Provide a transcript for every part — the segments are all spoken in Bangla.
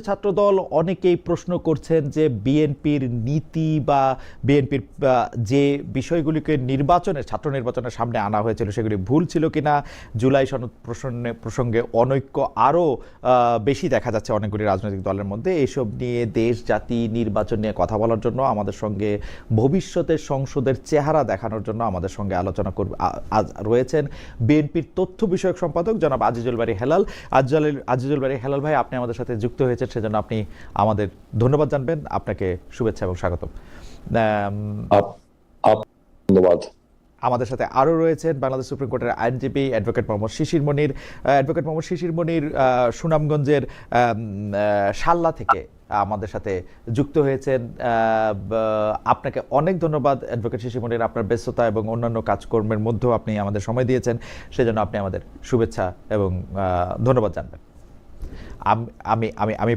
ছাত্রদল অনেকেই প্রশ্ন করছেন যে বিএনপির নীতি বা বিএনপির যে বিষয়গুলিকে ছাত্র নির্বাচনের সামনে আনা হয়েছিল সেগুলি ভুল ছিল কিনা, জুলাই সনদ প্রসঙ্গে অনৈক্য আরও বেশি দেখা যাচ্ছে অনেকগুলি রাজনৈতিক দলের মধ্যে। এইসব নিয়ে দেশ জাতি নির্বাচন নিয়ে কথা বলার জন্য আমাদের সঙ্গে ভবিষ্যতের সংসদের চেহারা দেখানোর জন্য আমাদের সঙ্গে আলোচনা রয়েছেন বিএনপির তথ্য বিষয়ক সম্পাদক জনাব আজিজুল বারী হেলাল। আজিজুল বারী হেলাল ভাই, আপনি আমাদের সাথে যুক্ত হয়েছেন, সেজন্য আপনি আমাদের ধন্যবাদ জানবেন। আপনাকে শুভেচ্ছা এবং স্বাগতম। ধন্যবাদ। আমাদের সাথে আরও রয়েছেন বাংলাদেশ সুপ্রিম কোর্টের আইনজীবী অ্যাডভোকেট মোহাম্মদ শিশির মনির। অ্যাডভোকেট মোহাম্মদ শিশির মনির সুনামগঞ্জের শাল্লা থেকে আমাদের সাথে যুক্ত হয়েছেন। আপনাকে অনেক ধন্যবাদ অ্যাডভোকেট শিশির মনির, আপনার ব্যস্ততা এবং অন্যান্য কাজকর্মের মধ্যেও আপনি আমাদের সময় দিয়েছেন, সেজন্য আপনি আমাদের শুভেচ্ছা এবং ধন্যবাদ জানবেন। আমি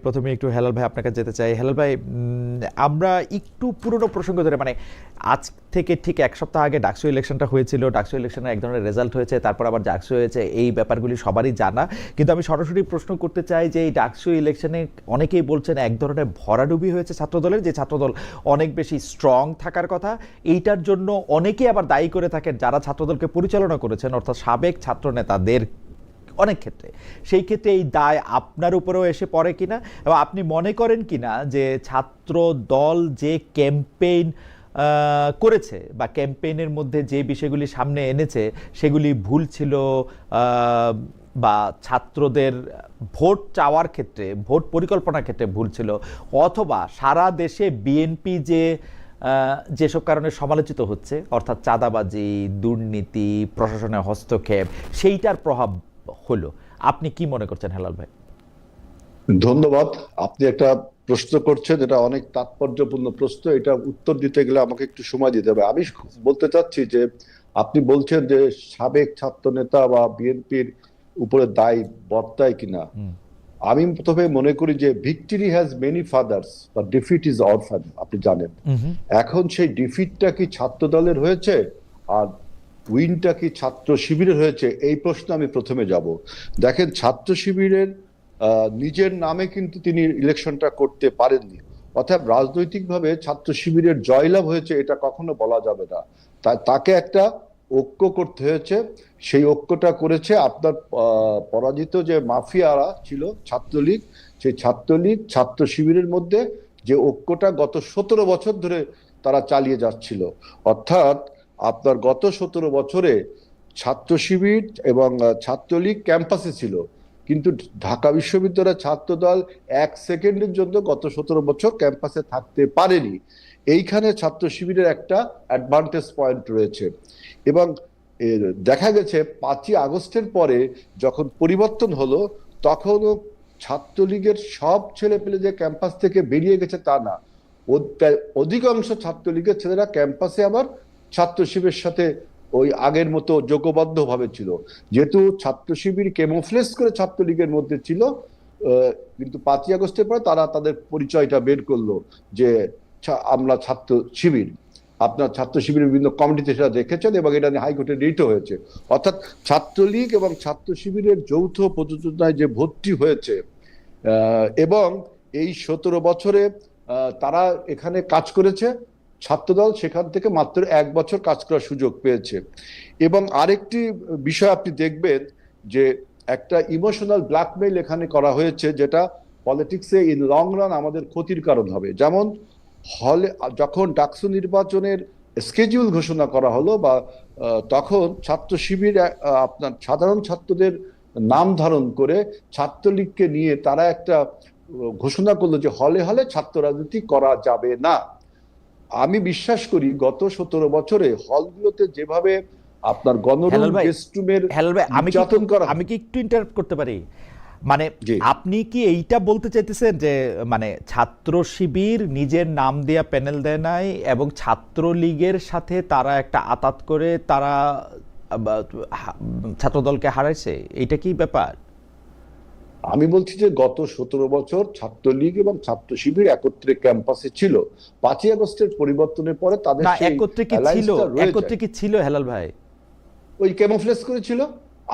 প্রথমেই একটু হেলাল ভাই আপনাকে যেতে চাই। হেলাল ভাই, আমরা একটু পুরনো প্রসঙ্গ ধরে, মানে আজ থেকে ঠিক এক সপ্তাহ আগে ডাকসু ইলেকশনটা হয়েছিল, ডাকসু ইলেকশনের এক ধরনের রেজাল্ট হয়েছে, তারপর আবার ডাকসু হয়েছে, এই ব্যাপারগুলি সবারই জানা। কিন্তু আমি সরাসরি প্রশ্ন করতে চাই যে এই ডাকসু ইলেকশনে অনেকেই বলছেন এক ধরনের ভরাডুবি হয়েছে ছাত্রদলের, যে ছাত্রদল অনেক বেশি স্ট্রং থাকার কথা, এইটার জন্য অনেকেই আবার দায়ী করে থাকেন যারা ছাত্রদলকে পরিচালনা করেছেন, অর্থাৎ সাবেক ছাত্র নেতাদের অনেক ক্ষেত্রে। সেই ক্ষেত্রে এই দায় আপনার উপরেও এসে পড়ে কিনা, এবং আপনি মনে করেন কিনা যে ছাত্র দল যে ক্যাম্পেইন করেছে বা ক্যাম্পেইনের মধ্যে যে বিষয়গুলি সামনে এনেছে সেগুলি ভুল ছিল, বা ছাত্রদের ভোট চাওয়ার ক্ষেত্রে, ভোট পরিকল্পনার ক্ষেত্রে ভুল ছিল, অথবা সারা দেশে বিএনপি যেসব কারণে সমালোচিত হচ্ছে, অর্থাৎ চাঁদাবাজি, দুর্নীতি, প্রশাসনের হস্তক্ষেপ, সেইটার প্রভাব হলো। আপনি কি মনে করছেন হেলাল ভাই? ধন্যবাদ। আপনি একটা প্রশ্ন করছেন, এটা অনেক তাৎপর্যপূর্ণ প্রশ্ন। এটা উত্তর দিতে গেলে আমাকে একটু সময় দিতে হবে। আমি বলতে চাচ্ছি যে আপনি বলছেন যে সাবেক ছাত্র নেতা বা বিএনপির উপরে দায় বর্তায় কিনা। আমি প্রথমে মনে করি যে ভিক্টরি হ্যাজ মেনি ফাদার্স বা ডিফিট ইজ অরফ্যান। আপনি জানেন, এখন সেই ডিফিটটা কি ছাত্র দলের হয়েছে আর উইনটা কি ছাত্র শিবিরের হয়েছে, এই প্রশ্ন আমি প্রথমে যাব। দেখেন, ছাত্র শিবিরের নিজের নামে কিন্তু তিনি ইলেকশনটা করতে পারেননি, অর্থাৎ রাজনৈতিকভাবে ছাত্র শিবিরের জয়লাভ হয়েছে এটা কখনো বলা যাবে না। তাকে একটা ঐক্য করতে হয়েছে, সেই ঐক্যটা করেছে আপনার পরাজিত যে মাফিয়ারা ছিল ছাত্রলীগ, সেই ছাত্রলীগ ছাত্র শিবিরের মধ্যে যে ঐক্যটা গত 17 বছর ধরে তারা চালিয়ে যাচ্ছিল। অর্থাৎ আপনার গত 17 বছরে ছাত্র শিবির এবং ছাত্রলীগ ক্যাম্পাসে ছিল, কিন্তু ঢাকা বিশ্ববিদ্যালয়ের ছাত্রদল 1 সেকেন্ডের জন্য গত 17 বছর ক্যাম্পাসে থাকতে পারেনি। এইখানে ছাত্র শিবিরের একটা অ্যাডভান্টেজ পয়েন্ট রয়েছে। এবং দেখা গেছে 5ই আগস্টের পরে যখন পরিবর্তন হলো, তখনও ছাত্রলীগের সব ছেলে পেলে যে ক্যাম্পাস থেকে বেরিয়ে গেছে তা না, অধিকাংশ ছাত্রলীগের ছেলেরা ক্যাম্পাসে আবার ছাত্র শিবিরের সাথে ওই আগের মতো যোগবদ্ধ ভাবে ছিল। যেহেতু ছাত্র শিবির ক্যামোফ্লেজ করে ছাত্রলীগের মধ্যে ছিল, কিন্তু 5ই আগস্টের পরে তারা তাদের পরিচয়টা বের করলো যে আমরা ছাত্র শিবির। আপনার ছাত্র শিবিরের বিভিন্ন কমিটিতে সেটা দেখেছেন এবং এটা নিয়ে হাইকোর্টে রিটও হয়েছে। অর্থাৎ ছাত্রলীগ এবং ছাত্র শিবিরের যৌথ প্রযোজনায় যে ভর্তি হয়েছে, এবং এই 17 বছরে তারা এখানে কাজ করেছে, ছাত্রদল সেখান থেকে মাত্র 1 বছর কাজ করার সুযোগ পেয়েছে। এবং আরেকটি বিষয় আপনি দেখবেন যে একটা ইমোশনাল ব্ল্যাকমেইল এখানে করা হয়েছে, যেটা পলিটিক্সে ইন লং রান আমাদের ক্ষতির কারণ হবে। যেমন হলে যখন ডাকসু নির্বাচনের স্কেডিউল ঘোষণা করা হলো, বা তখন ছাত্র শিবির আপনার সাধারণ ছাত্রদের নাম ধারণ করে ছাত্রলীগকে নিয়ে তারা একটা ঘোষণা করলো যে হলে হলে ছাত্র রাজনীতি করা যাবে না। আমি বিশ্বাস করি গত 17 বছরে হলগুলোতে যেভাবে আপনার গণরুম গেস্টরুমের নির্যাতন করা। আমি কি একটু ইন্টারাপ্ট করতে পারি? মানে আপনি কি এইটা বলতে চাইতেছেন যে মানে ছাত্র শিবির নিজের নাম দেয়া প্যানেল দেয় নাই এবং ছাত্রলীগের সাথে তারা একটা আতাত করে তারা ছাত্রদলকে হারাইছে, এইটা কি ব্যাপার? আমি বলছি যে গত 17 বছর ছাত্রলীগ এবং ছাত্র শিবির একত্রে ক্যাম্পাসে ছিল। 5ই আগস্টের পরিবর্তনের পরে তাদের একত্রে কি ছিল হেলাল ভাই? ওই ক্যামোফ্লেজ করেছিল।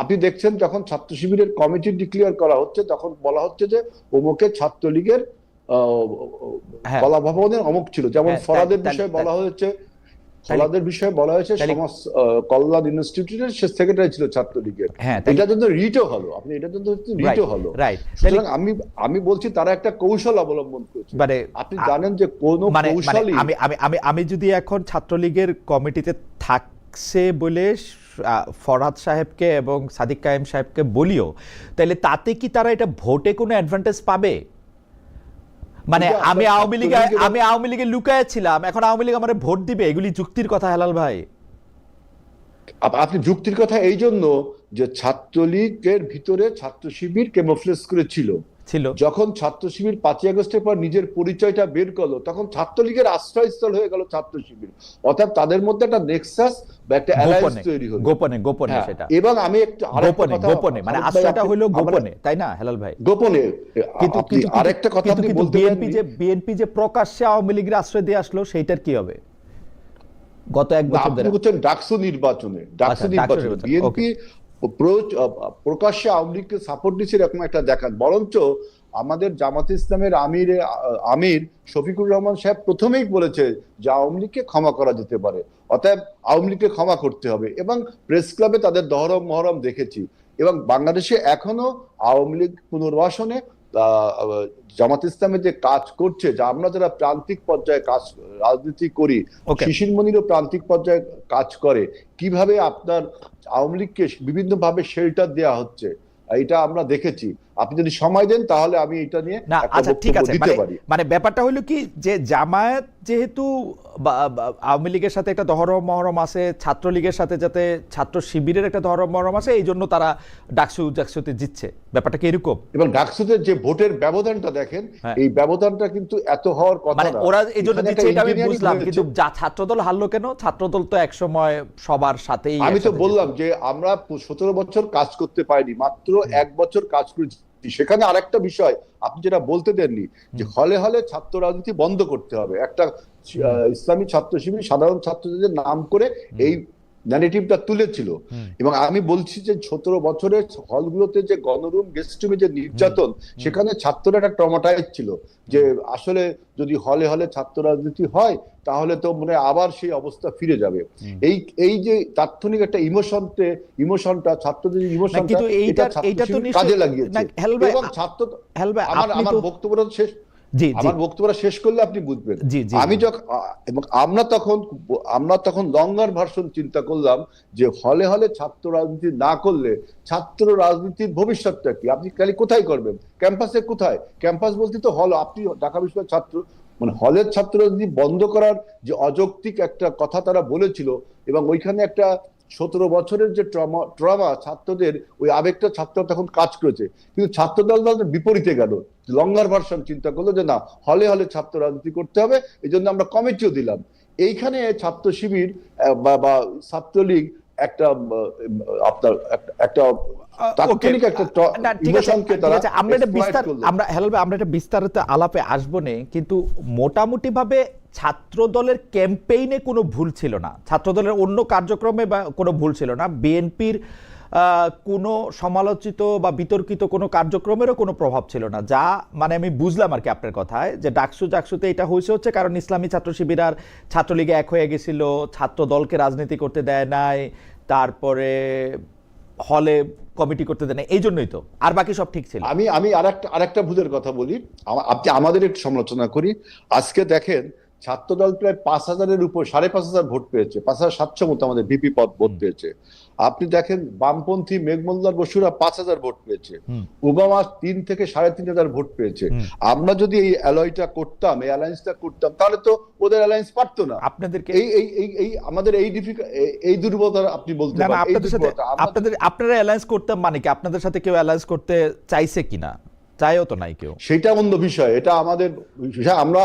আপনি দেখছেন যখন ছাত্র শিবিরের কমিটি ডিক্লেয়ার করা হচ্ছে তখন বলা হচ্ছে যে অমুকে ছাত্রলীগের হ্যাঁ কলা ভবনের অমুক ছিল, যেমন হ্যাঁ ফরাদের বিষয়ে বলা হয়েছে, ফলাদের বিষয়ে বলা হয়েছে সমাজ কল্যাণ ইনস্টিটিউটের সে সেক্রেটারি ছিল ছাত্রলীগের। হ্যাঁ এটার জন্য রিটও হলো, আপনি এটার জন্য রিটও হলো। রাইট, সুতরাং আমি বলছি তারা একটা কৌশল অবলম্বন করেছে। মানে আপনি জানেন যে কোন কৌশলই আমি যদি এখন ছাত্রলীগের কমিটিতে থাকছে বলে ফরহাদ সাহেবকে এবং সাদিক কায়েম সাহেবকে বলিও, তাহলে তাতে কি তারা এটা ভোটে কোনো অ্যাডভান্টেজ পাবে? মানে আমি আওয়ামী লীগে লুকায় ছিলাম, এখন আওয়ামী লীগ আমার ভোট দিবে, এগুলি যুক্তির কথা হেলাল ভাই? আপনি যুক্তির কথা এই জন্য যে ছাত্রলীগের ভিতরে ছাত্র শিবির ক্যামোফ্লেজ করে ছিল। যখন ছাত্র শিবির 5ই আগস্টের পর নিজের পরিচয়টা বের করলো তখন ছাত্রলীগের আশ্রয়স্থল হয়ে গেল ছাত্র শিবির, অর্থাৎ তাদের মধ্যে একটা নেক্সাস বা একটা অ্যালায়েন্স তৈরি হলো গোপনে সেটা। এবং আমি একটু গোপনে মানে আশ্রয়টা হলো গোপনে, তাই না হেলাল ভাই? গোপনে। কিন্তু আরেকটা কথা আপনি বলতে পারেন, বিএনপি যে প্রকাশ্যে আওয়ামী লীগের আশ্রয় দিয়ে আসলো সেইটার কি হবে গত এক বছর ধরে? আপনি বলছেন ডাকসু নির্বাচনে বিএনপি প্রকাশ্যে আওয়ামী লীগকে সাপোর্ট দিচ্ছে এরকম একটা দেখান, বরঞ্চ আমাদের জামাত ইসলামের আমির শফিকুর রহমান সাহেব প্রথমেই বলেছে যে আওয়ামী লীগকে ক্ষমা করা যেতে পারে, অতএব আওয়ামী লীগকে ক্ষমা করতে হবে। এবং প্রেস ক্লাবে তাদের দহরম মহরম দেখেছি। এবং বাংলাদেশে এখনো আওয়ামী লীগ পুনর্বাসনে জামাত ইসলামের যে কাজ করছে, যা আমরা যারা প্রান্তিক পর্যায়ে কাজ রাজনীতি করি, শিশির মনিরও প্রান্তিক পর্যায়ে কাজ করে, কিভাবে আপনার আওয়ামী লীগকে বিভিন্ন ভাবে শেল্টার দেওয়া হচ্ছে এটা আমরা দেখেছি। আপনি যদি সময় দেন তাহলে আমি এটা নিয়ে আচ্ছা ঠিক আছে, মানে ব্যাপারটা হলো কি যে জামায়াত যেহেতু আওয়ামী লীগের সাথে একটা দহরম মহরম আছে, ছাত্রলীগের সাথে যাতে ছাত্র শিবিরের একটা দহরম মহরম আছে, এই জন্য তারা ডাকসুতে জিতছে, ব্যাপারটা কি এরকম? এবং ডাকসুতে যে ভোটের ব্যবধানটা দেখেন, এই ব্যবধানটা কিন্তু এত হওয়ার কথা না। ওরা এই জন্য জিতছে এটা আমি বুঝলাম, কিন্তু ছাত্রদল হারলো কেন? ছাত্রদল তো একসময় সবার সাথেই। আমি তো বললাম যে আমরা 17 বছর কাজ করতে পারিনি, মাত্র 1 বছর কাজ করেছি। সেখানে আরেকটা বিষয় আপনি যেটা বলতে দেননি, যে হলে হলে ছাত্র রাজনীতি বন্ধ করতে হবে, একটা ইসলামী ছাত্র শিবির সাধারণ ছাত্রদের নাম করে এই ন্যারেটিভটা তুলেছিল। এবং আমি বলছি যে 17 বছরের হলগুলোতে যে গণরুম গেস্ট রুমে যে নির্যাতন, সেখানে ছাত্ররা একটা ট্রমাটাইজ ছিল যে আসলে যদি হলে হলে ছাত্র রাজনীতি হয় তাহলে তো মানে আবার সেই অবস্থা ফিরে যাবে। এই যে তাৎক্ষণিক একটা ইমোশনটা ছাত্রদের ইমোশনটা এটা তো কাজে লাগিয়েছে। এবং ছাত্র আমার বক্তব্যটা শেষ, আমার বক্তব্যটা শেষ করলে আপনি বুঝবেন। আমি যখন এবং আমরা তখন লঙ্গার ভার্সন চিন্তা করলাম যে হলে হলে ছাত্র রাজনীতি না করলে ছাত্র রাজনীতির ভবিষ্যৎটা কি, আপনি খালি কোথায় করবেন, ক্যাম্পাসে কোথায়? ক্যাম্পাস বলতে তো হল, আপনি ঢাকা বিশ্ববিদ্যালয়ের ছাত্র মানে হলের ছাত্র রাজনীতি বন্ধ করার যে অযৌক্তিক একটা কথা তারা বলেছিল, এবং ওইখানে একটা 17 বছরের যে ট্রমা ছাত্রদের, ওই আবেগটা ছাত্ররা তখন কাজ করেছে। কিন্তু ছাত্রদল বিপরীতে গেল, লঙ্গার ভার্সন চিন্তা করলো যে না, হলে হলে ছাত্র রাজনীতি করতে হবে, এই জন্য আমরা কমিটিও দিলাম। এইখানে ছাত্র শিবির বা ছাত্রলীগ একটা আপনার একটা আমরা এটা বিস্তারিত আলাপে আসবো না, কিন্তু মোটামুটি ভাবে ছাত্র দলের ক্যাম্পেইনে কোনো ভুল ছিল না, ছাত্র দলের অন্য কার্যক্রমে বা কোনো ভুল ছিল না, বিএনপির কোনো সমালোচিত বা বিতর্কিত কোনো কার্যক্রমেরও কোনো প্রভাব ছিল না, যা মানে আমি বুঝলাম আর কি আপনার কথায়, যে ডাকসুতে এটা হচ্ছে কারণ ইসলামী ছাত্র শিবির আর ছাত্রলীগে এক হয়ে গেছিল, ছাত্র দলকে রাজনীতি করতে দেয় নাই, তারপরে হলে কমিটি করতে দেয় না, এই জন্যই তো, আর বাকি সব ঠিক ছিল। আমি আরেকটা ভুলের কথা বলি, আপনি আমাদের একটু সমালোচনা করি। আজকে দেখেন ছাত্রদল প্রায় 5,000-এর উপর 5,500 ভোট পেয়েছে, 5,700 মতো আমাদের ভিপি পদ ভোট পেয়েছে। আপনি দেখেন বামপন্থী মেঘমল্লার বসুরা 5,000 ভোট পেয়েছে, ওবামা 3 থেকে 3,500 ভোট পেয়েছে। আমরা যদি এই অ্যালয়টা করতাম, এই অ্যালায়েন্সটা করতাম, তাহলে তো ওদের অ্যালায়েন্স পারতো না। আপনাদেরকে এই আমাদের এই দুর্বলতা আপনি বলতে পারেন। আপনারা অ্যালায়েন্স করতাম মানে কি, আপনাদের সাথে কেউ অ্যালায়েন্স করতে চাইছে কিনা? চাইও তো নাই কেউ, সেটা অন্য বিষয়, এটা আমাদের বিষয়। আমরা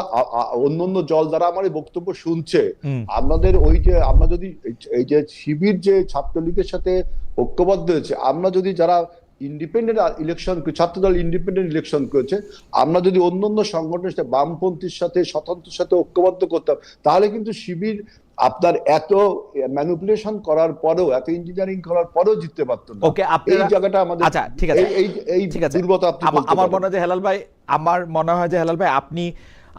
অন্য দল দ্বারা আমার বক্তব্য শুনছে, আমাদের ওই যে আমরা যদি এই যে শিবির যে ছাত্রলীগের সাথে ঐক্যবদ্ধ হয়েছে, আমরা যদি যারা ইন্ডিপেন্ডেন্ট ইলেকশন, ছাত্রদল ইন্ডিপেন্ডেন্ট ইলেকশন করেছে, আমরা যদি অন্য সংগঠনের সাথে বামপন্থীর সাথে স্বতন্ত্রের সাথে ঐক্যবদ্ধ করতাম, তাহলে কিন্তু শিবির আপনার এত ম্যানিপুলেশন করার পরেও, এত ইঞ্জিনিয়ারিং করার পরেও জিততে পারতেন না। ওকে, এই জায়গাটা আমাদের, আচ্ছা ঠিক আছে, এই ঠিক আছে, দুর্বলতা আপনি বলতে আমার পারেন। মনে হয় যে হেলাল ভাই, আমার মনে হয় যে হেলাল ভাই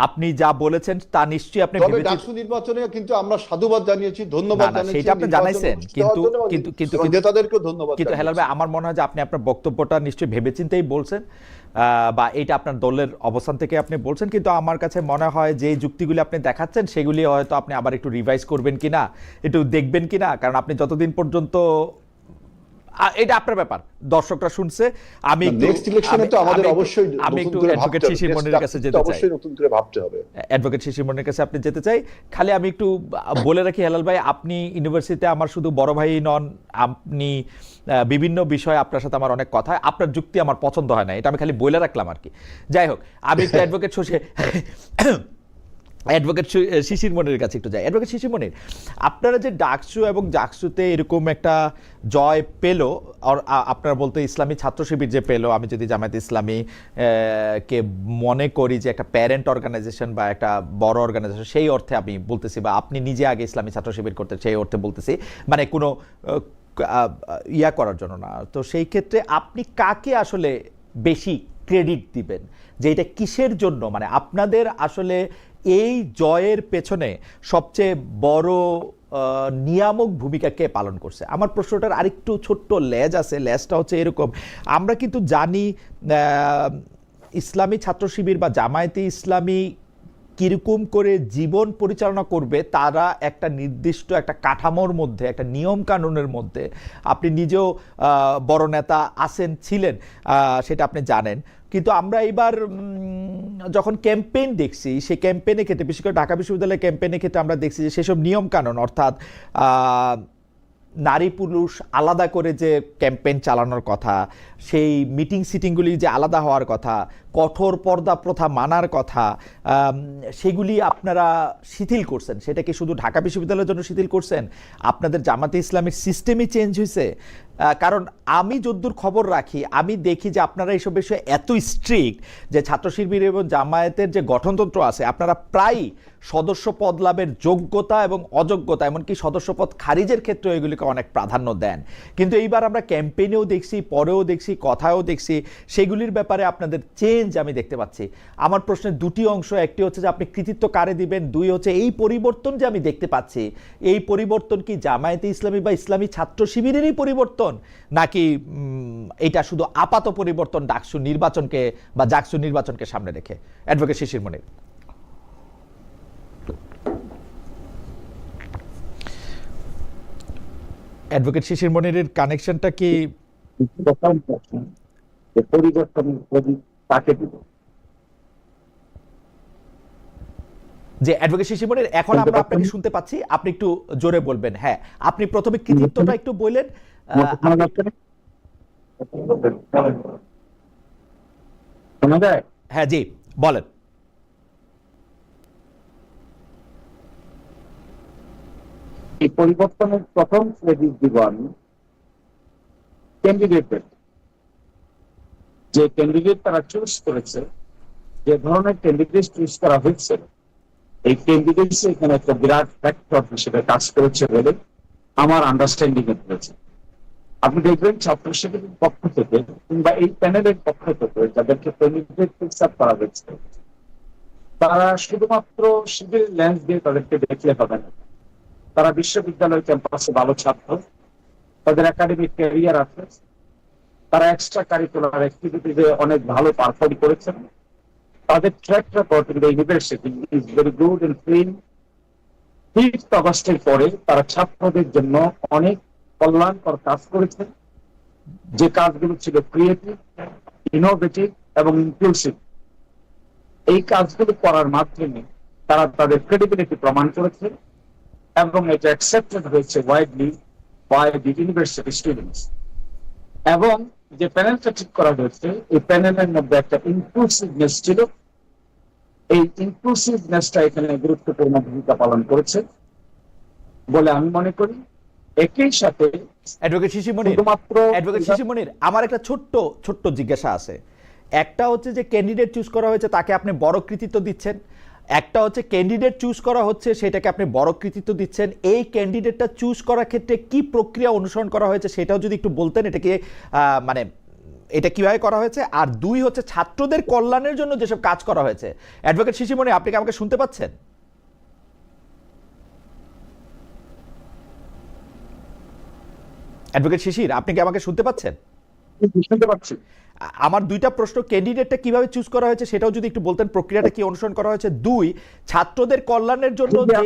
আপনি যা বলেছেন তা নিশ্চয়ই আপনি তবে ডাকসু নির্বাচনে কিন্তু আমরা সাধুবাদ জানিয়েছি, ধন্যবাদ জানিয়েছি, সেটা আপনি জানাইছেন, কিন্তু নেতাদেরকেও ধন্যবাদ। কিন্তু হেলাল ভাই, আমার মনে হয় যে আপনি আপনার বক্তব্যটা নিশ্চয়ই ভেবেচিন্তেই বলছেন, বা এটা আপনার দলের অবস্থান থেকে আপনি বলছেন, কিন্তু আমার কাছে মনে হয় যে যুক্তিগুলি আপনি দেখাচ্ছেন সেগুলি হয়তো আপনি আবার একটু রিভাইজ করবেন কিনা, একটু দেখবেন কিনা, কারণ আপনি যতদিন পর্যন্ত, এটা আপনার ব্যাপার, দর্শকরা শুনছে। আমি নেক্সট ইলেকশনে তো আমাদের অবশ্যই আমি একটু অ্যাডভোকেট শিশির মনিরের কাছে যেতে চাই, অবশ্যই নতুন করে ভাবতে হবে। অ্যাডভোকেট শিশির মনিরের কাছে আপনি যেতে চাই। খালি আমি একটু বলে রাখি হেলাল ভাই, আপনি ইউনিভার্সিটিতে আমার শুধু বড় ভাই নন, আপনি বিভিন্ন বিষয়ে আপনার সাথে আমার অনেক কথা, আপনার যুক্তি আমার পছন্দ হয় না, এটা আমি খালি বলে রাখলাম আর কি। যাই হোক, আমি একটু অ্যাডভোকেট শিশির মনিরের কাছে একটু যাই। অ্যাডভোকেট শিশির মনির, আপনারা যে ডাকসু এবং জাকসুতে এরকম একটা জয় পেল, আর আপনারা বলতে ইসলামী ছাত্র শিবির যে পেল, আমি যদি জামায়াত ইসলামী কে মনে করি যে একটা প্যারেন্ট অর্গানাইজেশন বা একটা বড় অর্গানাইজেশন, সেই অর্থে আমি বলতেছি, বা আপনি নিজে আগে ইসলামী ছাত্র শিবির করতে, সেই অর্থে বলতেছি, মানে কোনো ইয়া করার জন্য না। তো সেই ক্ষেত্রে আপনি কাকে আসলে বেশি ক্রেডিট দিবেন, যে এটা কিসের জন্য, মানে আপনাদের আসলে এই জয়ের পেছনে সবচেয়ে বড় নিয়ামক ভূমিকা কে পালন করছে? আমার প্রশ্নটার আরেকটু ছোট্ট লেজ আছে, লেজটা হচ্ছে এরকম, আমরা কিন্তু জানি ইসলামী ছাত্র শিবির বা জামায়াতে ইসলামী কিরকম করে জীবন পরিচালনা করবে, তারা একটা নির্দিষ্ট একটা কাঠামোর মধ্যে, একটা নিয়ম কানুনের মধ্যে, আপনি নিজেও বড় নেতা আছেন, ছিলেন, সেটা আপনি জানেন। কিন্তু আমরা এবার যখন ক্যাম্পেইন দেখছি, সেই ক্যাম্পেইনের ক্ষেত্রে, বিশেষ করে ঢাকা বিশ্ববিদ্যালয়ের ক্যাম্পেইনের ক্ষেত্রে আমরা দেখছি যে সেসব নিয়ম কানুন, অর্থাৎ নারী পুরুষ আলাদা করে যে ক্যাম্পেইন চালানোর কথা, সেই মিটিং সিটিংগুলি যে আলাদা হওয়ার কথা, কঠোর পর্দা প্রথা মানার কথা, সেগুলি আপনারা শিথিল করছেন। সেটা কি শুধু ঢাকা বিশ্ববিদ্যালয়ের জন্য শিথিল করছেন? আপনাদের জামাতে ইসলামের সিস্টেমই চেঞ্জ হয়েছে? কারণ আমি যদ্দূর খবর রাখি, আমি দেখি যে আপনারা এইসব বিষয়ে এত স্ট্রিক্ট যে ছাত্র শিবির এবং জামায়াতের যে গঠনতন্ত্র আছে, আপনারা প্রায় সদস্য পদ লাভের যোগ্যতা এবং অযোগ্যতা, এমনকি সদস্য পদ খারিজের ক্ষেত্রে এগুলিকে অনেক প্রাধান্য দেন। কিন্তু এইবার আমরা ক্যাম্পেইনেও দেখছি, পরেও দেখছি, কথায়ও দেখছি, সেগুলির ব্যাপারে আপনাদের চেঞ্জ আমি দেখতে পাচ্ছি। আমার প্রশ্নের দুটি অংশ, একটি হচ্ছে যে আপনি কৃতিত্ব কারে দিবেন, দুই হচ্ছে এই পরিবর্তন যে আমি দেখতে পাচ্ছি, এই পরিবর্তন কি জামায়াতে ইসলামী বা ইসলামী ছাত্র শিবিরেরই পরিবর্তন, নাকি এটা শুধু আপাত পরিবর্তন ডাকসু নির্বাচনকে বা জাকসু নির্বাচনকে সামনে রেখে? অ্যাডভোকেট শিশির মনির। অ্যাডভোকেট শিশির মনিরের কানেকশনটা কি? যে অ্যাডভোকেট শিশির মনির, এখন আমরা আপনাকে শুনতে পাচ্ছি, আপনি একটু জোরে বলবেন। হ্যাঁ, আপনি প্রথমে কৃতিত্বটা একটু বললেন। হ্যাঁ জি, বলেন। এই পরিবর্তনের প্রথম ক্রেডিট দিব আমি ক্যান্ডিডেটদের। যে ক্যান্ডিডেট তারা চুজ করেছে, যে ধরনের ক্যান্ডিডেট চুজ করা হয়েছে, এই ক্যান্ডিডেট এখানে একটা বিরাট ফ্যাক্টর হিসেবে কাজ করেছে বলে আমার আন্ডারস্ট্যান্ডিং এ হয়েছে। আপনি দেখবেন ছাত্র শিবিরের পক্ষ থেকে কিংবা এই প্যানেলের পক্ষ থেকে যাদেরকে ক্যান্ডিডেট ফিক্স আপ করা হয়েছে, তারা শুধুমাত্র শিবির লেন্স দিয়ে তাদেরকে দেখলে হবে না। তারা বিশ্ববিদ্যালয় ক্যাম্পাসে ভালো ছাত্র, তাদের একাডেমিক ক্যারিয়ার আছে, তারা এক্সট্রা কারিকুলার অ্যাক্টিভিটিতে অনেক ভালো পারফর্ম করেছেন, তাদের track record in the university is very good and clean. 5th অগস্টের পরে তারা ছাত্রদের জন্য অনেক কল্যাণকর কাজ করেছেন, যে কাজগুলো ছিল ক্রিয়েটিভ, ইনোভেটিভ এবং ইনক্লুসিভ। এই কাজগুলো করার মাধ্যমে তারা তাদের ক্রেডিবিলিটি প্রমাণ করেছে এবং এটা অ্যাকসেপ্টেড হয়েছে widely by the university students. এবং যে প্যানেলটা ঠিক করা হয়েছে, এই প্যানেলের মধ্যে একটা ইনক্লুসিভনেস ছিল। এই ইনক্লুসিভনেসটা এখানে গুরুত্বপূর্ণ ভূমিকা পালন করেছে বলে আমি মনে করি। একই সাথে অ্যাডভোকেট শিশির মনির, আমার একটা ছোট্ট জিজ্ঞাসা আছে। একটা হচ্ছে যে ক্যান্ডিডেট চুজ করা হয়েছে, তাকে আপনি বড় কৃতিত্ব দিচ্ছেন, একটা হচ্ছে ক্যান্ডিডেট চুজ করা হচ্ছে, সেটাকে আপনি বড় কৃতিত্ব দিচ্ছেন। এই ক্যান্ডিডেটটা চুজ করার ক্ষেত্রে কি প্রক্রিয়া অনুসরণ করা হয়েছে সেটাও যদি একটু বলতেন, এটা কি মানে এটা কিভাবে করা হয়েছে। আর দুই হচ্ছে ছাত্রদের কল্যাণের জন্য যেসব কাজ করা হয়েছে। অ্যাডভোকেট শিশিরমণি, আপনি কি আমাকে শুনতে পাচ্ছেন? অ্যাডভোকেট শিশির, আপনি কি আমাকে শুনতে পাচ্ছেন? শুনতে পাচ্ছি। আমার দুইটা প্রশ্ন, ক্যান্ডিডেটটা কিভাবে চুজ করা হয়েছে সেটাও যদি একটু বলতেন, প্রক্রিয়াটা কি অনুসরণ করা হয়েছে। দুই, ছাত্রদের কল্যাণের জন্য যে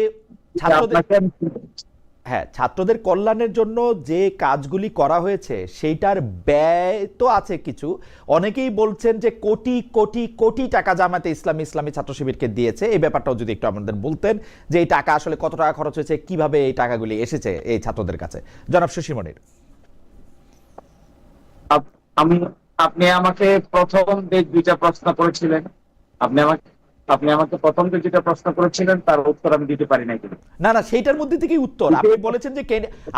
ছাত্রদের কল্যাণের জন্য যে কাজগুলি করা হয়েছে সেইটার ব্যয় তো আছে কিছু। অনেকেই বলছেন যে কোটি কোটি কোটি টাকা জামায়াতে ইসলামী ছাত্র শিবিরকে দিয়েছে। এই ব্যাপারটাও যদি একটু আমাদের বলতেন যে এই টাকা আসলে কত টাকা খরচ হয়েছে, কিভাবে এই টাকাগুলি এসেছে এই ছাত্রদের কাছে। জনাব শিশিরমণির। আপনি আমাকে প্রথম যে দুইটা প্রশ্ন করেছিলেন, আপনি আমাকে প্রথম যে দুইটা প্রশ্ন করেছিলেন তার উত্তর আমি দিতে পারি নাই। না না, সেইটার মধ্যে থেকেই উত্তর। আপনি বলেছেন যে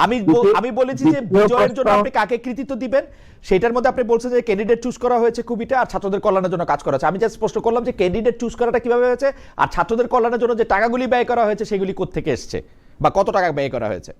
আমি বলেছি যে বিজয়ের জন্য আপনি কাকে কৃতিত্ব দিবেন, সেটার মধ্যে আপনি বলছেন যে ক্যান্ডিডেট চুজ করা হয়েছে খুবইটা, আর ছাত্রদের কল্যাণের জন্য কাজ করা হয়েছে। আমি জাস্ট স্পষ্ট করলাম যে ক্যান্ডিডেট চুজ করাটা কিভাবে হয়েছে, আর ছাত্রদের কল্যাণের জন্য যে টাকাগুলি ব্যয় করা হয়েছে সেগুলি কোত্থেকে এসছে বা কত টাকা ব্যয় করা হয়েছে।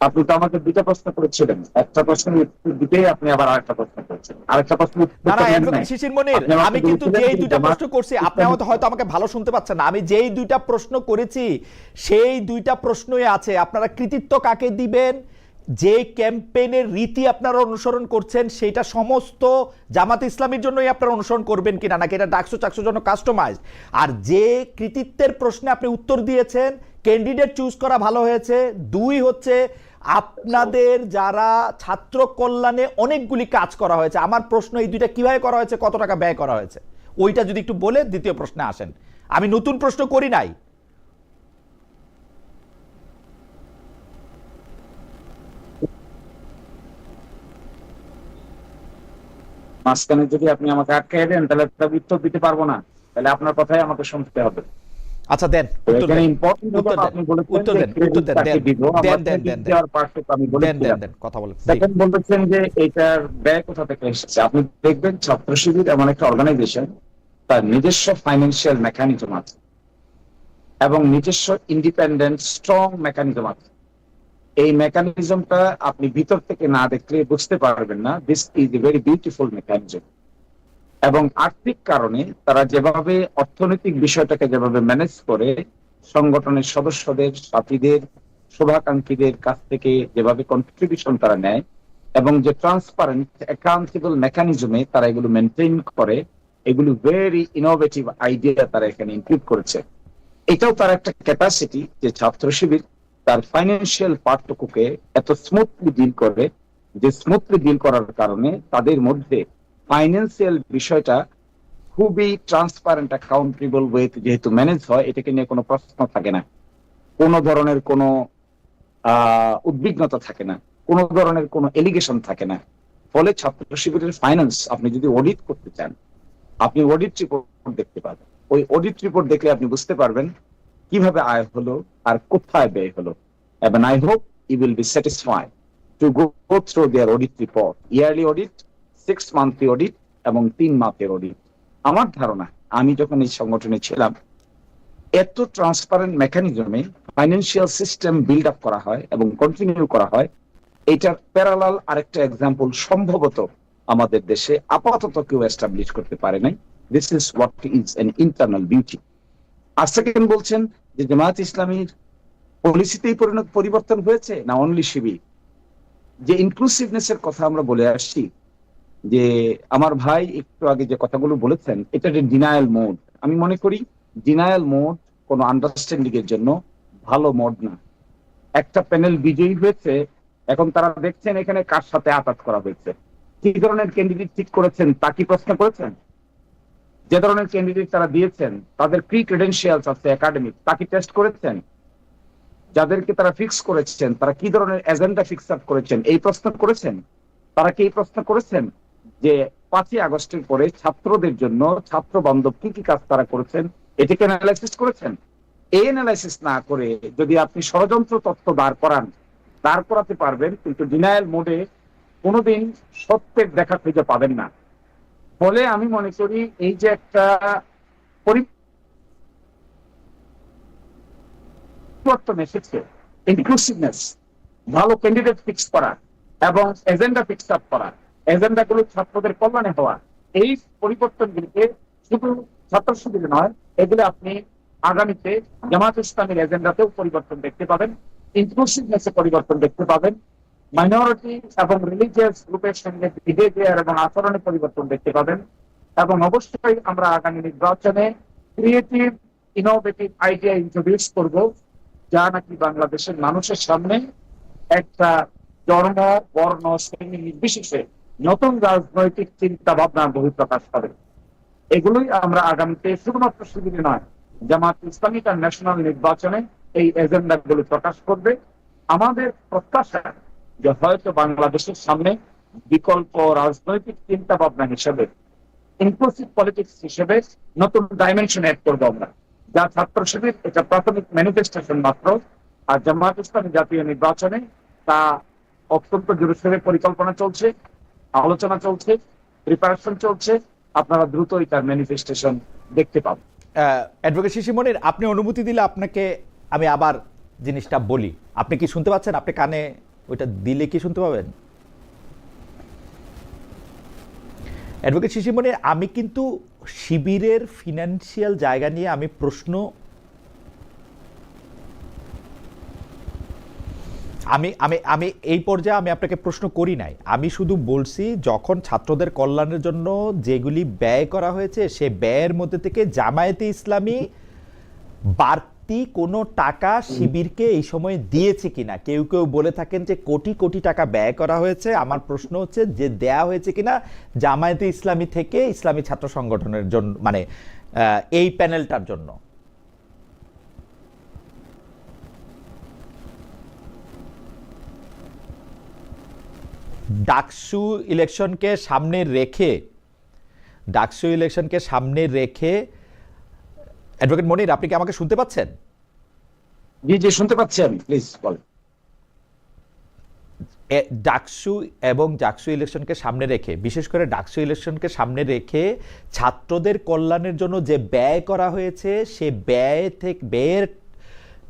আপনি তো আমাকে দুইটা প্রশ্ন করেছিলেন, একটা প্রশ্নের উত্তর দিতেই আপনি আবার আরেকটা প্রশ্ন করেছেন, আরেকটা প্রশ্ন। না না অ্যাডভোকেট শিশিরমণির, আমি কিন্তু যেই দুইটা প্রশ্ন করছি, আপনি হয়তো আমাকে ভালো শুনতে পাচ্ছেন না। আমি যেই দুইটা প্রশ্ন করেছি সেই দুইটা প্রশ্নই আছে। আপনারা কৃতিত্ব কাকে দিবেন, যে ক্যাম্পেইনের রীতি আপনারা অনুসরণ করছেন সেটা সমস্ত জামাতে ইসলামীর জন্যই আপনারা অনুসরণ করবেন কিনা, নাকি এটা ডাকসু চাকসুর জন্য কাস্টমাইজ। আর যে কৃতিত্বের প্রশ্নে আপনি উত্তর দিয়েছেন ক্যান্ডিডেট চুজ করা ভালো হয়েছে। দুই হচ্ছে আপনাদের যারা ছাত্র কল্যাণে অনেকগুলি কাজ করা হয়েছে। আমার প্রশ্ন এই দুইটা কিভাবে করা হয়েছে, কত টাকা ব্যয় করা হয়েছে, ওইটা যদি একটু বলে দ্বিতীয় প্রশ্নে আসেন। আমি নতুন প্রশ্ন করি নাই। মাঝখানে যদি আপনি আমাকে আটকে দেন তাহলে উত্তর দিতে পারবো না, তাহলে আপনার কথাই আমাকে শুনতে হবে। আচ্ছা দেন, উত্তর দেন, কথা বলেন। সেকেন্ড বলতেছেন যে এটার ব্যয় কোথা থেকে এসেছে। আপনি দেখবেন ছাত্র শিবির এমন একটা অর্গানাইজেশন, তার নিজস্ব ফাইন্যান্সিয়াল মেকানিজম আছে এবং নিজস্ব ইন্ডিপেন্ডেন্ট স্ট্রং মেকানিজম আছে। এই মেকানিজমটা আপনি ভিতর থেকে না দেখলে বুঝতে পারবেন না। This is a very beautiful mechanism. এবং আর্থিক কারণে তারা যেভাবে অর্থনৈতিক বিষয়টাকে যেভাবে ম্যানেজ করে, সংগঠনের সদস্যদের, সাথীদের, শুভাকাঙ্ক্ষীদের কাছ থেকে যেভাবে কন্ট্রিবিউশন তারা নেয় এবং যে ট্রান্সপারেন্ট অ্যাকাউন্টেবল মেকানিজমে তারা এগুলো মেনটেন করে, এগুলো ভেরি ইনোভেটিভ আইডিয়া তারা এখানে ইনক্লুড করেছে। এটাও তার একটা ক্যাপাসিটি যে ছাত্র শিবির তার ফাইন্যান্সিয়াল পার্টটুকুকে এত স্মুথলি ডিল করে, যে স্মুথলি ডিল করার কারণে তাদের মধ্যে ফাইন্যান্সিয়াল বিষয়টা খুবই ট্রান্সপারেন্ট অ্যাকাউন্টেবল ওয়েতে যেহেতু ম্যানেজ হয়, এটাকে নিয়ে কোনো প্রশ্ন থাকে না, কোনো ধরনের কোনো উদ্বিগ্নতা থাকে না, কোনো ধরনের কোনো এলিগেশন থাকে না। ফলে ছাত্র শিবিরের ফাইন্যান্স আপনি যদি অডিট করতে চান, আপনি অডিট রিপোর্ট দেখতে পাবেন। ওই অডিট রিপোর্ট দেখলে আপনি বুঝতে পারবেন কিভাবে আয় হলো আর কোথায় ব্যয় হলো। এবং I hope you will be satisfied to go through their audit report, yearly audit, 6 monthly audit এবং 3 মাসের অডিট। আমার ধারণা, আমি যখন এই সংগঠনে ছিলাম, এত ট্রান্সপারেন্ট মেকানিজমে ফাইন্যান্সিয়াল সিস্টেম বিল্ড আপ করা হয় এবং কন্টিনিউ করা হয়, এটার প্যারালাল আরেকটা এক্সাম্পল সম্ভবত আমাদের দেশে আপাতত কেউ এস্টাবলিশ করতে পারে নাই। This is what is an internal beauty. আর সেকেন্ড বলছেন যে জামায়াত ইসলামীর পলিসিতেই পরিবর্তন হয়েছে না অনলি শিবির। যে ইনক্লুসিভনেস এর কথা আমরা বলে আসছি, যে আমার ভাই একটু আগে যে কথাগুলো বলেছেন, এটা যে ডিনায়াল মোড। আমি মনে করি ডিনায়াল মোড কোনো আন্ডারস্ট্যান্ডিং এর জন্য ভালো মোড না। একটা প্যানেল বিজয়ী হয়েছে, এখন তারা দেখছেন এখানে কার সাথে আঘাত করা হয়েছে, কি ধরনের ক্যান্ডিডেট ঠিক করেছেন তা কি প্রশ্ন করেছেন? যে ধরনের ক্যান্ডিডেট তারা দিয়েছেন তাদের প্রি ক্রেডেন্সিয়ালস আছে একাডেমিক, তা কি টেস্ট করেছেন? যাদেরকে তারা ফিক্স করেছেন তারা কি ধরনের এজেন্ডা ফিক্স আপ করেছেন, এই প্রশ্ন করেছেন? তারা কি এই প্রশ্ন করেছেন যে 5ই আগস্টের পরে ছাত্রদের জন্য ছাত্র বান্ধব কি কি কাজ তারা করেছেন, এটাকে অ্যানালাইসিস করেছেন? এই অ্যানালাইসিস না করে যদি আপনি ষড়যন্ত্র তত্ত্ব দাঁড় করাতে পারবেন, কিন্তু ডিনায়াল মোডে কোনোদিন সত্যের দেখা খুঁজে পাবেন না। ফলে আমি মনে করি এই যে একটা পরিবর্তন এসেছে, ইনক্লুসিভনেস, ভালো ক্যান্ডিডেট ফিক্স করা এবং এজেন্ডা ফিক্স আপ করা, এজেন্ডা গুলো ছাত্রদের কল্যাণে হওয়া, এই পরিবর্তনগুলিকে শুধু ছাত্র শিবিরে নয়, এগুলো আপনি আগামীতে জামাত ইসলামের এজেন্ডাতেও পরিবর্তন দেখতে পাবেন, ইনক্লুসিভনেসে পরিবর্তন দেখতে পাবেন, মাইনরিটি এবং রিলিজিয়াস গ্রুপের সঙ্গে বিহেভিয়ার এবং আচরণে পরিবর্তন দেখতে পাবেন। এবং অবশ্যই আমরা আগামী নির্বাচনে ক্রিয়েটিভ ইনোভেটিভ আইডিয়া ইন্ট্রোডিউস করব, যা নাকি বাংলাদেশের মানুষের সামনে একটা ধর্ম, বর্ণ, শ্রেণী নির্বিশেষে নতুন রাজনৈতিক চিন্তা ভাবনার বহিঃপ্রকাশ করে। এগুলোই আমরা আগামীতে শুধুমাত্র শিবিরে নয়, জামাত ইসলামী তার ন্যাশনাল নির্বাচনে এই এজেন্ডা গুলো প্রকাশ করবে। আমাদের প্রত্যাশা যে হয়তো বাংলাদেশের সামনে বিকল্প রাজনৈতিক চিন্তা ভাবনা হিসেবে, ইনক্লুসিভ পলিটিক্স হিসেবে নতুন ডাইমেনশন অ্যাড করবো আমরা, যা ছাত্র শিবির এটা প্রাথমিক ম্যানিফেস্টেশন মাত্র। আর জামাত ইসলামী জাতীয় নির্বাচনে তা অত্যন্ত জোরসোরে পরিকল্পনা চলছে, আলোচনা চলছে, প্রিপারেশন চলছে। আপনারা দ্রুতই তার ম্যানিফেস্টেশন দেখতে পাবেন। অ্যাডভোকেট শিশির মনির, আপনি অনুমতি দিলে আপনাকে আমি আবার জিনিসটা বলি। আপনি কি শুনতে পাচ্ছেন? আপনি কানে ওইটা দিলে কি শুনতে পাবেন? অ্যাডভোকেট শিশির মনির, আমি কিন্তু শিবিরের ফিনান্সিয়াল জায়গা নিয়ে আমি প্রশ্ন আমি এই পর্যায়ে আমি আপনাকে প্রশ্ন করি নাই। আমি শুধু বলছি যখন ছাত্রদের কল্যাণের জন্য যেগুলি ব্যয় করা হয়েছে সে ব্যয়ের মধ্যে থেকে জামায়াতে ইসলামী বাড়তি কোনো টাকা শিবিরকে এই সময় দিয়েছে কিনা। কেউ কেউ বলে থাকেন যে কোটি কোটি টাকা ব্যয় করা হয়েছে। আমার প্রশ্ন হচ্ছে যে দেয়া হয়েছে কিনা জামায়াতে ইসলামী থেকে ইসলামী ছাত্র সংগঠনের জন্য, মানে এই প্যানেলটার জন্য। ডাকসু ইলেকশনকে সামনে রেখে অ্যাডভোকেট মনির, আপনি কি আমাকে শুনতে পাচ্ছেন? জি জি, শুনতে পাচ্ছি আমি, প্লিজ বলেন। ডাকসু এবং জাকসু ইলেকশনকে সামনে রেখে, বিশেষ করে ডাকসু ইলেকশনকে সামনে রেখে ছাত্রদের কল্যাণের জন্য যে ব্যয় করা হয়েছে সে ব্যয়ের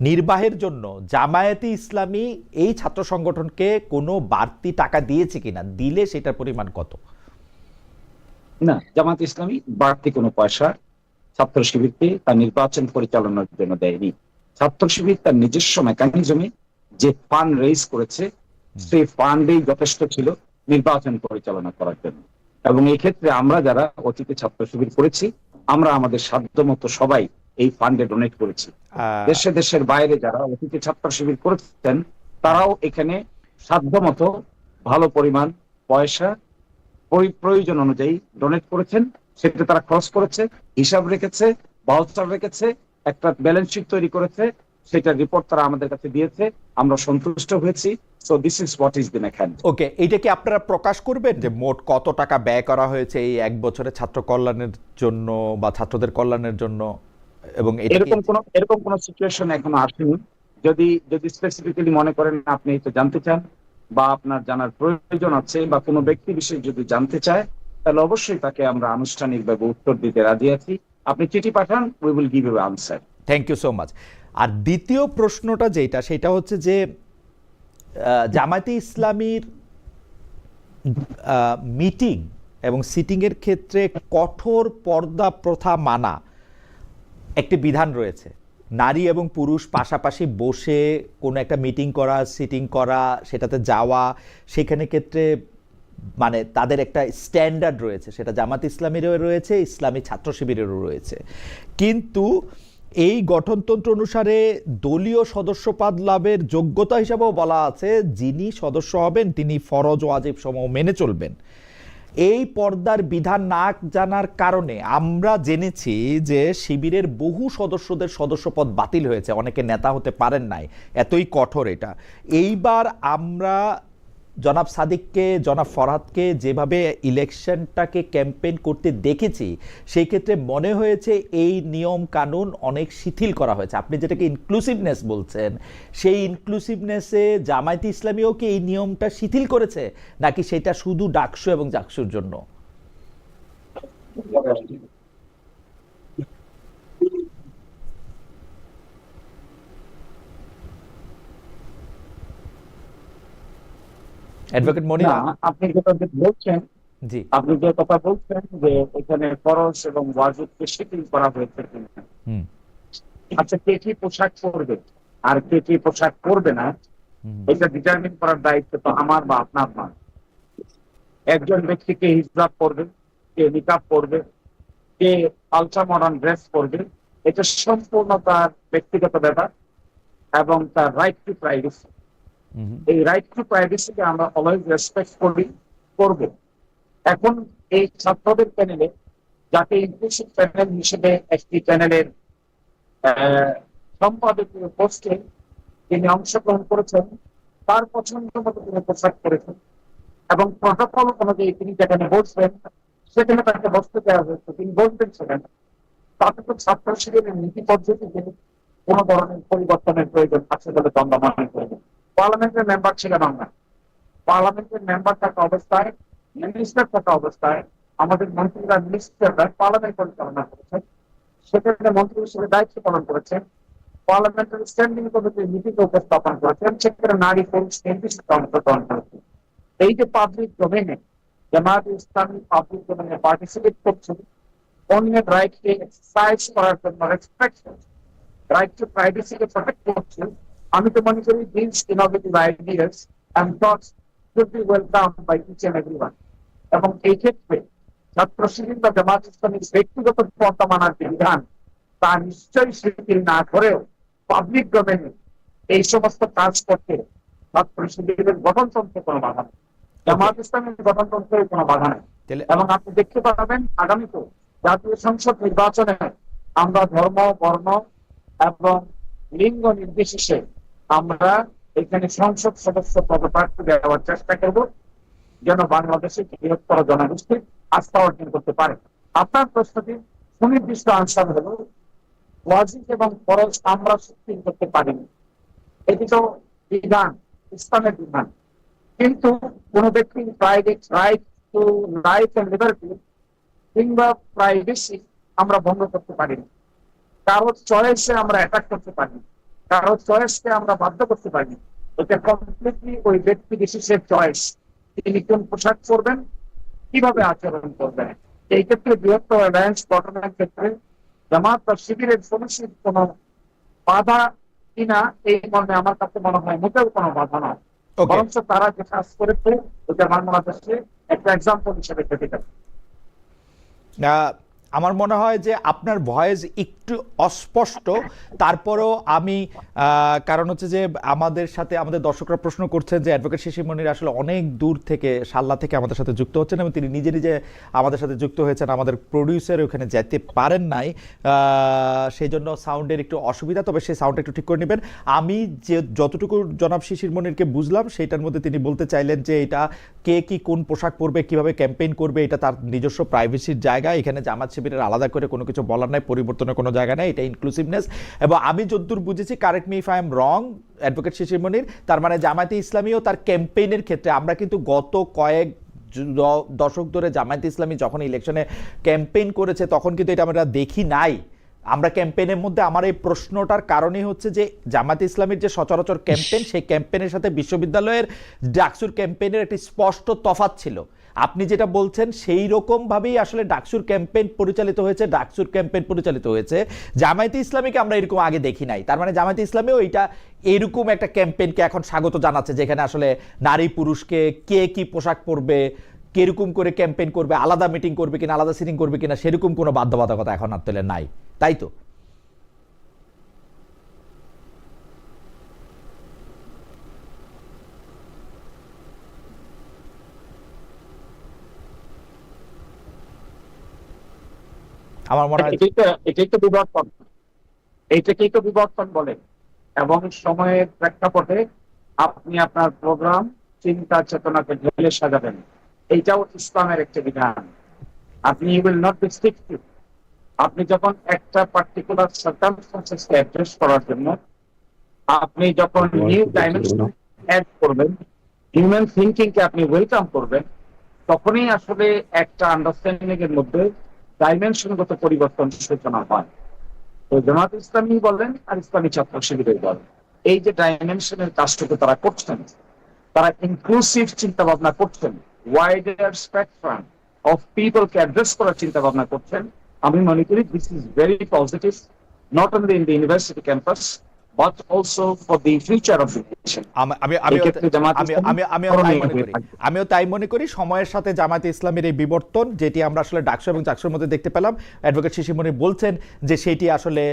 নির্বাহের জন্য জামায়াতে ইসলামী এই ছাত্র সংগঠনকে কোনো বাড়তি টাকা দিয়েছে কিনা, দিলে সেটার পরিমাণ কত? না, জামাত ইসলামী বাড়তি কোনো পয়সা ছাত্র শিবিরকে তার নির্বাচন পরিচালনার জন্য দেয়নি। ছাত্র শিবির তার নিজস্ব মেকানিজমে যে ফান্ড রেইজ করেছে সেই ফান্ডেই যথেষ্ট ছিল নির্বাচন পরিচালনা করার জন্য। এবং এই ক্ষেত্রে আমরা যারা অতীতে ছাত্র শিবির করেছি, আমরা আমাদের সাধ্য মতো সবাই এই ফান্ডে ডোনেট করেছি। দেশের বাইরে যারা অতীতে ছাত্র শিবির করেছেন তারাও এখানে সাধ্য মতো ভালো পরিমাণ পয়সা প্রয়োজন অনুযায়ী ডোনেট করেছেন। সেটা তারা খরচ করেছে, হিসাব রেখেছে, বাউচার রেখেছে, একটা ব্যালেন্স শিট তৈরি করেছে, সেটা রিপোর্ট তারা আমাদের কাছে দিয়েছে, আমরা সন্তুষ্ট হয়েছি। So this is what is the mechanism. Okay, এইটা কি আপনারা প্রকাশ করবেন যে মোট কত টাকা ব্যয় করা হয়েছে এই এক বছরে ছাত্র কল্যাণের জন্য বা ছাত্রদের কল্যাণের জন্য? এবং এরকম কোন সিচুয়েশন এখনো আসেনি। যদি স্পেসিফিক্যালি মনে করেন আপনি এটা জানতে চান বা আপনার জানার প্রয়োজন আছে বা কোনো ব্যক্তি বিশেষ যদি জানতে চায়, তাহলে অবশ্যই তাকে আমরা আনুষ্ঠানিকভাবে উত্তর দিতে রাজি আছি। আপনি চিঠি পাঠান, we will give you answer. Thank you so much. আর দ্বিতীয় প্রশ্নটা সেটা হচ্ছে যে জামায়াতে ইসলামীর মিটিং এবং সিটিংয়ের ক্ষেত্রে কঠোর পর্দা প্রথা মানা একটি বিধান রয়েছে। নারী এবং পুরুষ পাশাপাশি বসে কোনো একটা মিটিং করা, সিটিং করা, সেটাতে যাওয়া, সেখানে ক্ষেত্রে মানে তাদের একটা স্ট্যান্ডার্ড রয়েছে, সেটা জামাত ইসলামীরও রয়েছে, ইসলামী ছাত্র শিবিরেরও রয়েছে। কিন্তু এই গঠনতন্ত্র অনুসারে দলীয় সদস্যপদ লাভের যোগ্যতা হিসাবেও বলা আছে যিনি সদস্য হবেন তিনি ফরজ ওয়াজিব সমূহ মেনে চলবেন। এই পর্দার বিধান না জানার কারণে আমরা জেনেছি যে শিবিরের বহু সদস্যদের সদস্যপদ বাতিল হয়েছে, অনেকে নেতা হতে পারেন নাই, এতই কঠোর এটা। এইবার আমরা জনাব সাদিককে, জনাব ফরহাদকে যেভাবে ইলেকশনটাকে ক্যাম্পেইন করতে দেখেছি, সেই ক্ষেত্রে মনে হয়েছে এই নিয়ম কানুন অনেক শিথিল করা হয়েছে। আপনি যেটাকে ইনক্লুসিভনেস বলছেন, সেই ইনক্লুসিভনেসে জামায়াতে ইসলামীও কি এই নিয়মটা শিথিল করেছে, নাকি সেটা শুধু ডাকসু এবং জাকসুর জন্য? অ্যাডভোকেট মনির। না, আপনি যেটা বলছেন, জি, আপনি যে কথা বলছেন যে এখানে ফরজ এবং ওয়াজিবকে শিথিল করা হয়েছে কিনা। হুম আচ্ছা, কে কি পোশাক পরবে আর কে কি পোশাক পরবে না, হুম এটা ডিটারমিন করার দায়িত্ব তো আমার বা আপনার না। একজন ব্যক্তিকে হিজাব পরবে, কে নিকাব পরবে, কে আলট্রা মডার্ন ড্রেস পরবে, এটা সম্পূর্ণ তার ব্যক্তিগত ব্যাপার এবং তার রাইট টু প্রাইভেসি। হুম এই রাইট টু প্রাইভেসিকে আমরা অলওয়েজ রেসপেক্ট করি, করব। এখন এই ছাত্রদের প্যানেলে, যাকে ইনক্লুসিভ প্যানেল হিসেবে একটি প্যানেলের সম্পাদকীয় পোস্টে তিনি অংশগ্রহণ করেছেন, তার পছন্দ মতো তিনি পোশাক করেছেন এবং প্রটোকল অনুযায়ী তিনি যেখানে বসবেন সেখানে তাকে বসতে দেওয়া হয়েছে, তিনি বসবেন সেখানে। তাতে তো ছাত্র শিবিরের নীতি পদ্ধতিতে কোন ধরনের পরিবর্তনের প্রয়োজন আছে বলে আমরা মনে করি। পার্লামেন্টের মেম্বার ছিলেন আমরা, পার্লামেন্টের মেম্বার থাকা অবস্থায়, মিনিস্টার থাকা অবস্থায় আমাদের মন্ত্রীরা, মিনিস্টাররা পার্লামেন্ট পরিচালনা করেছেন, সেখানে মন্ত্রী হিসেবে দায়িত্ব পালন করেছেন, পার্লামেন্টের স্ট্যান্ডিং কমিটির নীতিকে উপস্থাপন করেছেন, সেখানে নারী পুরুষ নির্দিষ্ট অংশগ্রহণ করেছেন। এই যে পাবলিক ডোমেনে জামায়াত ইসলামী পাবলিক ডোমেনে পার্টিসিপেট করছেন, অন্যের রাইটকে এক্সারসাইজ করার জন্য রেসপেক্ট, রাইট টু প্রাইভেসিকে প্রোটেক্ট করছেন, আমি তো মনে করি this innovative ideas and thoughts should be welcome by each and everyone. এবং এই ক্ষেত্রে ছাত্র শিবির বা জামায়াত ইসলামীর ব্যক্তিগত পন্থা মানার যে বিধান, তা নিশ্চয়ই শিথিল না করেও পাবলিক ডোমেনে এই সমস্ত কাজ করতে ছাত্র শিবিরের গঠনতন্ত্রে কোনো বাধা নেই, জামায়াত ইসলামের গঠনতন্ত্রের কোনো বাধা নেই। এবং আপনি দেখতে পাবেন আগামীতে জাতীয় সংসদ নির্বাচনে আমরা ধর্ম, বর্ণ এবং লিঙ্গ নির্বিশেষে আমরা এখানে সংসদ সদস্য পদপ্রার্থী দেওয়ার চেষ্টা করব, যেন বাংলাদেশের বৃহত্তর জনগোষ্ঠী আস্থা অর্জন করতে পারে। আপনার প্রশ্নটি সুনির্দিষ্ট আনসার হলো, ওয়াজিব এবং ফরজ আমরা শিথিল করতে পারিনি, এটি তো বিধান, ইসলামের বিধান। কিন্তু কোন ব্যক্তির private right to life and liberty কিংবা প্রাইভেসি আমরা ভঙ্গ করতে পারিনি, কারো চয়েসে আমরা অ্যাটাক করতে পারি, কারো চয়েসকে আমরা বাধ্য করতে পারি। এটা কমপ্লিটলি ওই ব্যক্তি বিশেষের চয়েস, তিনি কোন পোশাক পরবেন, কিভাবে আচরণ করবেন। এই ক্ষেত্রে বৃহত্তর অ্যালায়েন্স গঠনের ক্ষেত্রে জামাত বা শিবিরের সদস্যের কোন বাধা কিনা এই মর্মে আমার কাছে মনে হয় মোটেও কোনো বাধা নয়, বরঞ্চ তারা যে কাজ করেছে ওটা বাংলাদেশে একটা এক্সাম্পল হিসেবে থেকে যাবে। আমার মনে হয় যে আপনার ভয়েস একটু অস্পষ্ট, তারপরেও আমি কারণ হচ্ছে যে আমাদের সাথে আমাদের দর্শকরা প্রশ্ন করছেন যে অ্যাডভোকেট শিশির মনির আসলে অনেক দূর থেকে, শাল্লা থেকে আমাদের সাথে যুক্ত হচ্ছেন এবং তিনি নিজে নিজে আমাদের সাথে যুক্ত হয়েছেন, আমাদের প্রডিউসার ওখানে যেতে পারেন নাই, সেই জন্য সাউন্ডের একটু অসুবিধা, তবে সেই সাউন্ডটা একটু ঠিক করে নেবেন। আমি যে যতটুকু জনাব শিশির মনিরকে বুঝলাম সেইটার মধ্যে তিনি বলতে চাইলেন যে এটা কে কি কোন পোশাক পরবে, কিভাবে ক্যাম্পেইন করবে, এটা তার নিজস্ব প্রাইভেসির জায়গা, এখানে জামাত শিবিরের আলাদা করে কোনো কিছু বলার নাই, পরিবর্তনের কোনো জায়গা নাই, এটা ইনক্লুসিভনেস। এবং আমি যতদূর বুঝেছি, correct me if I am wrong advocate Shishir Monir, তার মানে জামায়াতে ইসলামীও তার ক্যাম্পেইনের ক্ষেত্রে, আমরা কিন্তু গত কয়েক দশক ধরে জামায়াতে ইসলামী যখন ইলেকশনে ক্যাম্পেইন করেছে তখন কিন্তু এটা আমরা দেখি নাই। আমরা ক্যাম্পেইনের মধ্যে আমার এই প্রশ্নটার কারণই হচ্ছে যে জামায়াতে ইসলামীর যে সচরাচর ক্যাম্পেইন, সেই ক্যাম্পেইনের সাথে বিশ্ববিদ্যালয়ের ডাকসুর ক্যাম্পেইনের একটি স্পষ্ট তফাৎ ছিল। আপনি যেটা বলছেন সেই রকমভাবেই আসলে ডাকসুর ক্যাম্পেইন পরিচালিত হয়েছে, ডাকসুর ক্যাম্পেইন পরিচালিত হয়েছে। জামায়াতে ইসলামীকে আমরা এরকম আগে দেখি নাই, তার মানে জামায়াতে ইসলামীও এটা এরকম একটা ক্যাম্পেইনকে এখন স্বাগত জানাচ্ছে, যেখানে আসলে নারী পুরুষকে কে কি পোশাক পরবে, কিরকম করে ক্যাম্পেইন করবে, আলাদা মিটিং করবে কিনা, আলাদা সিটিং করবে কিনা, সেরকম কোনো বাধ্যবাধকতা এখন আর তেলে নাই, তাই তো? আমার মনে হয় এটাই তো বিবর্তন, এইটাকেই তো বিবর্তন বলে। এবং সময়ের প্রেক্ষাপটে আপনি আপনার প্রোগ্রাম চিন্তা চেতনাকে ঢেলে সাজাবেন, এইটাও ইসলামের একটা বিধান। আপনি উইল নট বি স্ট্রিক্টিভ। আপনি যখন একটা পার্টিকুলার সার্কামস্টেন্সেসকে অ্যাড্রেস করার জন্য আপনি যখন নিউ ডাইমেনশন অ্যাড করবেন, হিউম্যান থিঙ্কিং কে আপনি ওয়েলকাম করবেন, তখনই আসলে একটা আন্ডারস্ট্যান্ডিং এর মধ্যে ডাইমেনশনগত পরিবর্তন সূচনা হয়। তো জামাত ইসলামী বলেন আর ইসলামী ছাত্র শিবিরের বলেন, এই যে ডাইমেনশনের কাজটুকু তারা করছেন, তারা ইনক্লুসিভ চিন্তা ভাবনা করছেন, ওয়াইডার স্পেকট্রাম অফ পিপলকে অ্যাড্রেস করার চিন্তা ভাবনা করছেন। আমি মনে করি this is very positive, not only in the university campus but also for the future of education. আমিও তাই মনে করি। সময়ের সাথে জামায়াতে ইসলামের এই বিবর্তন, যেটি আমরা আসলে ডাকসু এবং চাকসুর মধ্যে দেখতে পেলাম, অ্যাডভোকেট শিশির মনির বলছেন যে সেটি আসলে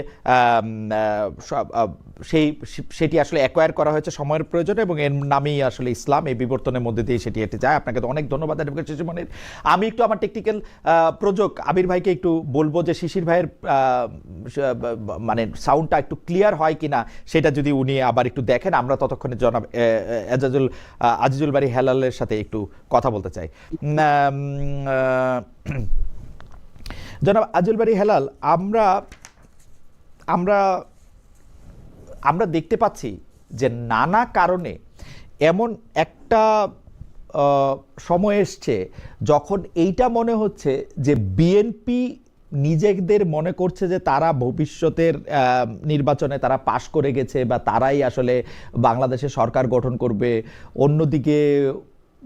সেটি আসলে অ্যাকোয়ার করা হয়েছে সময়ের প্রয়োজনে এবং এর নামেই আসলে ইসলাম। এই বিবর্তনের মধ্যে দিয়ে সেটি হেঁটে যায়। আপনাকে তো অনেক ধন্যবাদ অ্যাডভোকেট শিশির মনির। আমি একটু আমার টেকনিক্যাল প্রযোজক আবির ভাইকে একটু বলবো যে শিশির ভাইয়ের মানে সাউন্ডটা একটু ক্লিয়ার হয় কিনা সেটা যদি উনি আবার একটু দেখেন। আমরা ততক্ষণে জনাব আজিজুল বারী হেলালের সাথে একটু কথা বলতে চাই। জনাব আজিজুল বারী হেলাল, আমরা দেখতে পাচ্ছি যে নানা কারণে এমন একটা সময় এসছে যখন এইটা মনে হচ্ছে যে বিএনপি নিজেদের মনে করছে যে তারা ভবিষ্যতের নির্বাচনে তারা পাশ করে গেছে বা তারাই আসলে বাংলাদেশে সরকার গঠন করবে। অন্যদিকে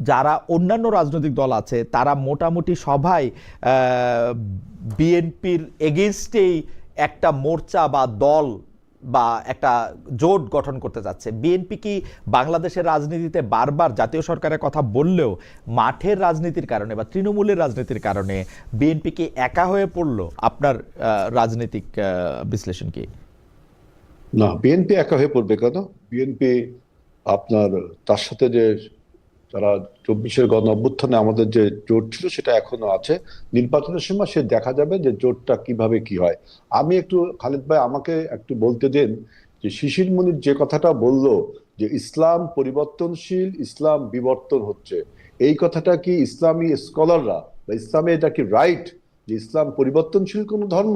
যারা অন্যান্য রাজনৈতিক দল আছে তারা মোটামুটি সবাই বিএনপির এগেইনস্টেই একটা মোর্চা বা দল বা একটা জোট গঠন করতে যাচ্ছে। বিএনপি কি বাংলাদেশের রাজনীতিতে বারবার জাতীয় সরকারের কথা বললেও মাঠের রাজনীতির কারণে বা তৃণমূলের রাজনীতির কারণে বিএনপি কি একা হয়ে পড়লো? আপনার রাজনৈতিক বিশ্লেষণ কি? না, বিএনপি একা হয়ে পড়বে কেন? বিএনপি আপনার তার সাথে যে তারা 24-এর গণ অভ্যুত্থানে আমাদের যে জোট ছিল সেটা এখনো আছে। নির্বাচনের সময় সে দেখা যাবে যে জোটটা কিভাবে কি হয়। আমি একটু খালেদ ভাই আমাকে একটু বলতে দেন যে শিশির মনির যে কথাটা বলল যে ইসলাম পরিবর্তনশীল, ইসলাম বিবর্তন হচ্ছে, এই কথাটা কি ইসলামী স্কলাররা বা ইসলামে এটা কি রাইট যে ইসলাম পরিবর্তনশীল কোন ধর্ম?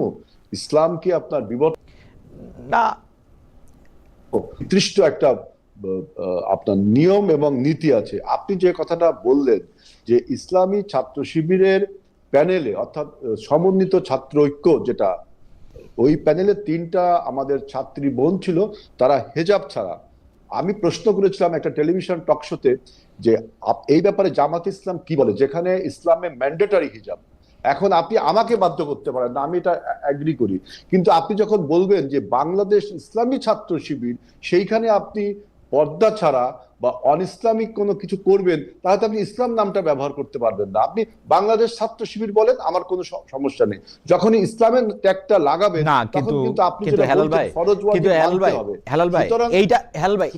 ইসলাম কি আপনার বিবর্তন না, নির্দিষ্ট একটা আপনার নিয়ম এবং নীতি আছে। আপনি যে কথাটা বললেন যে ইসলামী ছাত্র শিবিরের প্যানেলে অর্থাৎ সমন্বিত ছাত্র ঐক্য, যেটা ওই প্যানেলে 3টা আমাদের ছাত্রী বোন ছিল, তারা হেজাব ছাড়া। আমি প্রশ্ন করেছিলাম একটা টেলিভিশন টক শোতে যে এই ব্যাপারে জামাত ইসলাম কি বলে, যেখানে ইসলামে ম্যান্ডেটরি হিজাব। এখন আপনি আমাকে বাধ্য করতে পারেন না, আমি এটা এগ্রি করি, কিন্তু আপনি যখন বলবেন যে বাংলাদেশ ইসলামী ছাত্র শিবির, সেইখানে আপনি পর্দা ছাড়া বা অন ইসলামিক কোনো কিছু করবেন, তাহলে আপনি ইসলাম নামটা ব্যবহার করতে পারবেন না। আপনি বাংলাদেশ ছাত্র শিবির বলেন, আমার কোনো সমস্যা নেই। যখনই ইসলামের ট্যাগটা লাগাবেন না, তখন কিন্তু আপনি কিন্তু হেলাল ভাই, কিন্তু হেলাল ভাই এইটা হেলাল ভাই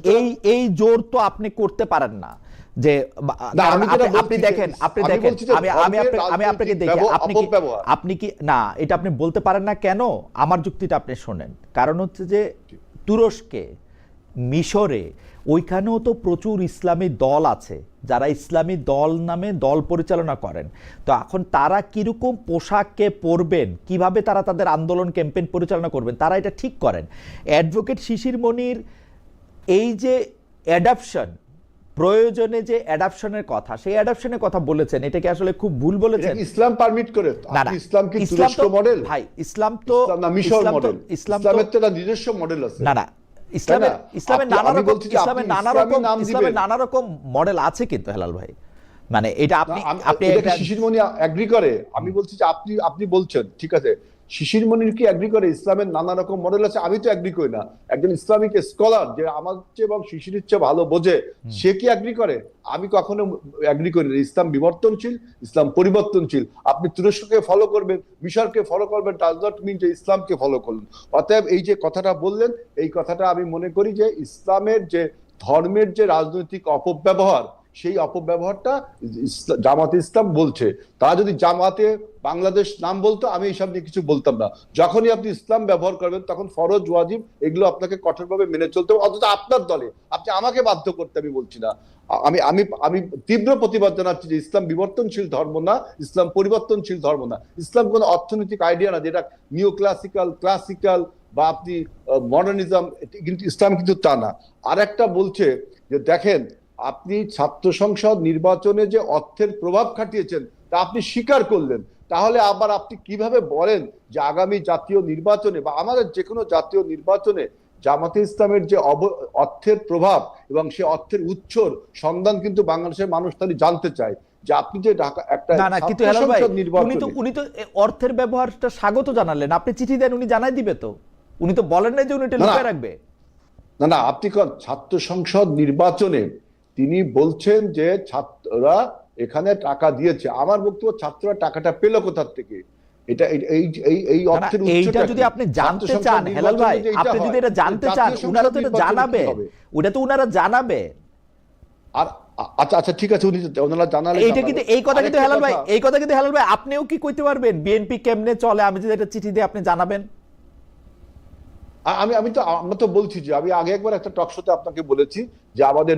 এই জোর তো আপনি করতে পারেন না যে আপনি দেখেন আমি আপনাকে দেখি আপনি কি না, এটা আপনি বলতে পারেন না কেন? আমার যুক্তিটা আপনি শোনেন। কারণ হচ্ছে যে তুরস্কে, মিশরে, ওইখানেও তো প্রচুর ইসলামী দল আছে যারা ইসলামী দল নামে দল পরিচালনা করেন। তো এখন তারা কিরকম পোশাককে পরবেন, কিভাবে তারা তাদের আন্দোলন ক্যাম্পেইন পরিচালনা করবেন, তারা এটা ঠিক করেন। অ্যাডভোকেট শিশির মনির এই যে অ্যাডাপশন, প্রয়োজনে যে অ্যাডাপশনের কথা, সেই অ্যাডাপশনের কথা বলেছেন, এটা কি আসলে খুব ভুল বলেছেন? ইসলাম পারমিট করে? না, ইসলাম কি তুরস্ক মডেল? ভাই ইসলাম তো না, মিশর মডেল। ইসলামের তো নিজস্ব মডেল আছে। না, ইসলামের নানা রকম মডেল আছে কিন্তু হেলাল ভাই, মানে এটা আপনি শিশির মনি এগ্রি করে? আমি বলছি যে আপনি বলছেন ঠিক আছে, শিশির মনির কি এগ্রি করে ইসলামের নানা রকম মডেল আছে? আমি তো এগ্রি করি না। একজন ইসলামিক স্কলার যে আমার চেয়ে এবং শিশিরের চেয়ে ভালো বোঝে, সে কি এগ্রি করে? আমি কখনো এগ্রি করি না। ইসলাম বিবর্তনশীল, ইসলাম পরিবর্তনশীল। আপনি তুরস্ককে ফলো করবেন, মিশরকে ফলো করবেন, ডাজ নট মিন যে ইসলামকে ফলো করলেন। অতএব এই যে কথাটা বললেন, এই কথাটা আমি মনে করি যে ইসলামের যে ধর্মের যে রাজনৈতিক অপব্যবহার, সেই অপব্যবহারটা জামাতে ইসলাম বলছে। তারা যদি জামাতে বাংলাদেশ নাম বলতো আমি এইসব নিয়ে কিছু বলতাম না। যখনই আপনি ইসলাম ব্যবহার করবেন তখন ফরজ ওয়াজিব এগুলো আপনাকে কঠোরভাবে মেনে চলতে হবে, অথচ আপনার দলে আপনি আমাকে বাধ্য করতে আমি বলছি না। আমি আমি আমি তীব্র প্রতিবাদ জানাচ্ছি যে ইসলাম বিবর্তনশীল ধর্ম না, ইসলাম পরিবর্তনশীল ধর্ম না, ইসলাম কোনো অর্থনৈতিক আইডিয়া না যেটা নিও ক্লাসিক্যাল বা আপনি মডার্নিজম, কিন্তু ইসলাম কিন্তু তা না। আর একটা বলছে যে দেখেন আপনি ছাত্র সংসদ নির্বাচনে যে অর্থের প্রভাব খাটিয়েছেন তা আপনি স্বীকার করলেন, তাহলে আবার আপনি কিভাবে বলেন যে আগামী জাতীয় নির্বাচনে বা আমাদের যে কোনো জাতীয় নির্বাচনে জামাতে ইসলামের যে অর্থের প্রভাব এবং সে অর্থের উৎসর সন্ধান কিন্তু বাংলাদেশের মানুষ তাহলে জানতে চায় যে আপনি যে ঢাকা একটা না কিন্তু হেলাল ভাই উনি তো অর্থের ব্যবহারটা স্বাগত জানালেন, আপনি চিঠি দেন উনি জানাই দিবে, তো উনি তো বলেন না যে উনি এটা লুকিয়ে রাখবে। না আপনি ছাত্র সংসদ নির্বাচনে তিনি বলছেন যে ছাত্ররা এখানে টাকা দিয়েছে। আমার বক্তব্য ছাত্ররা টাকাটা পেল কোথা থেকে, এটা এই অর্থের এইটা যদি আপনি জানতে চান হেলাল ভাই, আপনি যদি এটা জানতে চান উনারা তো এটা জানাবে, ওটা তো উনারা জানাবে। আর আচ্ছা ঠিক আছে, ওনারা জানালে এইটা কিন্তু এই কথা কিন্তু হেলাল ভাই, এই কথা কিন্তু হেলাল ভাই আপনিও কি কইতে পারবেন বিএনপি কেমনে চলে, আমি যদি একটা চিঠি দিয়ে আপনি জানাবেন? আমরা তো বলছি যে আমি আগে একবার একটা টক শোতে আপনাকে বলেছি যে আমাদের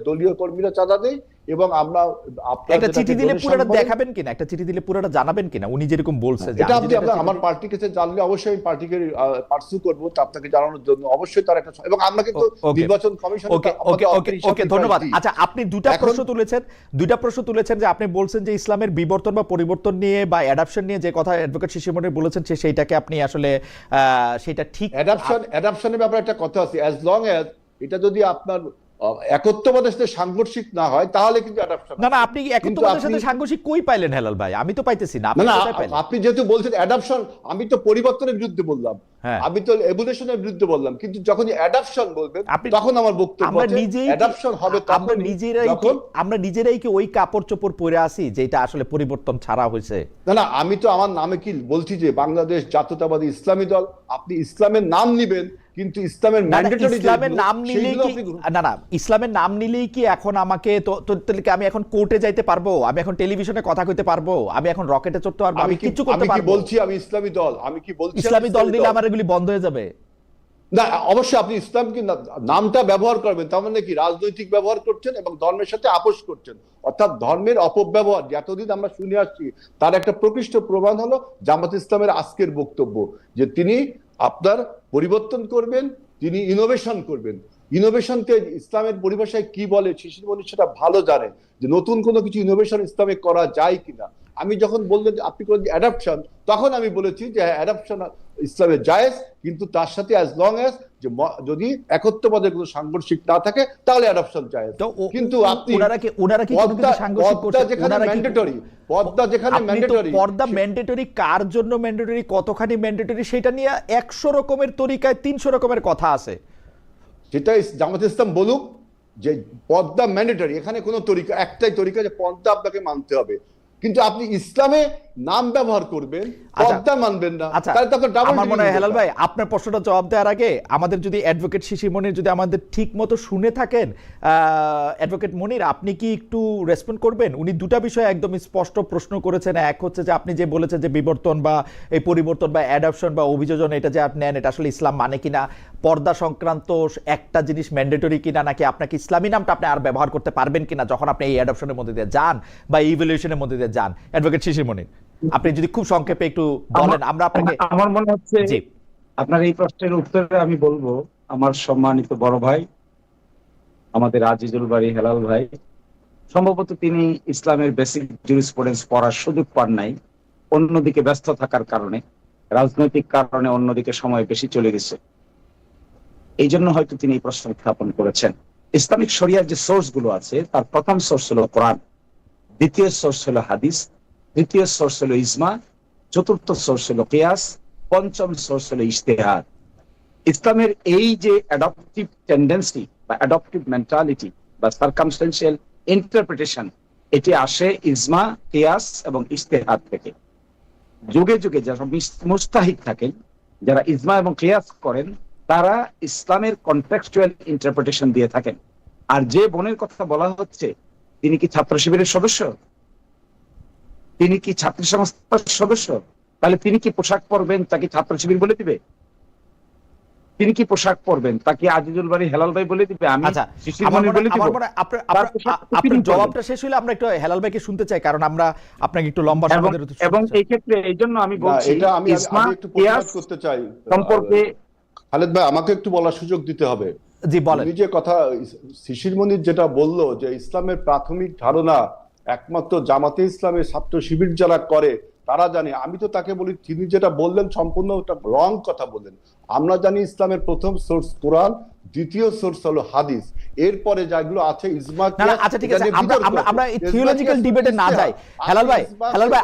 দলীয় কর্মীরা চাঁদা দেয় এবং আমরা একটা চিঠি দিলে পুরোটা দেখাবেন কিনা, একটা চিঠি দিলে পুরোটা জানাবেন কিনা উনি যেরকম বলছে? এটা আপনি আমার পার্টির কাছে জানলে অবশ্যই আমি পার্টিকে পার্সু করব তা আপনাকে জানানোর জন্য, অবশ্যই তার একটা, এবং আমরা কিন্তু নির্বাচন কমিশন। ওকে ধন্যবাদ। আচ্ছা আপনি দুটা প্রশ্ন তুলেছেন যে আপনি বলছেন যে ইসলামের বিবর্তন বা পরিবর্তন নিয়ে বা অ্যাডাপশন নিয়ে যে কথা অ্যাডভোকেট শিশির মনির বলেছেন সেইটাকে আপনি আসলে সেটা ঠিক অ্যাডাপশনের ব্যাপারে একটা কথা আছে, অ্যাজ লং অ্যাজ এটা যদি আপনার একত্ববাদের সাথে সাংঘর্ষিক না হয় তাহলে কিন্তু অ্যাডাপশন। না আপনি একত্ববাদের সাথে সাংঘর্ষিক কই পাইলেন হেলাল ভাই? আমি তো পাইতেছি না। আপনি যেহেতু বলছেন অ্যাডাপশন, আমি তো পরিবর্তনের বিরুদ্ধে বললাম, আমি তো এভলিউশনের বিরুদ্ধে বললাম, কিন্তু যখন অ্যাডাপশন বলবেন তখন আমার বক্তব্য অ্যাডাপশন হবে তখন আমরা নিজেরাই কি ওই কাপড় চোপড় পরে আসি যেটা আসলে পরিবর্তন ছাড়া হয়েছে? না আমি তো আমার নামে কি বলছি যে বাংলাদেশ জাতীয়তাবাদী ইসলামী দল, আপনি ইসলামের নাম নিবেন কিন্তু ইসলামের ম্যান্ডেটরি ইসলামের নাম নিলেই কি ইসলামের নাম নিলেই কি এখন আমাকে আমি এখন কোর্টে যাইতে পারবো, আমি এখন টেলিভিশনে কথা কইতে পারবো, আমি এখন রকেটে চড়তে পারবো, আমি কিছু করতে পারবো? আমি কি বলছি আমি ইসলামী দল? আমি কি বলছি ইসলামী দল নিলে আমার এগুলি বন্ধ হয়ে যাবে? না অবশ্যই আপনি ইসলামকে নামটা ব্যবহার করবেন, তার মানে কি রাজনৈতিক ব্যবহার করছেন এবং ধর্মের সাথে আপোষ করছেন, অর্থাৎ ধর্মের অপব্যবহার এতদিন আমরা শুনে আসছি। তার একটা প্রকৃষ্ট প্রমাণ হলো জামাত ইসলামের আজকের বক্তব্য যে তিনি আপনার পরিবর্তন করবেন, তিনি ইনোভেশন করবেন। ইনোভেশনকে ইসলামের পরিভাষায় কি বলে শিশির মনির সেটা ভালো জানে যে নতুন কোনো কিছু ইনোভেশন ইসলামে করা যায় কিনা। আমি যখন বললেন আপনি করেন অ্যাডাপশন, তখন আমি বলেছি যে অ্যাডাপশন ইসলামে জায়েজ, কিন্তু তার সাথে অ্যাজ লং অ্যাজ যে যদি একত্ববাদের কোনো সাংঘর্ষিক না থাকে তাহলে অ্যাডাপশন জায়েজ। কিন্তু আপনি পর্দা যেখানে ম্যান্ডেটরি, পর্দা ম্যান্ডেটরি কার জন্য ম্যান্ডেটরি, কতখানি ম্যান্ডেটরি, সেটা নিয়ে 100 রকমের তরিকায় 300 রকমের কথা আছে। যেটা জামাত ইসলাম বলুক যে পর্দা ম্যান্ডেটরি, এখানে কোনো তরিকা একটাই তরিকা যে পর্দা আপনাকে মানতে হবে, কিন্তু আপনি ইসলামে নাম ব্যবহার করবেন, পর্দা মানবেন না। আমার মনে হয় হেলাল ভাই আপনার প্রশ্নটা জবাব দেওয়ার আগে আমাদের যদি অ্যাডভোকেট শিশির মনির যদি আমাদের ঠিক মতো শুনে থাকেন, অ্যাডভোকেট মনির আপনি কি একটু রেসপন্ড করবেন? উনি দুটা বিষয় একদম স্পষ্ট প্রশ্ন করেছেন। এক হচ্ছে যে আপনি যে বলেছেন যে বিবর্তন বা এই পরিবর্তন বা অ্যাডাপশন বা অভিযোজন এটা যে আপনি নেন এটা আসলে ইসলাম মানে কিনা, পর্দা সংক্রান্ত একটা জিনিস ম্যান্ডেটরি কিনা, নাকি আপনাকে ইসলামী নামটা আপনি আর ব্যবহার করতে পারবেন কিনা যখন আপনি এই অ্যাডাপশনের মধ্যে দিয়ে যান বা ইভ্যালুয়েশনের মধ্যে দিয়ে যান। অ্যাডভোকেট শিশির মনির আপনি যদি খুব সংক্ষেপে একটু বলেন। আমরা আপনাকে আমার মনে হচ্ছে আপনার এই প্রশ্নের উত্তরে আমি বলবো আমার সম্মানিত বড় ভাই আমাদের আজিজুল বারী হেলাল ভাই সম্ভবত তিনি ইসলামের বেসিক জুরিসপ্রুডেন্স পড়ার সুযোগ পান নাই, অন্যদিকে ব্যস্ত থাকার কারণে, রাজনৈতিক কারণে অন্যদিকে সময় বেশি চলে গেছে, এই জন্য হয়তো তিনি এই প্রশ্ন উত্থাপন করেছেন। ইসলামিক শরিয়ার যে সোর্স গুলো আছে তার প্রথম সোর্স হলো কোরআন, দ্বিতীয় সোর্স হলো হাদিস, তৃতীয় সোর্স হলো ইজমা, চতুর্থ সোর্স হলো কিয়াস, পঞ্চম সোর্স হলো ইজতিহাদ। ইসলামের এই যে অ্যাডপটিভ টেন্ডেন্সি বা অ্যাডপটিভ মেন্টালিটি বা সার্কামস্টেন্সিয়াল ইন্টারপ্রিটেশন, এটি আসে ইজমা, কিয়াস এবং ইজতিহাদ থেকে। যুগে যুগে যারা মুস্তাহিদ থাকেন, যারা ইজমা এবং কিয়াস করেন, তারা ইসলামের কনটেক্সচুয়াল ইন্টারপ্রিটেশন দিয়ে থাকেন। আর যে বোনের কথা বলা হচ্ছে তিনি কি ছাত্র শিবিরের সদস্য, তিনি কি ছাত্র সংস্থার সদস্য? তাহলে তিনি কি পোশাক পরবেন তাকে ছাত্র শিবির বলে দিবে? তিনি কি পোশাক পরবেন তাকে আজিজুল বাড়ি হেলাল ভাই বলে দিবে? আমি আচ্ছা, শিশির মনি বলে দিব? আপনার জবাবটা শেষ হইলে আমরা একটু হেলাল ভাইকে শুনতে চাই, কারণ আমরা আপনাকে একটু লম্বা সময় ধরে এবং এই ক্ষেত্রে এই জন্য আমি বলছি এটা আমি একটু প্রতিবাদ করতে চাই সম্পর্কে। খালেদ ভাই, আমাকে একটু বলার সুযোগ দিতে হবে। জি বলেন। উনি যে কথা শিশির মনির যেটা বললো যে ইসলামের প্রাথমিক ধারণা একমাত্র জামাতে ইসলামের ছাত্র শিবির যারা করে তারা জানে, আমি তো তাকে বলি তিনি যেটা বললেন সম্পূর্ণ রং কথা বললেন। আমরা জানি ইসলামের প্রথম সোর্স কোরআন, দ্বিতীয় সোর্স হলো হাদিস, এরপরে যেগুলো আছে ইজমা। আচ্ছা ঠিক আছে, আমরা এই থিওলজিক্যাল ডিবেটে না যাই হেলাল ভাই,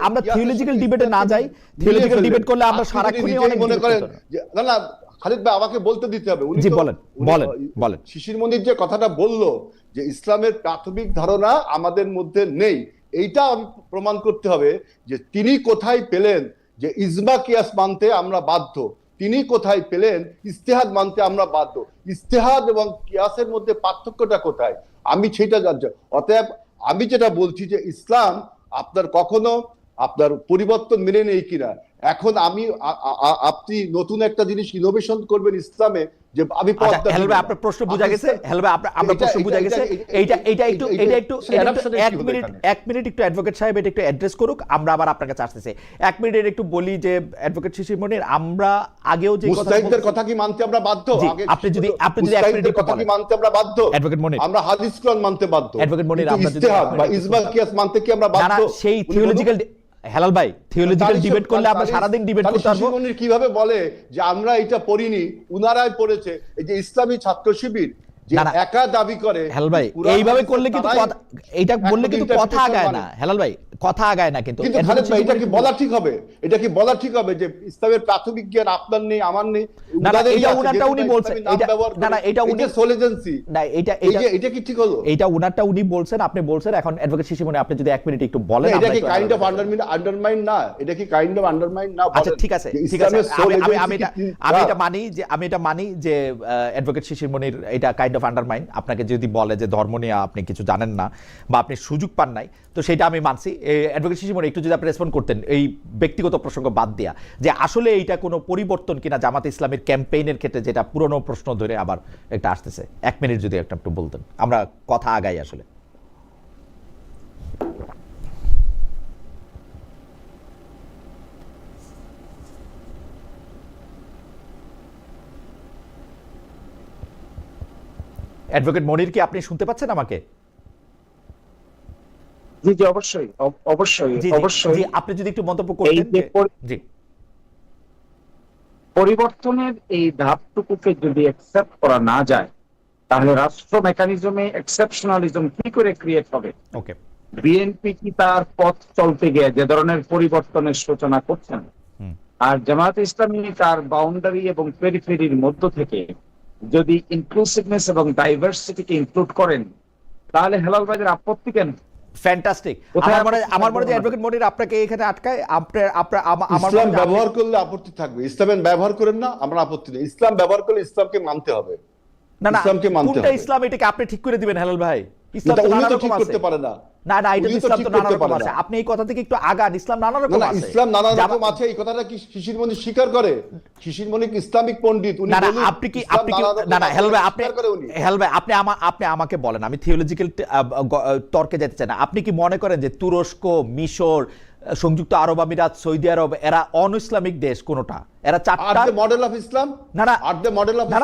আমরা থিওলজিক্যাল ডিবেটে না যাই। থিওলজিক্যাল ডিবেট করলে আমরা সারাক্ষণই অনেক মনে করেন না খালিদ ভাই আমাকে বলতে দিতে হবে। উনি বলেন শিশির মনির যে কথাটা বললো যে ইসলামের প্রাথমিক ধারণা আমাদের মধ্যে নেই, এইটা আমি প্রমাণ করতে হবে যে তিনি কোথায় পেলেন যে ইজমা কিয়াস মানতে আমরা বাধ্য, তিনি কোথায় পেলেন ইস্তেহাদ মানতে আমরা বাধ্য, ইস্তেহাদ এবং কিয়াসের মধ্যে পার্থক্যটা কোথায় আমি সেটা জানছি। অতএব আমি যেটা বলছি যে ইসলাম আপনার কখনো আপনার পরিবর্তন মেনে নেই কিনা। এখন আপনি নতুন একটা জিনিস ইনোভেশন করবেন ইসলামে যে আমি আপনার প্রশ্ন বুঝা গেছে আমরা প্রশ্ন বুঝা গেছে। এইটা একটু 1 মিনিট একটু অ্যাডভোকেট সাহেব এটা একটু অ্যাড্রেস করুক, আমরা আবার আপনার কাছে আসতেছি। 1 মিনিটের একটু বলি যে অ্যাডভোকেট শিশির মনির, আমরা আগেও যে মুস্তাহিদদের কথা কি মানতে আমরা বাধ্য? আপনি যদি 1 মিনিটের কথা কি মানতে আমরা বাধ্য? অ্যাডভোকেট মনির, আমরা হাদিস কোরআন মানতে বাধ্য। অ্যাডভোকেট মনির, আমরা যদি ইস্তেহাদ বা ইজমা কিয়াস মানতে কি আমরা বাধ্য? না, সেই থিওলজিক্যাল হেলাল ভাই থিওলজিক্যাল ডিবেট করলে আমরা সারা দিন ডিবেট করতে পারবো। শিশির মনির কিভাবে বলে যে আমরা এটা পড়িনি, উনারাই পড়েছে? এই যে ইসলামী ছাত্র শিবির যে একা দাবি করে হেলাল ভাই, এইভাবে করলে কিন্তু এইটা বললে কিন্তু কথা আগায় না হেলাল ভাই, কথা আগায় না। কিন্তু খালেদ ভাই এটা কি বলা ঠিক হবে? এটা কি বলা ঠিক হবে যে ইসলামের প্রাথমিক জ্ঞান আপনার নেই আমার নেই? না না, এটা উনারটা উনি বলছেন, না না এটা উনি সোল এজেন্সি না, এটা কি ঠিক হলো? এটা উনারটা উনি বলছেন, আপনি বলছেন। এখন অ্যাডভোকেট শিশির মনি, আপনি যদি 1 মিনিট একটু বলেন। এটা কি কাইন্ড অফ আন্ডারমাইন না? এটা কি কাইন্ড অফ আন্ডারমাইন না? আচ্ছা ঠিক আছে, আমি এটা মানি যে অ্যাডভোকেট শিশির মনির এটা কাইন্ড অফ আন্ডারমাইন। আপনাকে যদি বলে যে ধর্ম নিয়ে আপনি কিছু জানেন না বা আপনি সুযোগ পান নাই, তো সেটা আমি মানছি। অ্যাডভোকেট শিশির মনির একটু যদি আপনি রেসপন্ড করতেন এই ব্যক্তিগত প্রসঙ্গ বাদ দেয়া, যে আসলে এইটা কোনো পরিবর্তন কিনা জামাতে ইসলামের ক্যাম্পেইনের ক্ষেত্রে, যেটা পুরনো প্রশ্ন ধরে আবার একটা আসতেছে। 1 মিনিট যদি একটু বলতেন, আমরা কথা আগাই আসলে। অ্যাডভোকেট মনির, কি আপনি শুনতে পাচ্ছেন আমাকে? জি জি, অবশ্যই অবশ্যই অবশ্যই। আপনি যদি একটু মন্তব্য করতেন। জি, পরিবর্তনের এই ধাপটুকুকে যদি অ্যাকসেপ্ট করা না যায়, তাহলে রাষ্ট্র মেকানিজমে এক্সেপশনালিজম কি করে ক্রিয়েট হবে? ওকে, বিএনপি কি তার পথ চলতে গিয়ে যে ধরনের পরিবর্তনের সূচনা করছেন, আর জামায়াতে ইসলামী তার বাউন্ডারি এবং পেরিফেরির মধ্য থেকে যদি ইনক্লুসিভনেস এবং ডাইভার্সিটিকে ইনক্লুড করেন, তাহলে হেলাল ভাইয়ের আপত্তি কেন? ফ্যান্টাস্টিক। আমার মনে হয় অ্যাডভোকেট মনির আপনাকে এখানে আটকায়। ইসলাম ব্যবহার করলে আপত্তি থাকবে, ইসলামের ব্যবহার করেন না, আমরা আপত্তি নেই। ইসলাম ব্যবহার করলে ইসলামকে মানতে হবে। না না, কোনটা ইসলাম এটাকে আপনি ঠিক করে দিবেন হেলাল ভাই? ইসলাম তো নানা রকম আছে। করতে পারে না। না না, এটা ইসলাম তো নানা রকম আছে। আপনি এই কথা থেকে একটু আগান। ইসলাম নানা রকম আছে। ইসলাম নানা রকম আছে, এই কথাটা কি শিশির মনি স্বীকার করে? শিশির মনি ইসলামিক পণ্ডিত, উনি বলেন আপনি কি না না হেলাল ভাই, আপনি আমাকে বলেন, আমি থিওলজিক্যাল তর্কে যেতে চাই না। আপনি কি মনে করেন যে তুরস্ক, মিশর, সংযুক্ত আরব আমিরাত, সৌদি আরব এরা অন ইসলামিক দেশ কোনটা? এরা চারটা মডেল অফ ইসলাম। না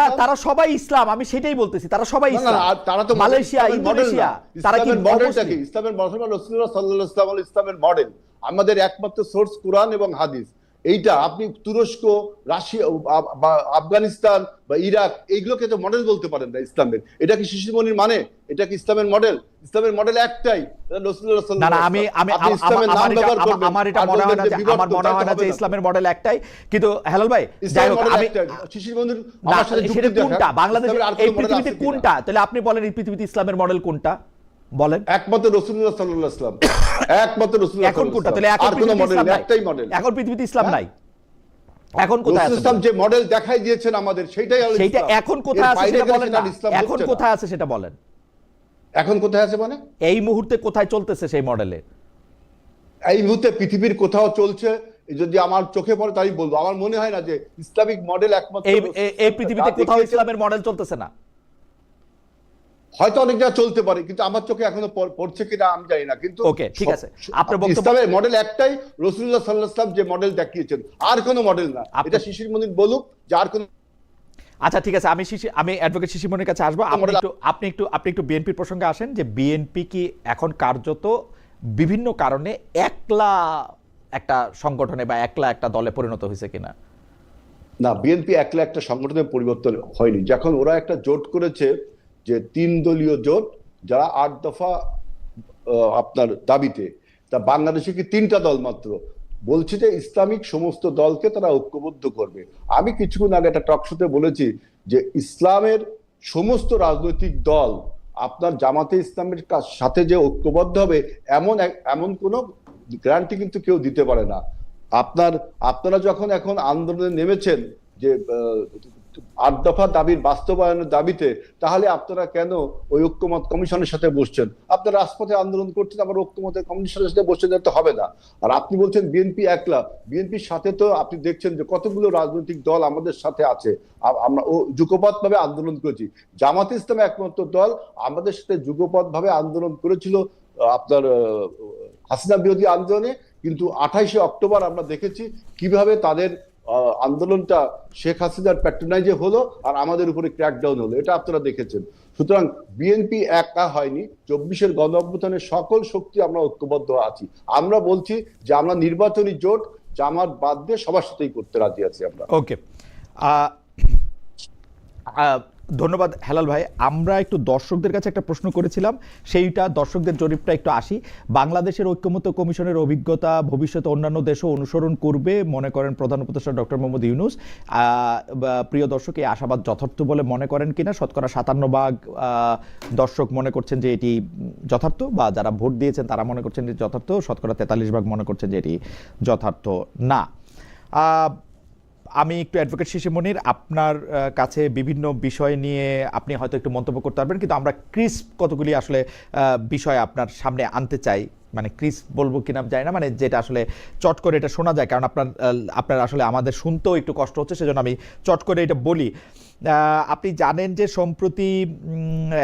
না, তারা সবাই ইসলাম, আমি সেটাই বলতেছি, তারা সবাই ইসলাম। তারা তো মালয়েশিয়া, ইন্দোনেশিয়া, তারা কি মডেলটা কি? ইসলামের মডেল রাসূলুল্লাহ সাল্লাল্লাহু আলাইহি ওয়াসাল্লাম ইসলামের মডেল। আমাদের একমাত্র সোর্স কোরআন এবং হাদিস। এইটা আপনি তুরস্ক, রাশিয়া বা আফগানিস্তান বা ইরাক এইগুলোকে তো মডেল বলতে পারেন না ইসলামের। এটা কি শিশির মনির মানে? এটা কি ইসলামের মডেল? ইসলামের মডেল একটাই, রাসূলুল্লাহ সাল্লাল্লাহু আলাইহি ওয়াসাল্লাম। আমার এটা মনে হয় না যে ইসলামের মডেল একটাই। কিন্তু হেলাল ভাই, যাই হোক, আমি শিশির মনির আমার সাথে যুক্তি দেখান, কোনটা বাংলাদেশে এই পৃথিবীতে কোনটা? তাহলে আপনি বলেন এই পৃথিবীতে ইসলামের মডেল কোনটা বলেন? একমাত্র রাসূলুল্লাহ সাল্লাল্লাহু আলাইহি ওয়াসাল্লাম, একমাত্র রাসূলুল্লাহ। এখন কোনটা? তাহলে এখন কোনো মডেল একটাই মডেল। এখন পৃথিবীতে ইসলাম নাই। এখন কোথায় আছে? ইসলাম যে মডেল দেখাই দিয়েছেন আমাদের, সেটাই হলো ইসলাম। সেইটা এখন কোথায় আছে সেটা বলেন না। এখন কোথায় আছে সেটা বলেন। এখন কোথায় আছে মানে? এই মুহূর্তে কোথায় চলতেছে সেই মডেলে? এই মুহূর্তে পৃথিবীর কোথাও চলছে, যদি আমার চোখে পড়ে তাই বলবো। আমার মনে হয় না যে ইসলামিক মডেল একমাত্র এই পৃথিবীতে কোথাও ইসলামের মডেল চলতেছে না। হয়তো অনেক জায়গায় চলতে পারে, কিন্তু আমার চোখে এখনো পড়ছে কিনা আমি জানি না। কিন্তু ওকে, ঠিক আছে, আপনার বক্তব্য। ইসলামের মডেল একটাই, রাসূলুল্লাহ সাল্লাল্লাহু আলাইহি ওয়াসাল্লাম যে মডেল দেখিয়েছেন, আর কোনো মডেল না। এটা শিশির মনির বলুক যে আর কোনো। আচ্ছা, ঠিক আছে, আমি অ্যাডভোকেট শিশির মনির কাছে আসবো। আপনি একটু বিএনপির প্রসঙ্গে আসেন, যে বিএনপি কি এখন কার্যত বিভিন্ন কারণে একলা একটা সংগঠনে বা একলা একটা দলে পরিণত হয়েছে কিনা? না, বিএনপি একলা একটা সংগঠনের পরিবর্তন হয়নি। যখন ওরা একটা জোট করেছে, যে 3 দলীয় জোট, যারা 8 দফা আপনার দাবিতে, তা বাংলাদেশে কি 3টা দল মাত্র বলছে যে ইসলামিক সমস্ত দলকে তারা ঐক্যবদ্ধ করবে। আমি কিছুক্ষণ আগে একটা টক শোতে বলেছি যে ইসলামের সমস্ত রাজনৈতিক দল আপনার জামাতে ইসলামের সাথে যে ঐক্যবদ্ধ হবে, এমন কোনো গ্যারান্টি কিন্তু কেউ দিতে পারে না। আপনারা যখন এখন আন্দোলনে নেমেছেন যে 8 দফা দাবির বাস্তবায়নের দাবিতে, তাহলে আপনারা কেন ওই ঐক্যমত কমিশনের সাথে বসছেন? আপনারা রাজপথে আন্দোলন করছেন, আবার ঐক্যমত কমিশনের সাথে বসছেন, তো হবে না। আর আপনি বলছেন বিএনপি একলা, বিএনপির সাথে তো আপনি দেখছেন যে কতগুলো রাজনৈতিক দল আমাদের সাথে আছে। আমরা যুগপৎভাবে আন্দোলন করেছি। জামাতে ইসলাম একমাত্র দল আমাদের সাথে যুগপৎভাবে আন্দোলন করেছিল আপনার হাসিনা বিরোধী আন্দোলনে। কিন্তু 28শে অক্টোবর আমরা দেখেছি কিভাবে তাদের আন্দোলনটা শেখ হাসিনার প্যাট্রোনাইজে হলো, আর আমাদের উপরে ক্র্যাকডাউন হলো, এটা আপনারা দেখেছেন। সুতরাং বিএনপি একা হয়নি, 24-এর গণ অভ্যুত্থানের সকল শক্তি আমরা ঐক্যবদ্ধ আছি। আমরা বলছি যে আমরা নির্বাচনী জোট জামাত বাদ দিয়ে সবার সাথেই করতে রাজি আছি আমরা। ওকে, ধন্যবাদ হেলাল ভাই। আমরা একটু দর্শকদের কাছে একটা প্রশ্ন করেছিলাম, সেইটা দর্শকদের জরিপটা একটু আসি। বাংলাদেশের ঐক্যমত্য কমিশনের অভিজ্ঞতা ভবিষ্যতে অন্যান্য দেশও অনুসরণ করবে মনে করেন প্রধান উপদেষ্টা ডক্টর মোহাম্মদ ইউনূস। প্রিয় দর্শক, এই আশাবাদ যথার্থ বলে মনে করেন কিনা? শতকরা 57% দর্শক মনে করছেন যে এটি যথার্থ, বা যারা ভোট দিয়েছেন তারা মনে করছেন যে যথার্থ। শতকরা 43% মনে করছেন যে এটি যথার্থ না। আমি একটু অ্যাডভোকেট শিশির মনির, আপনার কাছে বিভিন্ন বিষয় নিয়ে আপনি হয়তো একটু মন্তব্য করতে পারবেন, কিন্তু আমরা ক্রিস্প কতগুলি আসলে বিষয় আপনার সামনে আনতে চাই। মানে ক্রিস্প বলবো কিনা জানি না, মানে যেটা আসলে চট করে এটা শোনা যায়, কারণ আপনার আসলে আমাদের শুনতেও একটু কষ্ট হচ্ছে, সেজন্য আমি চট করে এটা বলি। আপনি জানেন যে সম্প্রতি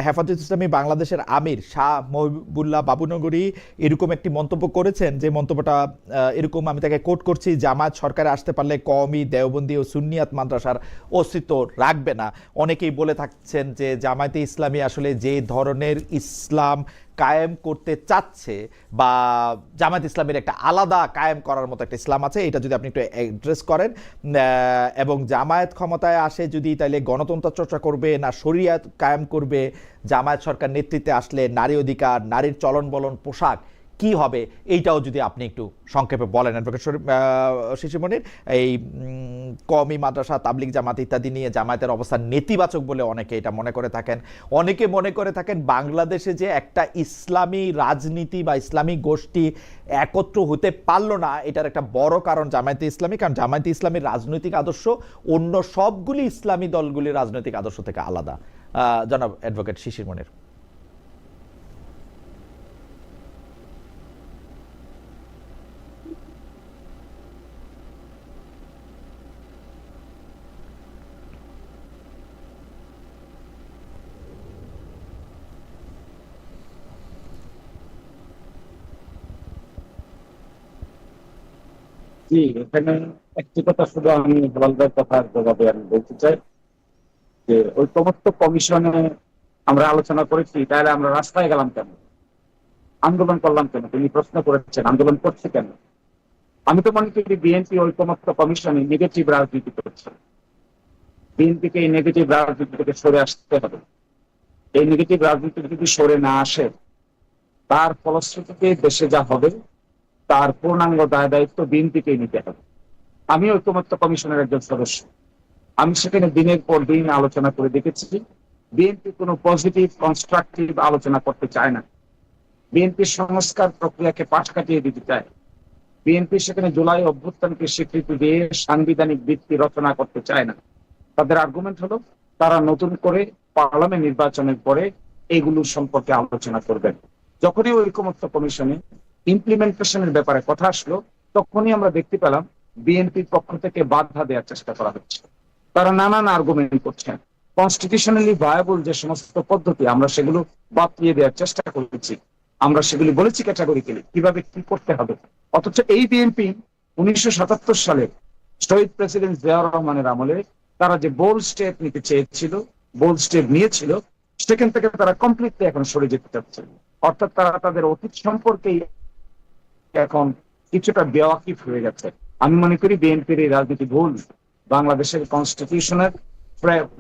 হেফাজত ইসলামী বাংলাদেশের আমির শাহ মহিবুল্লাহ বাবুনগরী এরকম একটি মন্তব্য করেছেন, যে মন্তব্যটা এরকম, আমি তাকে কোট করছি: জামায়াত সরকারে আসতে পারলে কওমি, দেওবন্দি ও সুন্নিয়াত মাদ্রাসার অস্তিত্ব রাখবে না। অনেকেই বলে থাকছেন যে জামায়াতে ইসলামী আসলে যে ধরনের ইসলাম কায়েম করতে চাচ্ছে, বা জামায়াত ইসলামের একটা আলাদা কায়েম করার মতো একটা ইসলাম আছে, এটা যদি আপনি একটু অ্যাড্রেস করেন। এবং জামায়াত ক্ষমতায় আসে যদি, তাইলে গণতন্ত্র চর্চা করবে না শরিয়াত কায়েম করবে? জামায়াত সরকার নেতৃত্বে আসলে নারী অধিকার, নারীর চলন বলন, পোশাক কি হবে, এইটাও যদি আপনি একটু সংক্ষেপে বলেন অ্যাডভোকেট শিশির মনির। এই কওমি, মাদ্রাসা, তাবলিগ জামাত ইত্যাদি নিয়ে জামায়াতের অবস্থান নেতিবাচক বলে অনেকে এটা মনে করে থাকেন। অনেকে মনে করে থাকেন বাংলাদেশে যে একটা ইসলামী রাজনীতি বা ইসলামী গোষ্ঠী একত্র হতে পারলো না, এটার একটা বড় কারণ জামায়াতে ইসলামী। কারণ জামায়াতে ইসলামীর রাজনৈতিক আদর্শ অন্য সবগুলি ইসলামী দলগুলির রাজনৈতিক আদর্শ থেকে আলাদা। জনাব অ্যাডভোকেট শিশির মনির। জি, এখানে একটি কথা শুধু আমি হেলালদার কথার জবাবে আমি বলতে চাই যে ঐকমত্য কমিশনে আমরা আলোচনা করেছি, তাহলে আমরা রাস্তায় গেলাম কেন, আন্দোলন করলাম কেন? তিনি প্রশ্ন করেছেন আন্দোলন করছে কেন। আমি তো মনে করি বিএনপি ঐকমত্য কমিশনে নেগেটিভ রাজনীতি করছে। বিএনপিকে এই নেগেটিভ রাজনীতি থেকে সরে আসতে হবে। এই নেগেটিভ রাজনীতি যদি সরে না আসে, তার ফলশ্রুতিতে দেশে যা হবে তার পূর্ণাঙ্গ দায় দায়িত্ব বিএনপিকেই নিতে হবে। আমি ঐকমত্য কমিশনের একজন সদস্য, আমি সেখানে দিনের পর দিন আলোচনা করে দেখেছি। বিএনপি কোনো পজিটিভ কনস্ট্রাকটিভ আলোচনা করতে চায় না। বিএনপি সংস্কার প্রক্রিয়াকে পাশ কাটিয়ে দিতে চায়। বিএনপি সেখানে জুলাই অভ্যুত্থানকে স্বীকৃতি দিয়ে সাংবিধানিক ভিত্তি রচনা করতে চায় না। তাদের আর্গুমেন্ট হলো তারা নতুন করে পার্লামেন্ট নির্বাচনের পরে এইগুলোর সম্পর্কে আলোচনা করবেন। যখনই ঐকমত্য কমিশনে ইমপ্লিমেন্টেশনের ব্যাপারে কথা আসলো, তখনই আমরা দেখতে পেলাম বিএনপির পক্ষ থেকে বাধা দেওয়ার চেষ্টা করা হচ্ছে। তারা নানান আর্গুমেন্ট করছেন। কনস্টিটিউশনালি ভায়াবল যে সমস্ত পদ্ধতি, আমরা সেগুলো বাতিয়ে দেওয়ার চেষ্টা করেছি, আমরা সেগুলি বলেছি ক্যাটাগরিক্যালি কিভাবে কি করতে হবে। অথচ এই বিএনপি 1977 সালে শহীদ প্রেসিডেন্ট জিয়াউর রহমানের আমলে তারা যে বোল্ড স্টেপ নিতে চেয়েছিল, বোল্ড স্টেপ নিয়েছিল, সেখান থেকে তারা কমপ্লিটলি এখন সরে যেতে চাচ্ছে। অর্থাৎ তারা তাদের অতীত সম্পর্কেই এখন কিছুটা বেওয়াকিফ হয়ে গেছে। আমি মনে করি বিএনপির এই রাজনীতি ভুল। বাংলাদেশের কনস্টিটিউশনের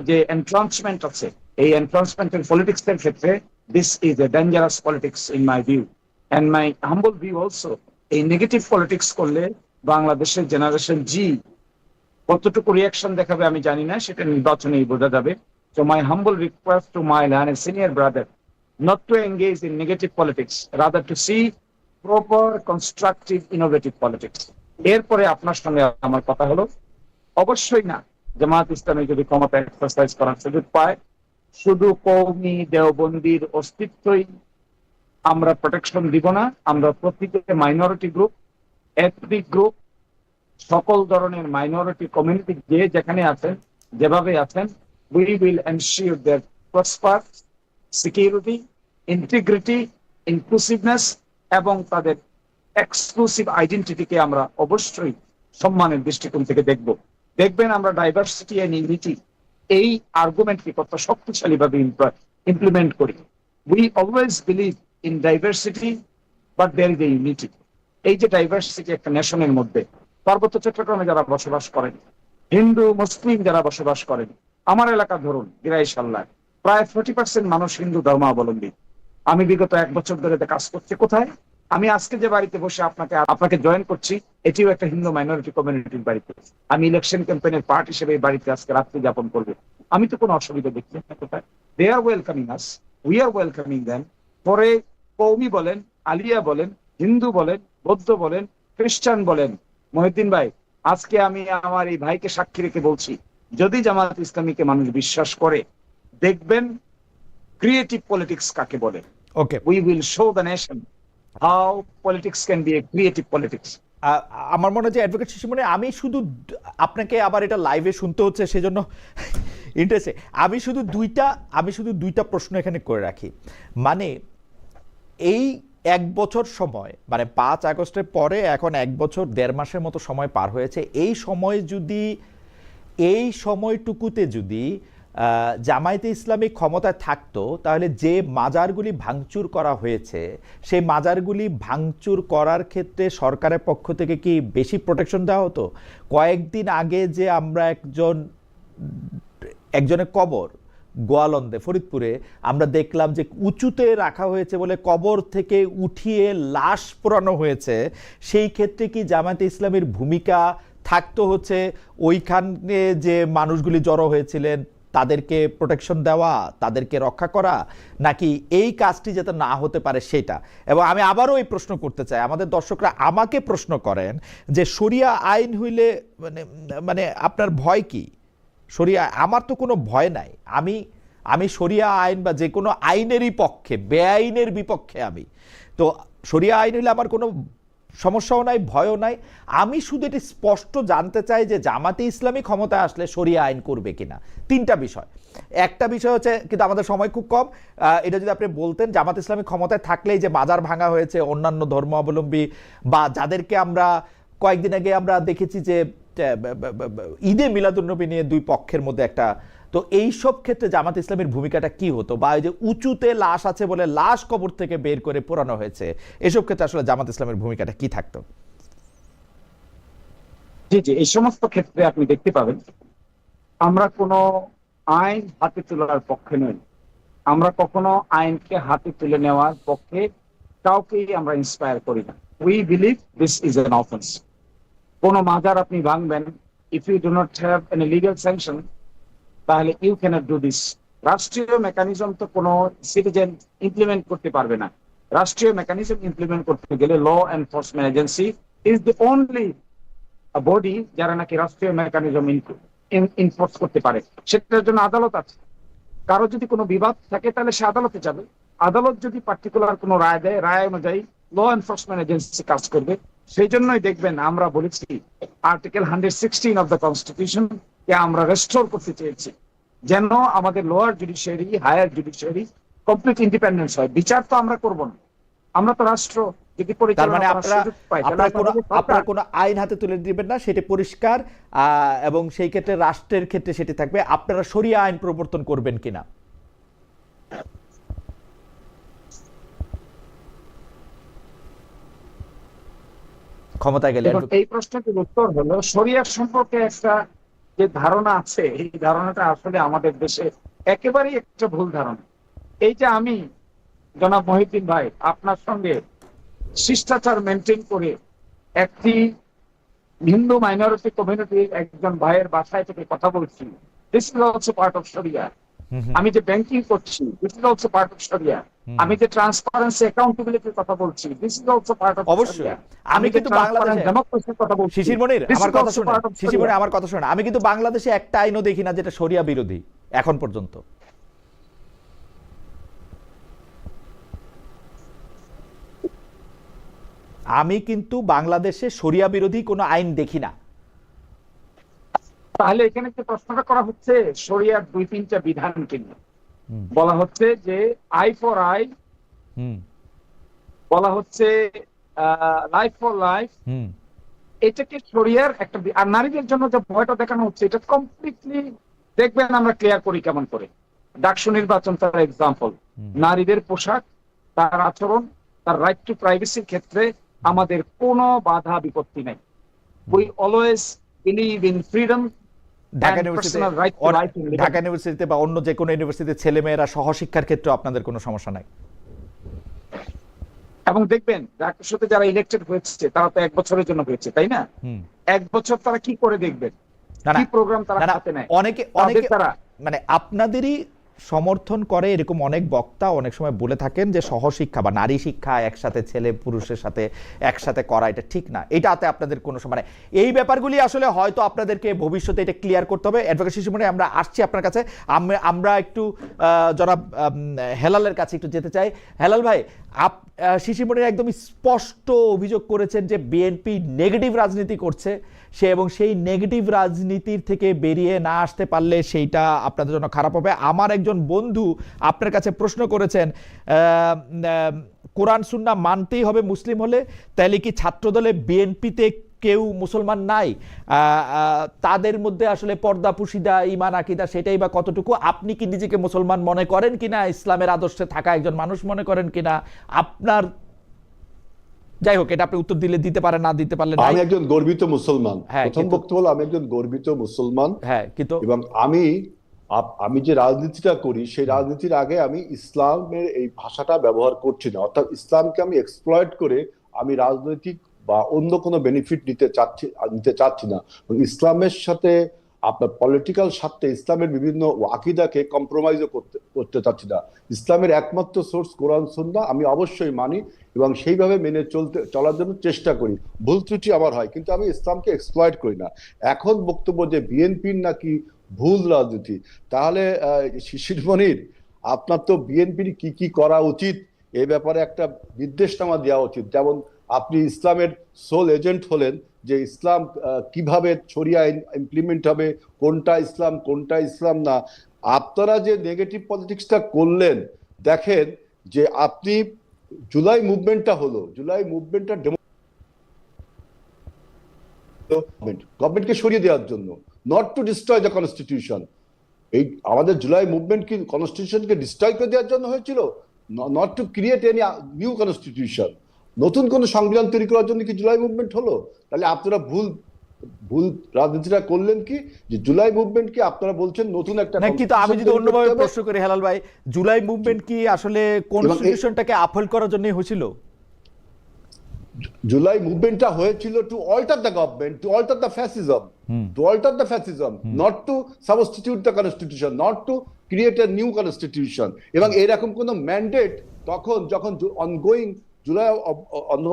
যে এনট্রান্সমেন্ট আছে, এই এনট্রান্সমেন্টের পলিটিক্স এর ক্ষেত্রে this is a dangerous politics in my view and my humble view also. এই নেগেটিভ পলিটিক্স করলে বাংলাদেশের জেনারেশন জি কতটুকু রিয়াকশন দেখাবে আমি জানি না, সেটা নির্বাচনেই বোঝা যাবে। So my humble request to my learned senior brother not to engage in negative politics, rather to see proper, constructive, innovative politics. এরপরে আপনার সঙ্গে আমার কথা হলো, অবশ্যই না জামায়াত ইসলামী যদি ক্ষমতা এক্সারসাইজ করার সুযোগ পায়, শুধু কওমি দেওবন্দির অস্তিত্বই আমরা প্রোটেকশন দিব না। আমরা প্রত্যেকটা মাইনরিটি গ্রুপ, এথনিক গ্রুপ, সকল ধরনের মাইনরিটি কমিউনিটি যে যেখানে আছেন, যেভাবে আছেন, we will ensure their prosper, security, integrity, inclusiveness এবং তাদের এক্সক্লুসিভ আইডেন্টিটিকে আমরা অবশ্যই সম্মানের দৃষ্টিকোণ থেকে দেখব। দেখবেন আমরা ডাইভার্সিটি এন্ড ইউনিটি এই আর্গুমেন্টকে কত শক্তিশালী ভাবে ইমপ্লিমেন্ট করি। We always believe in diversity but there is a unity. এই যে ডাইভার্সিটি একটা নেশনের মধ্যে, পার্বত্য চট্টগ্রামে যারা বসবাস করেন, হিন্দু মুসলিম যারা বসবাস করেন, আমার এলাকা ধরুন গিরাইশাল্লাহ প্রায় 40% মানুষ হিন্দু ধর্মাবলম্বী। আমি বিগত 1 বছর ধরে কাজ করছি কোথায়, আমি আজকে যে বাড়িতে বসে আপনাকে জয়েন করছি, এটিও একটা হিন্দু মাইনরিটি কমিউনিটির বাড়িতে। আমি ইলেকশন ক্যাম্পেইনের পার্ট হিসেবে এই বাড়িতে আজকে রাত্রি যাপন করবো। আমি তো কোনো অসুবিধা দেখছি না কোথায়। They are welcoming us, we are welcoming them. পরে কওমি বলেন, আলিয়া বলেন, হিন্দু বলেন, বৌদ্ধ বলেন, খ্রিস্টান বলেন, মহিউদ্দিন ভাই আজকে আমি আমার এই ভাইকে সাক্ষী রেখে বলছি, যদি জামাত ইসলামীকে মানুষ বিশ্বাস করে, দেখবেন ক্রিয়েটিভ পলিটিক্স কাকে বলে। Okay, we will show the nation how politics can be a creative politics. আমার মনে হয় যে অ্যাডভোকেট শিশিমণি, আমি শুধু আপনাকে আবার এটা লাইভে শুনতে হচ্ছে সেজন্য ইন্টারেস্টে আমি শুধু দুইটা প্রশ্ন এখানে করে রাখি। মানে এই 1 বছর সময়, মানে 5 আগস্টের পরে এখন 1 বছর 1.5 মাসের মতো সময় পার হয়েছে। এই সময়টুকুতে যদি জামায়াতে ইসলামী ক্ষমতায় থাকতো, তাহলে যে মাজারগুলি ভাঙচুর করা হয়েছে, সেই মাজারগুলি ভাঙচুর করার ক্ষেত্রে সরকারের পক্ষ থেকে কি বেশি প্রোটেকশন দেওয়া হতো? কয়েকদিন আগে যে আমরা একজনের কবর গোয়ালন্দে ফরিদপুরে আমরা দেখলাম যে উঁচুতে রাখা হয়েছে বলে কবর থেকে উঠিয়ে লাশ পোড়ানো হয়েছে, সেই ক্ষেত্রে কি জামায়াতে ইসলামীর ভূমিকা থাকতো হচ্ছে ওইখানে যে মানুষগুলি জড়ো হয়েছিলেন তাদেরকে প্রোটেকশন দেওয়া, তাদেরকে রক্ষা করা, নাকি এই কাজটি যাতে না হতে পারে সেটা? এবং আমি আবারও এই প্রশ্ন করতে চাই, আমাদের দর্শকরা আমাকে প্রশ্ন করেন যে শরিয়া আইন হইলে মানে আপনার ভয় কি? শরিয়া, আমার তো কোনো ভয় নাই। আমি শরিয়া আইন বা যে কোনো আইনেরই পক্ষে, বেআইনের বিপক্ষে। আমি তো শরিয়া আইন হইলে আমার কোনো সমস্যাও নাই, ভয়ও নাই। আমি শুধু এটি স্পষ্ট জানতে চাই যে জামাতে ইসলামী ক্ষমতায় আসলে শরিয়া আইন করবে কিনা। 3টা বিষয়। একটা বিষয় হচ্ছে, কিন্তু আমাদের সময় খুব কম, এটা যদি আপনি বলতেন, জামাতে ইসলামী ক্ষমতায় থাকলেই যে বাজার ভাঙা হয়েছে অন্যান্য ধর্মাবলম্বী বা যাদেরকে আমরা কয়েকদিন আগে আমরা দেখেছি যে ঈদে মিলাদুন্নবী নিয়ে 2 পক্ষের মধ্যে একটা, তো এই সব ক্ষেত্রে জামাত ইসলামের ভূমিকাটা কি হতো? বা এই যে উঁচুতে লাশ আছে বলে লাশ কবর থেকে বের করে পোড়ানো হয়েছে, এসব ক্ষেত্রে আসলে জামাত ইসলামের ভূমিকাটা কি থাকতো? জি জি, এই সমস্ত ক্ষেত্রে আপনি দেখতে পাবেন আমরা কোনো আইন হাতে তোলার পক্ষে নই। আমরা কখনো আইনকে হাতে তুলে নেওয়ার পক্ষে কাউকেই আমরা ইন্সপায়ার করি না। We believe this is an offence. কোনো মাজার আপনি ভাঙবেন, if you do not have any legal sanction, তাহলে ইউ ক্যানট ডু দিস। রাষ্ট্রীয় মেকানিজম তো কোনো সিটিজেন ইমপ্লিমেন্ট করতে পারবে না। রাষ্ট্রীয় মেকানিজম ইমপ্লিমেন্ট করতে গেলে law enforcement agency is the only body যারা নাকি রাষ্ট্রীয় মেকানিজম ইনফোর্স করতে পারে। সেটার জন্য আদালত আছে। কারো যদি কোনো বিবাদ থাকে তাহলে সে আদালতে যাবে। আদালত যদি পার্টিকুলার কোনো রায় দেয়, রায় অনুযায়ী ল এনফোর্সমেন্ট এজেন্সি কাজ করবে। সেই জন্যই দেখবেন আমরা বলেছি আর্টিকেল 116 অফ দ্য কনস্টিটিউশন কে আমরা রেস্টোর করতে চেয়েছি, যেন আমাদের lower judiciary, higher judiciary complete independence হয়। বিচার তো আমরা করব না, আমরা তো রাষ্ট্র যদি তার পরিচালনা মানে করার সুযোগ পাই আপনারা কোনো আইন হাতে তুলে দিবেন না, সেটি পরিষ্কার, এবং সেই ক্ষেত্রে রাষ্ট্রের ক্ষেত্রে সেটি থাকবে। আপনারা শরিয়া আইন প্রবর্তন করবেন কিনা? ক্ষমতায় গেলে এই প্রশ্নটির উত্তর হলো, শরিয়ার সম্পর্কে একটা যে ধারণা আছে, এই ধারণাটা আসলে আমাদের দেশে একেবারেই একটা ভুল ধারণা। এই যে আমি জনাব মহিউদ্দিন ভাই আপনার সঙ্গে শিষ্টাচার মেনটেন করে একটি হিন্দু মাইনরিটি কমিউনিটির একজন ভাইয়ের বাসায় থেকে কথা বলছি, this is also part of শরিয়া। আমি যে ব্যাংকিং করছি, this is also part of শরিয়া। আমি যে ট্রান্সপারেন্সি অ্যাকাউন্টেবিলিটির কথা বলছি, this is also part of অবশ্যই। শরিয়া। আমি কিন্তু বাংলাদেশে ডেমোক্রেসির কথা বলছি, শিশির মনির আমার কথা শুনে, শিশির মনির আমার কথা শুনে, আমি কিন্তু বাংলাদেশে একটা আইনও দেখি না যেটা শরিয়া বিরোধী এখন পর্যন্ত। আমি কিন্তু বাংলাদেশে শরিয়া বিরোধী কোনো আইন দেখি না। তাহলে এখানে যে প্রশ্নটা করা হচ্ছে শরিয়ার 2-3টা বিধানকে নিয়ে, বলা হচ্ছে যে আই ফর আই, বলা হচ্ছে লাইফ ফর লাইফ, এটাকে শরিয়ার একটা। আর নারীদের জন্য যে ভয়টা দেখানো হচ্ছে, এটা কমপ্লিটলি দেখবেন আমরা ক্লিয়ার করি কেমন করে। ডাকসু নির্বাচন তার এক্সাম্পল। নারীদের পোশাক, তার আচরণ, তার রাইট টু প্রাইভেসির ক্ষেত্রে আমাদের কোনো বাধা বিপত্তি নেই। We always believe in freedom. Dhaka ইউনিভার্সিটিতে বা অন্য যে কোনো ইউনিভার্সিটিতে ছেলেমেয়েরা সহশিক্ষার ক্ষেত্রে আপনাদের কোনো সমস্যা নাই। এবং দেখবেন ডাকসুতে যারা ইলেক্টেড হয়েছে তারা তো 1 বছরের জন্য হয়েছে, তাই না? 1 বছর তারা কি করে দেখবেন, কি প্রোগ্রাম তারা হাতে নেয়? অনেকে মানে আপনাদেরই সমর্থন করে এরকম অনেক বক্তা অনেক সময় বলে থাকেন যে সহশিক্ষা বা নারী শিক্ষা একসাথে ছেলে পুরুষের সাথে একসাথে করা এটা ঠিক না। এটাতে আপনাদের কোনো মানে এই ব্যাপারগুলি আসলে হয়তো আপনাদেরকে ভবিষ্যতে এটা ক্লিয়ার করতে হবে। অ্যাডভোকেট শিশির মনির, আমরা আসছি আপনার কাছে। আমরা একটু জনাব হেলালের কাছে একটু যেতে চাই। হেলাল ভাই, শিশির মনির একদম স্পষ্ট অভিযোগ করেছেন যে বিএনপি নেগেটিভ রাজনীতি করছে সে, এবং সেই নেগেটিভ রাজনীতির থেকে বেরিয়ে না আসতে পারলে সেইটা আপনাদের জন্য খারাপ হবে। আমার একজন বন্ধু আপনার কাছে প্রশ্ন করেছেন, কোরআন সুন্নাহ মানতেই হবে মুসলিম হলে, তাহলে কি ছাত্রদলে বিএনপিতে কেউ মুসলমান নাই? তাদের মধ্যে আসলে পর্দা পুশিদা ঈমান আকীদা সেটাই বা কতটুকু? আপনি কি নিজেকে মুসলমান মনে করেন কিনা, ইসলামের আদর্শে থাকা একজন মানুষ মনে করেন কিনা? আপনার, যাই হোক, এটা আপনি উত্তর দিলে দিতে পারেন, না দিতে পারলে আমি একজন গর্বিত মুসলমান। প্রথম বক্তব্য হলো আমি একজন গর্বিত মুসলমান। হ্যাঁ, কিন্তু এবং আমি যে রাজনীতিটা করি সেই রাজনীতির আগে আমি ইসলামের এই ভাষাটা ব্যবহার করছি না। অর্থাৎ ইসলামকে আমি এক্সপ্লয়েট করে আমি রাজনৈতিক বা অন্য কোনো বেনিফিট নিতে চাচ্ছি না। ইসলামের সাথে আপনার পলিটিক্যাল স্বার্থে ইসলামের বিভিন্ন আকীদাকে কম্প্রোমাইজও করতে চাচ্ছি না। ইসলামের একমাত্র সোর্স কোরআন সুন্নাহ আমি অবশ্যই মানি এবং সেইভাবে মেনে চলার জন্য চেষ্টা করি। ভুল ত্রুটি আমার হয়, কিন্তু আমি ইসলামকে এক্সপ্লয়েট করি না। এখন বক্তব্য যে বিএনপির নাকি ভুল রাজনীতি, তাহলে শিশির মনির, আপনার তো বিএনপির কি কি করা উচিত এ ব্যাপারে একটা নির্দেশনামা দেওয়া উচিত। যেমন আপনি ইসলামের সোল এজেন্ট হলেন, যে ইসলাম কিভাবে শরিয়া ইমপ্লিমেন্ট হবে, কোনটা ইসলাম না। আপনারা যে নেগেটিভ পলিটিক্সটা করলেন, দেখেন যে আপনি জুলাই মুভমেন্টটা হলো, জুলাই মুভমেন্টটা গভর্নমেন্টকে সরিয়ে দেওয়ার জন্য, not to destroy the constitution. এই আমাদের জুলাই মুভমেন্ট কি কনস্টিটিউশনকে ডিস্ট্রয় করে দেওয়ার জন্য হয়েছিল? Not to create any new constitution. নতুন কোন সংবিধান তৈরি করার জন্য কি জুলাই মুভমেন্ট হলো? তাহলে আপনারা ভুল রাজনীতিটা করলেন কি, যে জুলাই মুভমেন্ট কি আপনারা বলছেন নতুন একটা। কিন্তু আমি যদি অন্যভাবে প্রশ্ন করি হেলাল ভাই, জুলাই মুভমেন্ট কি আসলে কনস্টিটিউশনটাকে আপহোল্ড করার জন্যই হয়েছিল? জুলাই মুভমেন্টটা হয়েছিল to alter the government, to alter the fascism, not to substitute the constitution, not to create a new constitution. এবং এরকম কোন ম্যান্ডেট তখন যখন অনগোয়িং জুলাই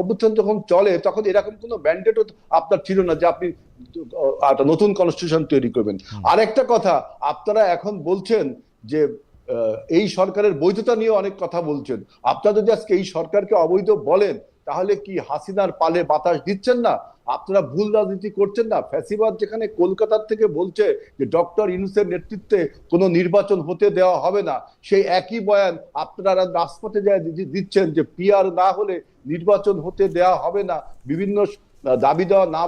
অভ্যুত্থান যখন চলে, তখন এরকম কোন ম্যান্ডেটও আপনার ছিল না যে আপনি একটা নতুন কনস্টিটিউশন তৈরি করবেন। আরেকটা কথা, আপনারা এখন বলছেন যে এই সরকারের বৈধতা নিয়ে অনেক কথা বলছেন। আপনারা যদি আজকে এই সরকারকে অবৈধ বলেন, তাহলে কি হাসিনার পালে বাতাস দিচ্ছেন না? আপনারা ভুল রাজনীতি করছেন না? ফ্যাসিবাদ যেখানে কলকাতার থেকে বলছে যে ডক্টর ইউনূসের নেতৃত্বে কোনো নির্বাচন হতে দেওয়া হবে না, সেই একই বয়ান আপনারা রাজপথে যায় দিচ্ছেন যে পিআর না হলে নির্বাচন হতে দেওয়া হবে না, বিভিন্ন দাবি দেওয়া না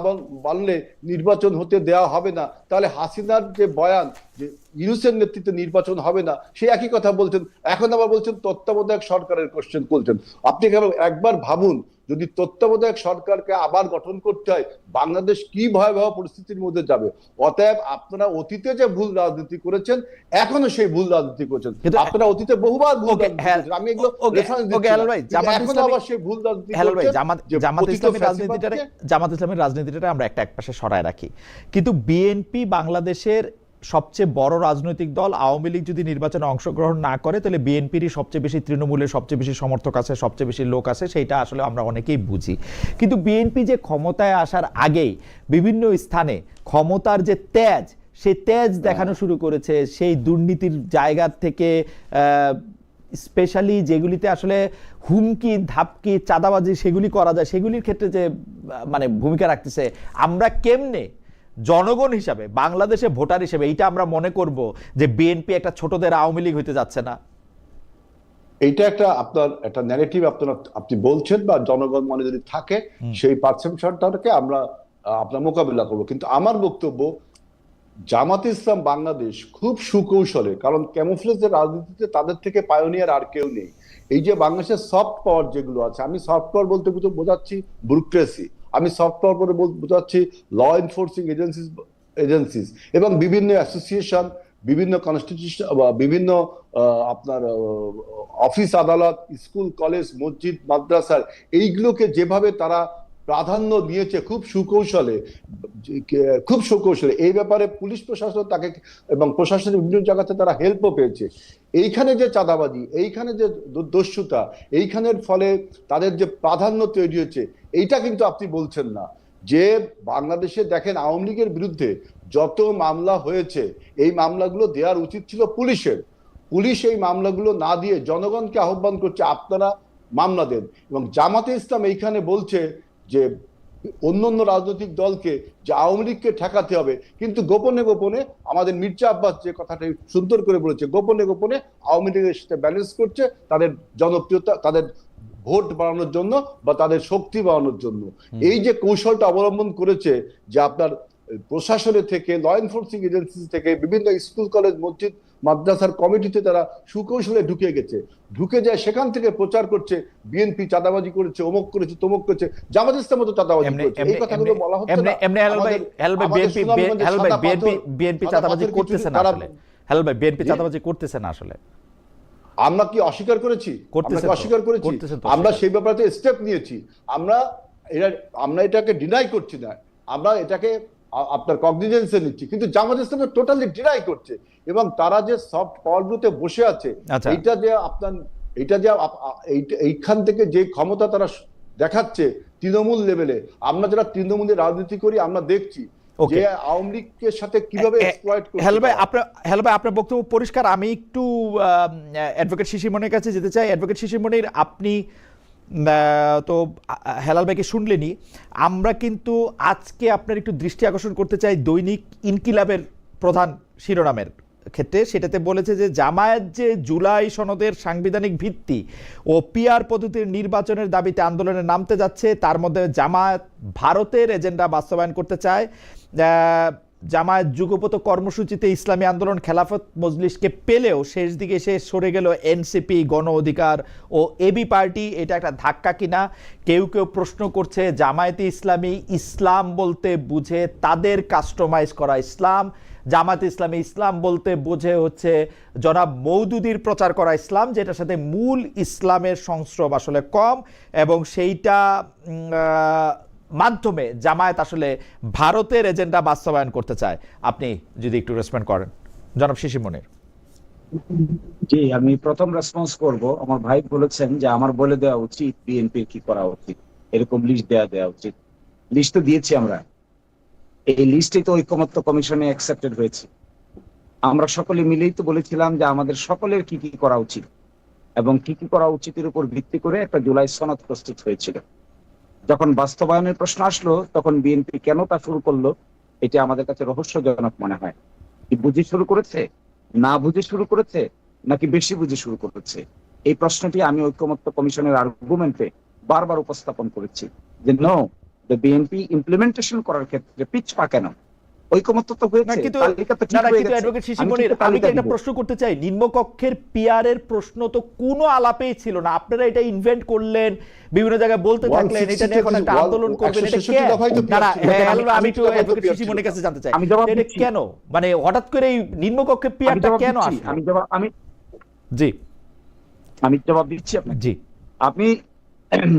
মানলে নির্বাচন হতে দেওয়া হবে না। তাহলে হাসিনার যে বয়ান যে ইউনূসের নেতৃত্বে নির্বাচন হবে না, সেই একই কথা বলছেন। এখন আবার বলছেন তত্ত্বাবধায়ক সরকারের কোশ্চেন করছেন। আপনি একবার ভাবুন, যদি তত্ত্বাবধায়ক সরকারকে আবার গঠন করতে হয়, বাংলাদেশ কি ভয়াবহ পরিস্থিতির মধ্যে যাবে। অতএব আপনারা অতীতে যে ভুল রাজনীতি করেছেন, এখনো সেই ভুল রাজনীতি করছেন। আপনারা অতীতে বহুবার ভুল রাজনীতি করেছেন, আমি এগুলো রেফারেন্স দিচ্ছি, এখনো আবার সেই ভুল রাজনীতি করছেন। জামাত ইসলামের রাজনীতিটা আমরা এক পাশে সরায় রাখি, কিন্তু বিএনপি বাংলাদেশের সবচেয়ে বড় রাজনৈতিক দল। আওয়ামী লীগ যদি নির্বাচনে অংশগ্রহণ না করে, তাহলে বিএনপিরই সবচেয়ে বেশি, তৃণমূলের সবচেয়ে বেশি সমর্থক আছে, সবচেয়ে বেশি লোক আছে, সেইটা আসলে আমরা অনেকেই বুঝি। কিন্তু বিএনপি যে ক্ষমতায় আসার আগেই বিভিন্ন স্থানে ক্ষমতার যে তেজ, সেই তেজ দেখানো শুরু করেছে। সেই দুর্নীতির জায়গা থেকে স্পেশালি যেগুলিতে আসলে হুমকি ধাপকি চাঁদাবাজি সেগুলি করা যায়, সেগুলির ক্ষেত্রে যে মানে ভূমিকা রাখতেছে, আমরা কেমনে জনগণ হিসাবে, বাংলাদেশে ভোটার হিসেবে এইটা আমরা মনে করব যে বিএনপি একটা ছোটদের আওয়ামী লীগ হইতে যাচ্ছে না? এইটা আপনার একটা ন্যারেটিভ আপনি বলছেন, বা জনগণ মনে যদি থাকে, সেই পারসেপশনটাকে আমরা আপনার মোকাবিলা করবো। কিন্তু আমার বক্তব্য, জামাতে ইসলাম বাংলাদেশ খুব সুকৌশলে, কারণ ক্যামোফ্লেজের রাজনীতিতে তাদের থেকে পায়োনিয়ার আর কেউ নেই। এই যে বাংলাদেশের সফট পাওয়ার যেগুলো আছে, আমি সফট পাওয়ার বলতে বোঝাচ্ছি ব্যুরোক্রেসি, আমি সফট পাওয়ার বলে বোঝাচ্ছি ল এনফোর্সিং এজেন্সিস এবং বিভিন্ন অ্যাসোসিয়েশন, বিভিন্ন কনস্টিটিউশন, বিভিন্ন আপনার অফিস আদালত, স্কুল কলেজ মসজিদ মাদ্রাসার, এইগুলোকে যেভাবে তারা প্রাধান্য দিয়েছে খুব সুকৌশলে, এই ব্যাপারে পুলিশ প্রশাসন তাকে এবং প্রশাসনের বিভিন্ন জায়গাতে তারা হেল্পও পেয়েছে। এইখানে যে চাঁদাবাজি, এইখানে যে দস্যুতা, এইখানের ফলে তাদের যে প্রাধান্য তৈরি হয়েছে, এইটা কিন্তু আপনি বলছেন না। যে বাংলাদেশে দেখেন আওয়ামী লীগের বিরুদ্ধে যত মামলা হয়েছে, এই মামলাগুলো দেওয়ার উচিত ছিল পুলিশের। পুলিশ এই মামলাগুলো না দিয়ে জনগণকে আহ্বান করছে আপনারা মামলা দেন। এবং জামাতে ইসলাম এইখানে বলছে যে অন্য রাজনৈতিক দলকে যে আওয়ামী লীগকে ঠেকাতে হবে, কিন্তু গোপনে গোপনে আমাদের মির্জা আব্বাস যে কথাটা সুন্দর করে বলেছে, গোপনে গোপনে আওয়ামী লীগের সাথে ব্যালেন্স করছে তাদের জনপ্রিয়তা, তাদের ভোট বাড়ানোর জন্য বা তাদের শক্তি বাড়ানোর জন্য। এই যে কৌশলটা অবলম্বন করেছে, যে আপনার প্রশাসনের থেকে, ল এনফোর্সিং এজেন্সি থেকে, বিভিন্ন স্কুল কলেজ মসজিদ মাদ্রাসার কমিটিতে তারা সুকৌশলে ঢুকে গেছে, ঢুকে যায় সেখান থেকে প্রচার করছে বিএনপি চাঁদাবাজি করেছে, অমুক করেছে, তমুক করেছে, জামাত ইসলাম তো চাঁদাবাজি করেছে। এই কথাগুলো বলা হচ্ছে না। বিএনপি চাঁদাবাজি করতেছে না আসলে। হেলাল ভাই, বিএনপি চাঁদাবাজি করতেছে না আসলে। আমরা কি অস্বীকার করেছি? অস্বীকার করেছি, আমরা সেই ব্যাপারে স্টেপ নিয়েছি। আমরা এটাকে ডিনাই করছি না, আমরা এটাকে আপনার কগনিজেন্সে নিচ্ছি। কিন্তু জামাত ইসলাম টোটালি ডিনাই করছে, এবং তারা যে সফট পাওয়ারগুলোতে বসে আছে, এইটা যে এইখান থেকে যে ক্ষমতা তারা দেখাচ্ছে তৃণমূল লেভেলে, আমরা যারা তৃণমূলে রাজনীতি করি আমরা দেখছি যে আওয়ামী লীগের সাথে কিভাবে এক্সপ্লয়েট করছে। হেলাল ভাই, আপনার বক্তব্য পরিষ্কার। আমি একটু অ্যাডভোকেট শিশির মনির কাছে যেতে চাই। অ্যাডভোকেট শিশির মনির, আপনি তো হেলাল ভাইকে শুনলেনি, আমরা কিন্তু আজকে আপনার একটু দৃষ্টি আকর্ষণ করতে চাই দৈনিক ইনকিলাবের প্রধান শিরোনামের ক্ষেত্রে। সেটাতে বলেছে যে জামায়াত যে জুলাই সনদের সাংবিধানিক ভিত্তি ও পিআর পদ্ধতির নির্বাচনের দাবিতে আন্দোলনে নামতে যাচ্ছে, তার মধ্যে জামায়াত ভারতের এজেন্ডা বাস্তবায়ন করতে চায়। জামায়াত যুগপত কর্মসূচিতে ইসলামী আন্দোলন খেলাফত মজলিসকে পেলেও শেষ দিকে সে সরে গেল এনসিপি, গণ অধিকার ও এবি পার্টি। এটা একটা ধাক্কা কিনা? কেউ কেউ প্রশ্ন করছে জামায়াতে ইসলামী ইসলাম বলতে বুঝে তাদের কাস্টমাইজ করা ইসলাম, জামায়াতে ইসলামী ইসলাম বলতে বোঝে হচ্ছে জনাব মওদুদির প্রচার করা ইসলাম, যেটার সাথে মূল ইসলামের সংস্রব আসলে কম, এবং সেইটা মাধ্যমে জামায়াত আসলে ভারতের এজেন্ডা বাস্তবায়ন করতে চায়। আপনি যদি একটু রেসপন্ড করেন জনাব শিশির মনির। জি, আমি প্রথম রেসপন্স করব। আমার ভাই বলেছেন যে আমার বলে দেওয়া উচিত বিএনপির কি করা উচিত, এরকম লিস্ট দেওয়া উচিত। লিস্ট তো দিয়েছি আমরা, এই লিস্টে তো ঐকমত্য কমিশনে অ্যাকসেপ্টেড হয়েছে। আমরা সকলে মিলেই তো বলেছিলাম যে আমাদের সকলের কি কি করা উচিত এবং কি কি করা উচিতের উপর ভিত্তি করে একটা জুলাই সনদ প্রস্তুত হয়েছিল। যখন বাস্তবায়নের প্রশ্ন আসলো তখন বিএনপি কেন তা শুরু করলো, এটা আমাদের কাছে রহস্যজনক মনে হয়। কি বুঝে শুরু করেছে, না বুঝে শুরু করেছে, নাকি বেশি বুঝে শুরু করেছে? এই প্রশ্নটি আমি ঐকমত্য কমিশনের আর্গুমেন্টে বারবার উপস্থাপন করেছি যে নো, বিএনপি ইমপ্লিমেন্টেশন করার ক্ষেত্রে পিছপা কেন? ঐকমত্য তো হয়েছে, তালিকা তো ঠিক হয়ে গেছে। অ্যাডভোকেট শিশির মনির, আমি একটা প্রশ্ন করতে চাই। নিম্নকক্ষের পিআর এর প্রশ্ন তো কোনো আলাপেই ছিল না, আপনারা এটা ইনভেন্ট করলেন, বিভিন্ন জায়গায় বলতে থাকলেন এটা নিয়ে এখন একটা আন্দোলন করবেন, এটা কেন? আমি একটু অ্যাডভোকেট শিশির মনির কাছে জানতে চাই এটা কেন, মানে হঠাৎ করে এই নিম্নকক্ষের পিআরটা কেন আসলো? আমি জবাব দিচ্ছি আপনাকে। জি, আপনি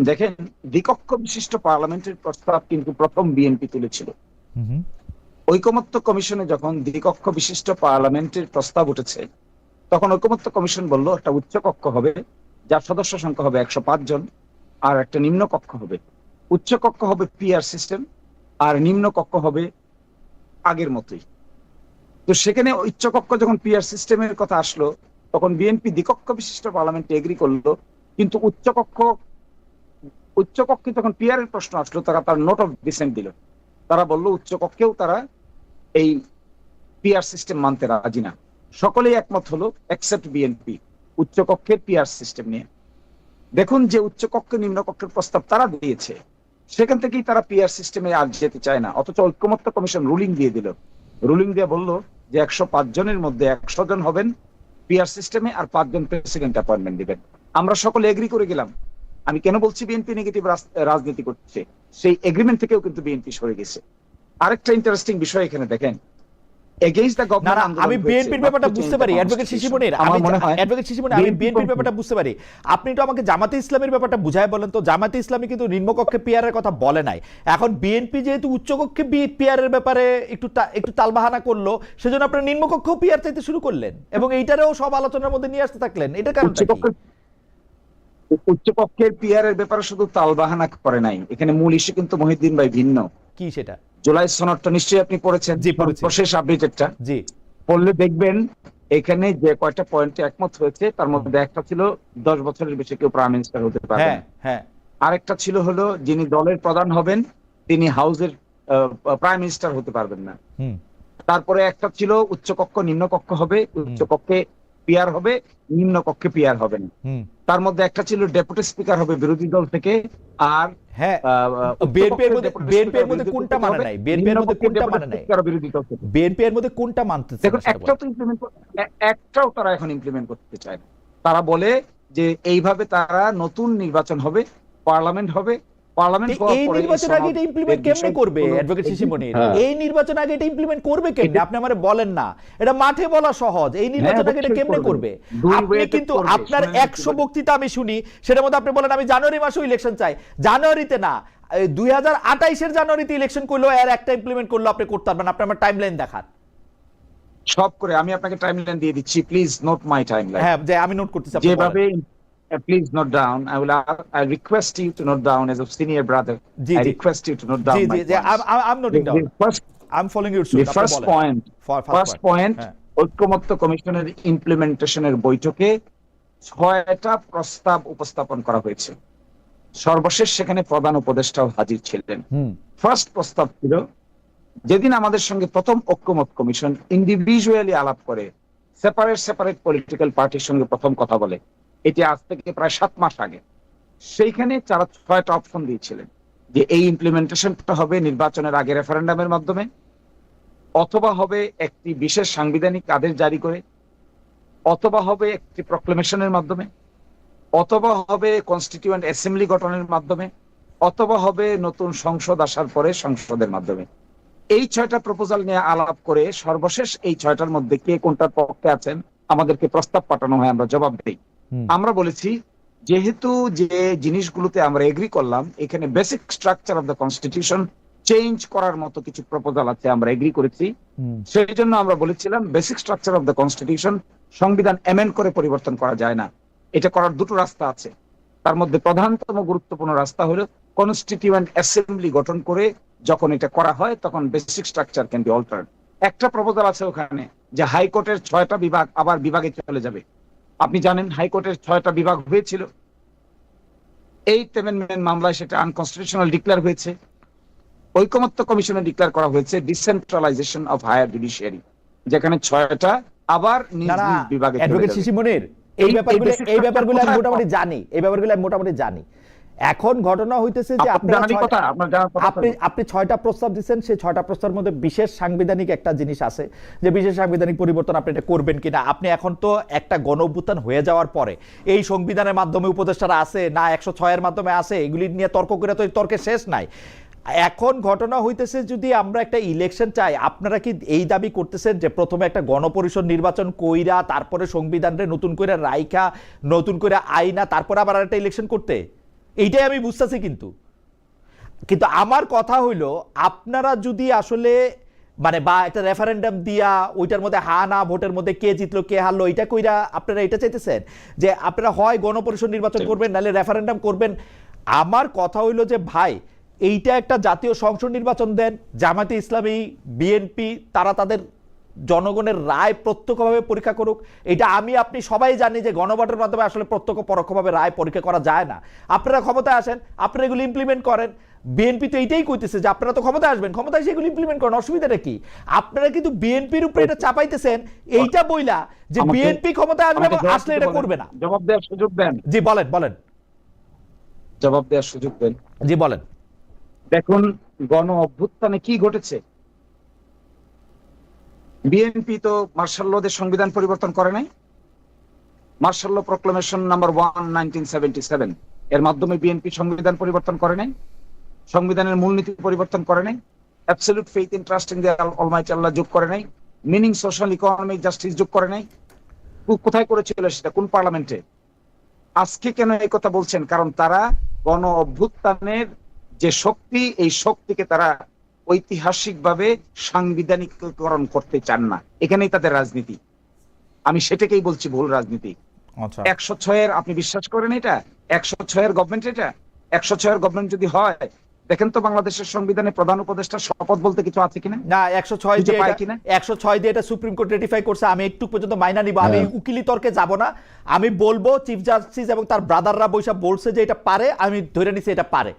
দেখেন, দ্বিকক্ষ বিশিষ্ট পার্লামেন্টের প্রস্তাব কিন্তু প্রথম বিএনপি তুলেছিল। ঐকমত্য কমিশনে যখন দ্বিকক্ষ বিশিষ্ট পার্লামেন্টের প্রস্তাব উঠেছে, তখন ঐকমত্য কমিশন বলল একটা উচ্চ কক্ষ হবে যার সদস্য সংখ্যা হবে 105 জন, আর একটা নিম্ন কক্ষ হবে। উচ্চ কক্ষ হবে পিআর সিস্টেম, আর নিম্ন কক্ষ হবে আগের মতোই। তো সেখানে উচ্চ কক্ষ যখন পিআর সিস্টেমের কথা আসলো, তখন বিএনপি দ্বিকক্ষ বিশিষ্ট পার্লামেন্টে এগ্রি করলো, কিন্তু উচ্চ কক্ষে যখন পিআর এর প্রশ্ন আসলো, তারা তার নোট অফ ডিসেন্ট দিল। তারা বলল উচ্চ কক্ষেও তারা এই পিআর সিস্টেম মানতে রাজি না। সকলেই একমত হলো এক্সেপ্ট বিএনপি উচ্চ কক্ষের পিআর সিস্টেম নিয়ে। দেখুন যে উচ্চ কক্ষ নিম্ন কক্ষের প্রস্তাব তারা দিয়েছে, সেখান থেকেই তারা পিআর সিস্টেমে আর যেতে চায় না। অথচ ঐকমত্য কমিশন রুলিং দিয়ে দিল, রুলিং দিয়ে বলল যে 105 জনের মধ্যে 100 জন হবেন পিআর সিস্টেমে, আর 5 জন প্রেসিডেন্ট অ্যাপয়েন্টমেন্ট দিবেন। আমরা সকলে এগ্রি করে গেলাম। আমি কেন বলছি বিএনপি নেগেটিভ রাজনীতি করছে, সেই এগ্রিমেন্ট থেকেও কিন্তু বিএনপি সরে গেছে। আরেকটা ইন্টারেস্টিং বিষয় এখানে দেখেন, এগেইনস্ট দ্য গভর্নমেন্ট। আমি বিএনপির ব্যাপারটা বুঝতে পারি অ্যাডভোকেট শিশির মনির, আমি বিএনপির ব্যাপারটা বুঝতে পারি। আপনি তো আমাকে জামাতে ইসলামের ব্যাপারটা বুঝায় বলেন তো। জামাতে ইসলামী কিন্তু নিম্নকক্ষে পিআর এর কথা বলে নাই। এখন বিএনপি যেহেতু উচ্চকক্ষে পিআর এর ব্যাপারে একটু তালবাহানা করলো, সেজন্য আপনারা নিম্নকক্ষেও পিআর চাইতে শুরু করলেন এবং এইটারেও সব আলোচনার মধ্যে নিয়ে আসতে থাকলেন। এটা কারণটা কি? উচ্চকক্ষের পিআর এর ব্যাপারে শুধু তালবাহানা করে নাই, এখানে মূল ইস্যু কিন্তু মহিউদ্দিন ভাই ভিন্ন। কি সেটা? জুলাই সনদটা নিশ্চয়ই আপনি পড়েছেন, সর্বশেষ আপডেটেডটা। জি, পড়লে দেখবেন এখানে যে কয়টা পয়েন্টে একমত হয়েছে, তার মধ্যে একটা ছিল 10 বছরের বেশি কেউ প্রাইম মিনিস্টার হতে পারবে না। হ্যাঁ, আরেকটা ছিল হলো যিনি দলের প্রধান হবেন তিনি হাউসের প্রাইম মিনিস্টার হতে পারবেন না। তারপরে একটা ছিল উচ্চকক্ষ নিম্নকক্ষ হবে, উচ্চকক্ষে পিআর হবে, নিম্ন কক্ষে পিআর হবে না। তার মধ্যে একটা ছিল ডেপুটি স্পিকার হবে বিরোধী দল থেকে, আর বিএনপির মধ্যে কোনটা মানে নাই? বিএনপির মধ্যে কোনটা মানে নাই? বিএনপির মধ্যে কোনটা মানতেছে? দেখুন, একটাও তারা এখন ইমপ্লিমেন্ট করতে চায় না। তারা বলে যে এইভাবে তারা নতুন নির্বাচন হবে, পার্লামেন্ট হবে, এই নির্বাচন আগে এটা ইমপ্লিমেন্ট কেমনে করবে অ্যাডভোকেট শিশির মনির? এই নির্বাচন আগে এটা ইমপ্লিমেন্ট করবে কেমনে? আপনি আমারে বলেন না, এটা মাঠে বলা সহজ। এই নির্বাচন আগে এটা কেমনে করবে? আপনি কিন্তু আপনার 100 বক্তৃতা আমি শুনি, সেটার মধ্যে আপনি বলেন আমি জানুয়ারি মাসে ইলেকশন চাই। জানুয়ারিতে না, 2028 এর জানুয়ারিতে ইলেকশন করলো, এর একটা ইমপ্লিমেন্ট করলো আপনি করতে পারবেন। আপনি আমার টাইমলাইন দেখান সব করে। আমি আপনাকে টাইমলাইন দিয়ে দিচ্ছি, প্লিজ নোট মাই টাইমলাইন। হ্যাঁ, যে আমি নোট করতেছি, যেভাবে please note down. I request you to note down as a senior brother. I request you to note down my points. I'm noting down. I'm following your suit. The first point, ঐকমত্য কমিশনের ইমপ্লিমেন্টেশনের বৈঠকে 6টা প্রস্তাব উপস্থাপন করা হয়েছে। সর্বশেষ সেখানে প্রধান উপদেষ্টাও হাজির ছিলেন। ফার্স্ট প্রস্তাব ছিল, যেদিন আমাদের সঙ্গে প্রথম ঐকমত্য কমিশন ইন্ডিভিজুয়ালি আলাপ করে, সেপারেট পলিটিক্যাল পার্টির সঙ্গে প্রথম কথা বলে, এটি আজ থেকে প্রায় 7 মাস আগে, সেইখানে তারা 6টা অপশন দিয়েছিলেন যে এই ইমপ্লিমেন্টেশনটা হবে নির্বাচনের আগে রেফারেন্ডামের মাধ্যমে, অথবা হবে একটি বিশেষ সাংবিধানিক আদেশ জারি করে, অথবা হবে একটি প্রক্লেমেশনের মাধ্যমে, অথবা হবে কনস্টিটিউয়েন্ট অ্যাসেম্বলি গঠনের মাধ্যমে, অথবা হবে নতুন সংসদ আসার পরে সংসদের মাধ্যমে। এই 6টা প্রপোজাল নিয়ে আলাপ করে সর্বশেষ এই 6টার মধ্যে কে কোনটার পক্ষে আছেন আমাদেরকে প্রস্তাব পাঠানো হয়, আমরা জবাব দেই। আমরা বলেছি যেহেতু যে জিনিসগুলোতে আমরা এগ্রি করলাম, এখানে basic structure of the constitution change করার মতো কিছু প্রপোজাল আছে, আমরা এগ্রি করেছি। সেই জন্য আমরা বলেছিলাম basic structure of the constitution সংবিধান অ্যামেন্ড করে পরিবর্তন করা যায় না, এটা করার দুটো রাস্তা আছে। তার মধ্যে প্রধানতম গুরুত্বপূর্ণ রাস্তা হলো কনস্টিটিউয়েন্ট অ্যাসেম্বলি গঠন করে যখন এটা করা হয় তখন basic structure can be altered. একটা প্রপোজাল আছে ওখানে যে হাইকোর্টের 6টা বিভাগ আবার বিভাগে চলে যাবে। আপনি জানেন হাইকোর্টের 6টা বিভাগ হয়েছিল, 8th অ্যামেন্ডমেন্ট মামলায় সেটা আনকনস্টিটিউশনাল ডিক্লেয়ার হয়েছে। ঐকমত্য কমিশনে ডিক্লেয়ার করা হয়েছে ডিসেন্ট্রালাইজেশন অফ হায়ার জুডিশিয়ারি, যেখানে 6টা আবার নিজ নিজ বিভাগে চলে অ্যাডভোকেট যাবে। শিশির মনির, এই ব্যাপারগুলো আমি মোটামুটি জানি, এই ব্যাপারগুলো আমি মোটামুটি জানি। এখন ঘটনা হইতেছে যে আপনি 6টা প্রস্তাব দিচ্ছেন, সেই 6টা প্রস্তাবের মধ্যে বিশেষ সাংবিধানিক একটা জিনিস আছে, যে বিশেষ সাংবিধানিক পরিবর্তন আপনি এটা করবেন কিনা। আপনি এখন তো একটা গণঅভ্যুত্থান হয়ে যাওয়ার পরে এই সংবিধানের মাধ্যমে উপদেষ্টারা আছে না 106 এর মাধ্যমে আছে, এগুলি নিয়ে তর্ক করে তো তর্কের শেষ নাই। এখন ঘটনা হইতেছে যদি আমরা একটা ইলেকশন চাই, আপনারা কি এই দাবি করতেছেন যে প্রথমে একটা গণপরিষদ নির্বাচন কইরা তারপরে সংবিধানরে নতুন করে রাইখা নতুন করে আইনা তারপরে আবার একটা ইলেকশন করতে? এইটাই আমি বুঝতেছি। কিন্তু আমার কথা হইল, আপনারা যদি আসলে মানে বা একটা রেফারেন্ডাম দিয়া ওইটার মধ্যে হা না ভোটের মধ্যে কে জিতলো কে হারলো এটা কইরা আপনারা এটা চাইতেছেন যে আপনারা হয় গণপরিষদ নির্বাচন করবেন নাহলে রেফারেন্ডাম করবেন। আমার কথা হইল যে ভাই, এইটা একটা জাতীয় সংসদ নির্বাচন দেন, জামায়াতে ইসলামী, বিএনপি তারা তাদের জনগণের রায় প্রত্যক্ষভাবে পরীক্ষা করুক। এটা আমি আপনি সবাই জানি যে গণভোটের মাধ্যমে আসলে প্রত্যক্ষ পরোক্ষভাবে রায় পরীক্ষা করা যায় না। আপনারা ক্ষমতায় আসেন, আপনারা এগুলো ইমপ্লিমেন্ট করেন। বিএনপি তো এইটাই কইতেছে যে আপনারা তো ক্ষমতায় আসবেন, ক্ষমতায় সেগুলো ইমপ্লিমেন্ট করেন, অসুবিধাটা কি? আপনারা কিন্তু বিএনপির উপরে এটা চাপাইতেছেন এইটা বইলা যে বিএনপি ক্ষমতায় আসবে এবং আসলে এটা করবে না। জবাব দেওয়ার সুযোগ দেন। জি বলেন। জবাব দেওয়ার সুযোগ দেন। জি বলেন। দেখুন গণ অভ্যুত্থানে কি ঘটেছে। বিএনপি তো মার্শাল লদের সংবিধান পরিবর্তন করে নাই। মার্শাল ল প্রক্লামেশন নাম্বার 1 1977 এর মাধ্যমে বিএনপি সংবিধান পরিবর্তন করে নাই, সংবিধানের মূলনীতি পরিবর্তন করে নাই, absolute faith in trust in the almighty Allah যোগ করে নাই, মিনিং সোশ্যাল ইকোনমিক জাস্টিস যোগ করে নাই। কোথায় করেছিল সেটা? কোন পার্লামেন্টে? আজকে কেন এই কথা বলছেন? কারণ তারা গণ অভ্যুত্থানের যে শক্তি, এই শক্তিকে তারা ঐতিহাসিকভাবে সাংবিধানিকরণ করতে চান না। এখানেই তাদের রাজনীতি। আমি সেটাকেই বলছি ভুল রাজনীতি। 106 আপনি বিশ্বাস করেন এটা? 106 গভর্নমেন্ট, এটা 106 গভর্নমেন্ট যদি হয়, দেখেন তো বাংলাদেশের সংবিধানে প্রধান উপদেষ্টার শপথ বলতে কিছু আছে কিনা? না, 106 দিয়ে এটা সুপ্রিম কোর্ট রেটিফাই করছে। আমি একটু পর্যন্ত মাইনা নিব, আমি উকিলি তর্কে যাব না। আমি বলবো চিফ জাস্টিস এবং তার ব্রাদাররা বৈশা বলছে যে এটা পারে, আমি ধরে নিছি এটা পারে।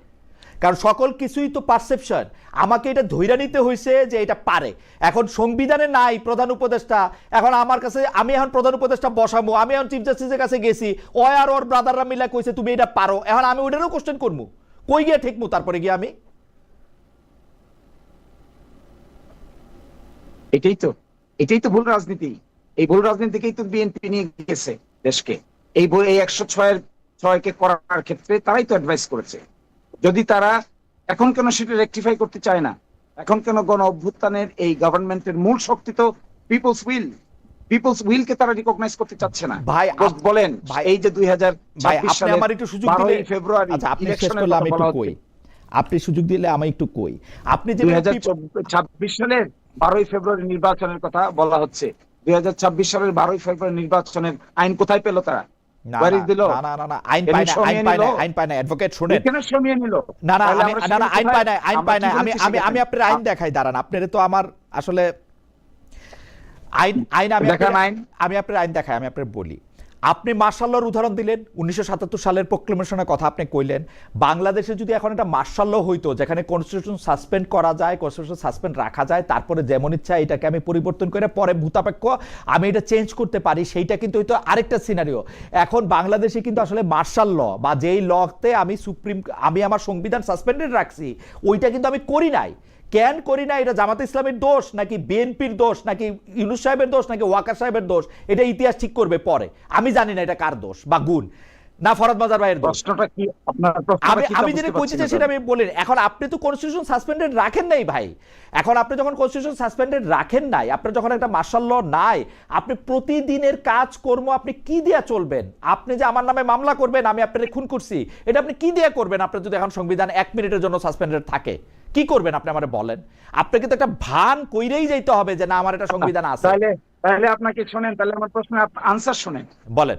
কারণ সকল কিছুই তো পারসেপশন। আমাকে এটা ধৈর্য নিতে হয়েছে যে এটা পারে। এখন সংবিধানে নাই প্রধান উপদেষ্টা, এখন আমার কাছে আমি এখন প্রধান উপদেষ্টা বসাবো, আমি এখন চিফ জাস্টিসের কাছে গেছি, ও আর ওর ব্রাদাররা মিলে কইছে তুমি এটা পারো, এখন আমি ওইটারও কোশ্চেন করবো, কই গিয়ে ঠেকবো তারপরে গিয়ে আমি? এটাই তো ভুল রাজনীতি। এই ভুল রাজনীতিকেই তো বিএনপি নিয়ে গেছে দেশকে। এই 106 করার ক্ষেত্রে তারাই তো অ্যাডভাইস করেছে। যদি তারা এখন কেন সেটা রেকটিফাই করতে চায় না? এখন কেন গণ অভ্যুত্থানের এই গভর্নমেন্টের মূল শক্তি তো পিপলস উইল কে তারা রিকগনাইজ করতে চাচ্ছে না। ভাই বলেন এই যে 2026 সালে আমার একটু সুযোগ দিলে ফেব্রুয়ারি, আচ্ছা আপনি শেষ করলে আমি একটু কই, আপনি সুযোগ দিলে আমি একটু কই। আপনি যে 2026 সালের 12 ফেব্রুয়ারি নির্বাচনের কথা বলা হচ্ছে, 2026 সালের 12 ফেব্রুয়ারি নির্বাচনের আইন কোথায় পেল তারা? আইন পায় না অ্যাডভোকেট শুনেন। আমি আপনার আইন দেখাই, দাঁড়ান। আপনার তো আমার আসলে আমি আপনার আইন দেখাই, আমি আপনার বলি। আপনি মার্শাল লর উদাহরণ দিলেন, 1977 সালের প্রক্লেমেশনের কথা আপনি কইলেন। বাংলাদেশে যদি এখন একটা মার্শাল ল হইতো যেখানে কনস্টিটিউশন সাসপেন্ড করা যায়, কনস্টিটিউশন সাসপেন্ড রাখা যায়, তারপরে যেমন ইচ্ছা এটাকে আমি পরিবর্তন করে পরে ভূতাপেক্ষ আমি এটা চেঞ্জ করতে পারি, সেইটা কিন্তু হয়তো আরেকটা সিনারিও। এখন বাংলাদেশে কিন্তু আসলে মার্শাল ল বা যেই লতে আমি আমার সংবিধান সাসপেন্ডেড রাখছি, ওইটা কিন্তু আমি করি নাই। কেন করি না? এটা জামাতে ইসলামের দোষ নাকি বিএনপির দোষ নাকি ইউনূস সাহেবের দোষ নাকি ওয়াকার সাহেবের দোষ? এটা ইতিহাস ঠিক করবে পরে। আমি জানি না এটা কার দোষ বা গুণ, না ফরহাদ মাজার ভাইয়ের দোষ। আমি যেটা কইতে চাই সেটা আমি বলি। এখন আপনি তো কনস্টিটিউশন সাসপেন্ডেড রাখেন নাই ভাই। এখন আপনি যখন কনস্টিটিউশন সাসপেন্ডেড রাখেন নাই, আপনার যখন একটা মার্শাল ল নাই, আপনি প্রতিদিনের কাজকর্ম আপনি কি দিয়া চলবেন? আপনি যে আমার নামে মামলা করবেন আমি আপনার খুন করছি, এটা আপনি কি দিয়া করবেন? আপনার যদি এখন সংবিধান 1 মিনিটের জন্য সাসপেন্ডেড থাকে, কি করবেন আপনি আমারে বলেন? আপনাকে তো একটা ভান কইরেই যাইতে হবে যে না আমার এটা সংবিধান আছে। তাহলে আপনাকে শুনেন, তাহলে আমার প্রশ্নের আনসার শুনেন। বলেন।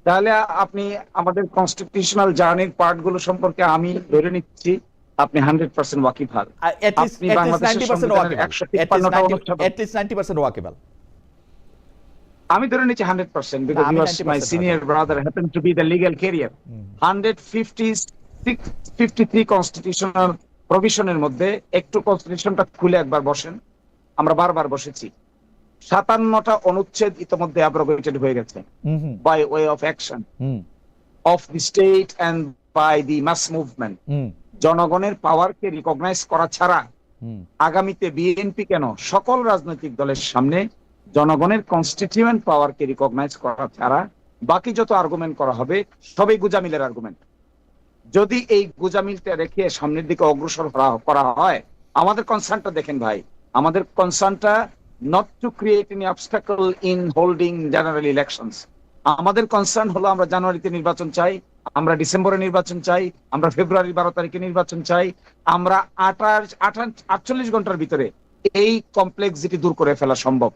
তাহলে আপনি আমাদের কনস্টিটিউশনাল জার্নির পার্টগুলো সম্পর্কে আমি ধরে নিচ্ছি আপনি 100% ওয়াকিবহাল। at least 90% ওয়াকিবহাল। আমি ধরে নিচ্ছি 100% because আমি he was my 90% senior brother, happened to be the legal career. 153 constitutional প্রভিশনের মধ্যে একটু কনস্টিটিউশনটা খুলে একবার বসেন, আমরা বারবার বসেছি। 57টা অনুচ্ছেদ ইতোমধ্যে অ্যাব্রোগেটেড হয়ে গেছে by way of action of the state and by the mass movement. জনগণের পাওয়ারকে রিকগনাইজ করা ছাড়া আগামীতে বিএনপি কেন, সকল রাজনৈতিক দলের সামনে জনগণের কনস্টিটিউয়েন্ট পাওয়ারকে রিকগনাইজ করা ছাড়া বাকি যত আর্গুমেন্ট করা হবে সবই গুজামিলের আর্গুমেন্ট। যদি এই গুজামিলটা রেখে সামনের দিকে অগ্রসর করা হয়, আমাদের কনসার্নটা দেখেন ভাই, আমাদের কনসার্নটা not to create any obstacle in holding general elections. আমাদের কনসার্ন হলো আমরা জানুয়ারিতে নির্বাচন চাই, আমরা ডিসেম্বরে নির্বাচন চাই, আমরা ফেব্রুয়ারি 12 তারিখে নির্বাচন চাই, আমরা 48 ঘন্টার ভিতরে এই কমপ্লেক্সিটি দূর করে ফেলা সম্ভব।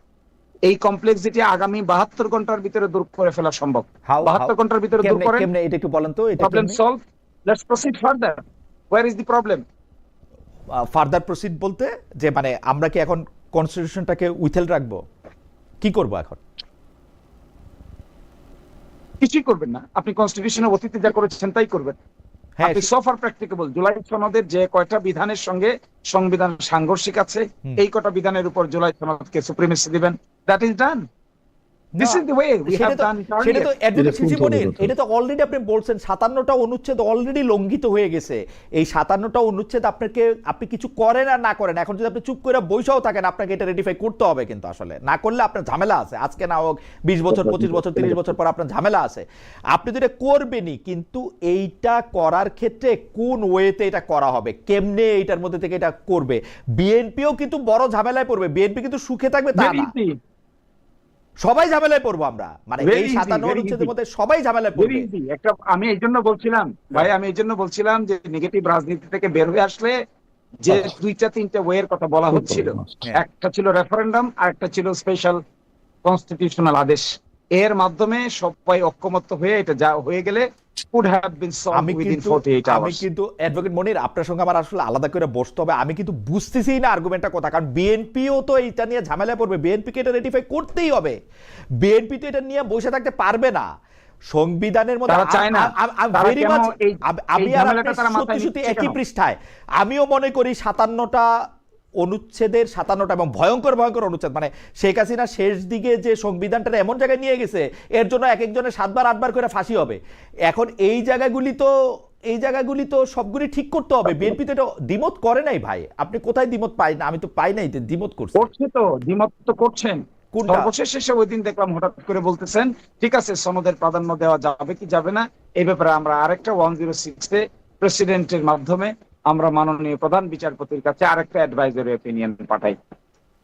এই কমপ্লেক্সিটি আগামী 72 ঘন্টার ভিতরে দূর করে ফেলা সম্ভব। 72 ঘন্টার ভিতরে দূর করেন, কেমনে এটা একটু বলেন তো, এটা problem solve, let's proceed further. Where is the problem? Further proceed বলতে যে মানে আমরা কি এখন কনস্টিটিউশনটাকে উইথেল রাখবো, কি করব এখন? কিছুই করবেন না, আপনি কনস্টিটিউশনের অতীতে যা করেছেন তাই করবেন। আপনি সফার প্র্যাকটিকেবল জুলাই সনদের যে কয়টা বিধানের সঙ্গে সংবিধান সাংঘর্ষিক আছে, এই কয়টা বিধানের উপর জুলাই সনদকে সুপ্রিমেসি দিবেন, that is done. This is the way we have done it earlier. সেটা তো অ্যাডভোকেট সিসি মনির, এটা তো অলরেডি আপনি বলছেন 57টা অনুচ্ছেদ অলরেডি লঙ্ঘিত হয়ে গেছে। এই 57টা অনুচ্ছেদ আপনি কিছু করেন আর না করেন, এখন যদি আপনি চুপ করে বইসাও থাকেন, আপনাকে এটা রেটিফাই করতে হবে। কিন্তু আসলে না করলে আপনার ঝামেলা আছে, আজকে না হোক 20 বছর 25 বছর 30 বছর পর আপনার ঝামেলা আছে। আপনি তো এটা করবেনই, কিন্তু এইটা করার ক্ষেত্রে কোন ওয়েতে এটা করা হবে, কেমনে এইটার মধ্যে থেকে এটা করবে। বিএনপিও কিন্তু বড় ঝামেলায় পড়বে, বিএনপি কিন্তু সুখে থাকবে তা না, সবাই ঝামেলায় পড়বো আমরা। মানে এই 57 অনুচ্ছেদের মধ্যে সবাই ঝামেলায় পড়বে। একটা আমি এই জন্য বলছিলাম ভাই, আমি এই জন্য বলছিলাম যে নেগেটিভ রাজনীতি থেকে বের হয়ে আসলে যে 2-3টা ওয়ের কথা বলা হচ্ছিল, একটা ছিল রেফারেন্ডাম আর একটা ছিল স্পেশাল কনস্টিটিউশনাল আদেশ। এর মাধ্যমে সবাই ঐক্যমত্য হয়ে এটা যা হয়ে গেলে could have been solved within 48 hours. আমি কিন্তু অ্যাডভোকেট মনির আপনার সঙ্গে আমার আসলে আলাদা করে বসতে হবে। আমি কিন্তু বুঝতেছি না আর্গুমেন্টটা কথা, কারণ বিএনপিও তো এটা নিয়ে ঝামেলায় পড়বে, বিএনপিকে এটা রেটিফাই করতেই হবে। বিএনপি তো এটা নিয়ে বসে থাকতে পারবে না। সংবিধানের মধ্যে আমি আর আপনি সত্যি একই পৃষ্ঠায়। আমিও মনে করি 57টা অনুচ্ছেদের 57টা এবং ভয়ঙ্কর ভয়ঙ্কর অনুচ্ছেদ, মানে শেখ হাসিনা শেষ দিকে যে সংবিধানটা এমন জায়গায় নিয়ে গেছে, এর জন্য এক একজনের 7বার 8বার করে ফাঁসি হবে। এখন এই জায়গাগুলি তো সবগুলি ঠিক করতে হবে। বিএনপি তো এটা দ্বিমত করে নাই ভাই, আপনি কোথায় দ্বিমত পাই না? আমি তো পাই নাই দ্বিমত করছে তো, দ্বিমত তো করছেন। সর্বশেষ শেষে ওই দিন দেখলাম হঠাৎ করে বলতেছেন ঠিক আছে সনদের প্রাধান্য দেওয়া যাবে কি যাবে না, এই ব্যাপারে আমরা আরেকটা 106 প্রেসিডেন্টের মাধ্যমে আমরা মাননীয় প্রধান বিচারপতির কাছে আরেকটা অ্যাডভাইজারি অপিনিয়ন পাঠাই।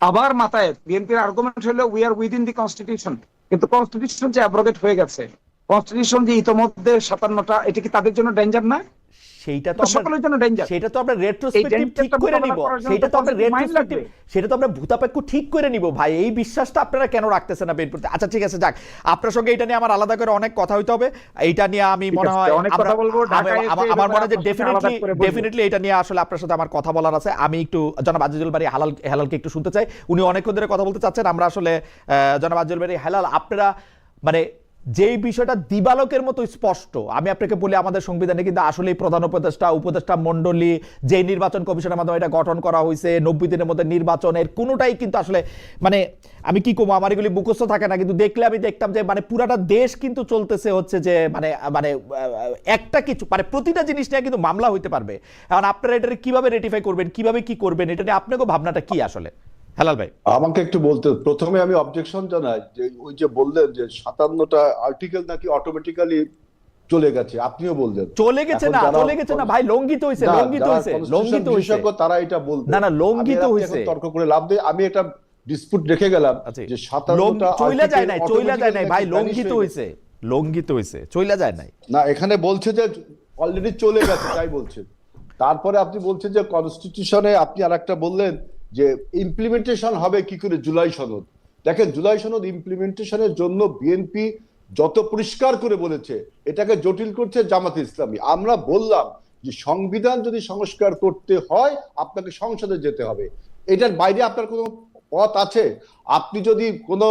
আবার মাথায় বিএনপির আর্গুমেন্ট হলো we are within the constitution, কিন্তু কনস্টিটিউশন যে অ্যাব্রোগেট হয়ে গেছে, কনস্টিটিউশন যে ইতোমধ্যে 57টা, এটা কি তাদের জন্য ডেঞ্জার না? সেটা তো সকলের জন্য ডেঞ্জার। সেটা তো আমরা রেট্রোস্পেক্টিভ ঠিক করে নিব, সেটা তো আমরা রেট্রোস্পেক্টিভ, সেটা তো আমরা ভূতাপেক্ষ ঠিক করে নিব ভাই। এই বিশ্বাসটা আপনারা কেন রাখতেছেন না বিএনপিতে? আচ্ছা ঠিক আছে, যাক, আপনার সঙ্গে এটা নিয়ে আমার আলাদা করে অনেক কথা হইতে হবে। এইটা নিয়ে আমি মনে হয় আমার মনে হয় যে ডেফিনেটলি এটা নিয়ে আসলে আপনার সাথে আমার কথা বলার আছে। আমি একটু জনাব আজিজুল বারী হেলালকে একটু শুনতে চাই, উনি অনেকক্ষণ ধরে কথা বলতে চাচ্ছেন। আমরা আসলে জনাব আজিজুল বারী হেলাল, আপনারা মানে যেই বিষয়টা দিবালোকের মতো স্পষ্ট, আমি আপনাকে বলি আমাদের সংবিধানে কিন্তু আসলে প্রধান উপদেষ্টা মণ্ডলী যে নির্বাচন কমিশনের মাধ্যমে এটা গঠন করা হয়েছে, 90 দিনের মধ্যে নির্বাচনের কোনোটাই কিন্তু আসলে মানে আমি কি কমো, আমার এগুলি মুখস্থ থাকে না, কিন্তু দেখলে আমি দেখতাম যে মানে পুরাটা দেশ কিন্তু চলতেছে হচ্ছে যে মানে মানে একটা কিছু মানে প্রতিটা জিনিস নিয়ে কিন্তু মামলা হইতে পারবে। এখন আপনারা এটা কিভাবে রেটিফাই করবেন, কিভাবে কি করবেন, এটা নিয়ে আপনাকে ভাবনাটা কি আসলে? হেলাল ভাই আমাকে একটু বলতে, প্রথমে আমি অবজেকশন জানাই যে ওই যে বললেন যে 57টা আর্টিকেল নাকি অটোমেটিক্যালি চলে গেছে, আপনিও বললেন চলে গেছে না ভাই, লঙ্ঘিত হইছে তারা এটা বলবে না লঙ্ঘিত হইছে, তর্ক করে লাভ নেই। আমি একটা ডিসপুট রেখে গেলাম যে 57টা চলে যায় নাই ভাই, লঙ্ঘিত হইছে চলে যায় নাই না, এখানে বলছে যে অলরেডি চলে গেছে তাই বলছে। তারপরে আপনি বলছেন যে কনস্টিটিউশনে আপনি আরেকটা বললেন যে ইমপ্লিমেন্টেশন হবে কি করে জুলাই সনদ। দেখেন জুলাই সনদ ইমপ্লিমেন্টেশনের জন্য বিএনপি যত পরিষ্কার করে বলেছে, এটাকে জটিল করছে জামাতে ইসলামী। আমরা বললাম যে সংবিধান যদি সংস্কার করতে হয় আপনাকে সংসদে যেতে হবে, এটার বাইরে আপনার কোনো পথ আছে? আপনি যদি কোনো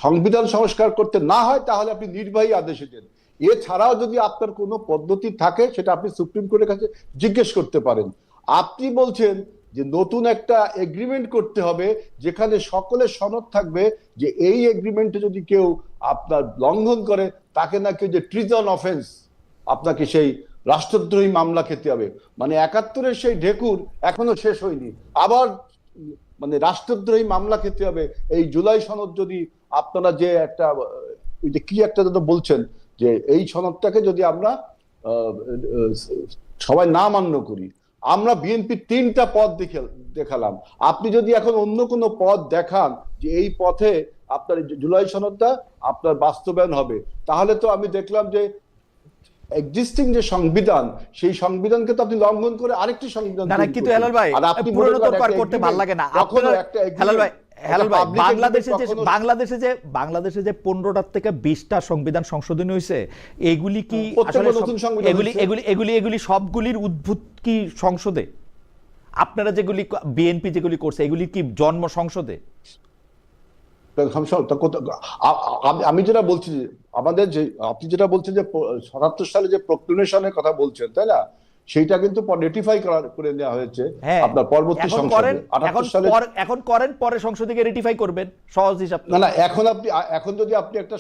সংবিধান সংস্কার করতে না হয় তাহলে আপনি নির্বাহী আদেশে দেন। এছাড়াও যদি আপনার কোনো পদ্ধতি থাকে সেটা আপনি সুপ্রিম কোর্টের কাছে জিজ্ঞেস করতে পারেন। আপনি বলছেন যে নতুন একটা এগ্রিমেন্ট করতে হবে যেখানে সকলের সনদ থাকবে যে এই এগ্রিমেন্টে যদি কেউ আপনার লঙ্ঘন করে তাকে নাকি যে ট্রিজন অফেন্স আপনাকে সেই রাষ্ট্রদ্রোহী মামলা খেতে হবে। মানে 71-এর সেই ঢেকুর এখনো শেষ হয়নি, আবার মানে রাষ্ট্রদ্রোহী মামলা খেতে হবে এই জুলাই সনদ যদি আপনারা যে একটা ওই যে কি একটা বলছেন যে এই সনদটাকে যদি আমরা সবাই না মান্য করি। আমরা বিএনপি 3টা পথ দেখালাম, আপনি যদি এখন অন্য কোনো পথ দেখান যে এই পথে আপনার জুলাই সনদটা আপনার বাস্তবায়ন হবে, তাহলে তো আমি দেখলাম যে এক্সিস্টিং যে সংবিধান সেই সংবিধানকে তো আপনি লঙ্ঘন করে আরেকটি সংবিধান না কিন্তু হেলাল ভাই পুরনো তোলপাড় করতে ভালো লাগে না হেলাল ভাই। হেলাল ভাই বাংলাদেশে যে 15টার থেকে 20টা সংবিধান সংশোধনী হয়েছে, এগুলি কি এগুলি সবগুলির উদ্ভূত কি সংসদে? আপনারা যেগুলি বিএনপি যেগুলি করছে এগুলি কি জন্ম সংসদে? আমি যেটা বলছি আমাদের যে আপনি যেটা বলছেন যে 77 সালে যে প্রক্লেমেশনের কথা বলছেন তাই না, সেইটা কিন্তু রেটিফাই করে নেওয়া হয়েছে আপনার পরবর্তী সংসদে 78 সালে। এখন করেন, পরে সংসদে গিয়ে রেটিফাই করবেন, সহজ হিসাব না এখন যদি আপনি একটা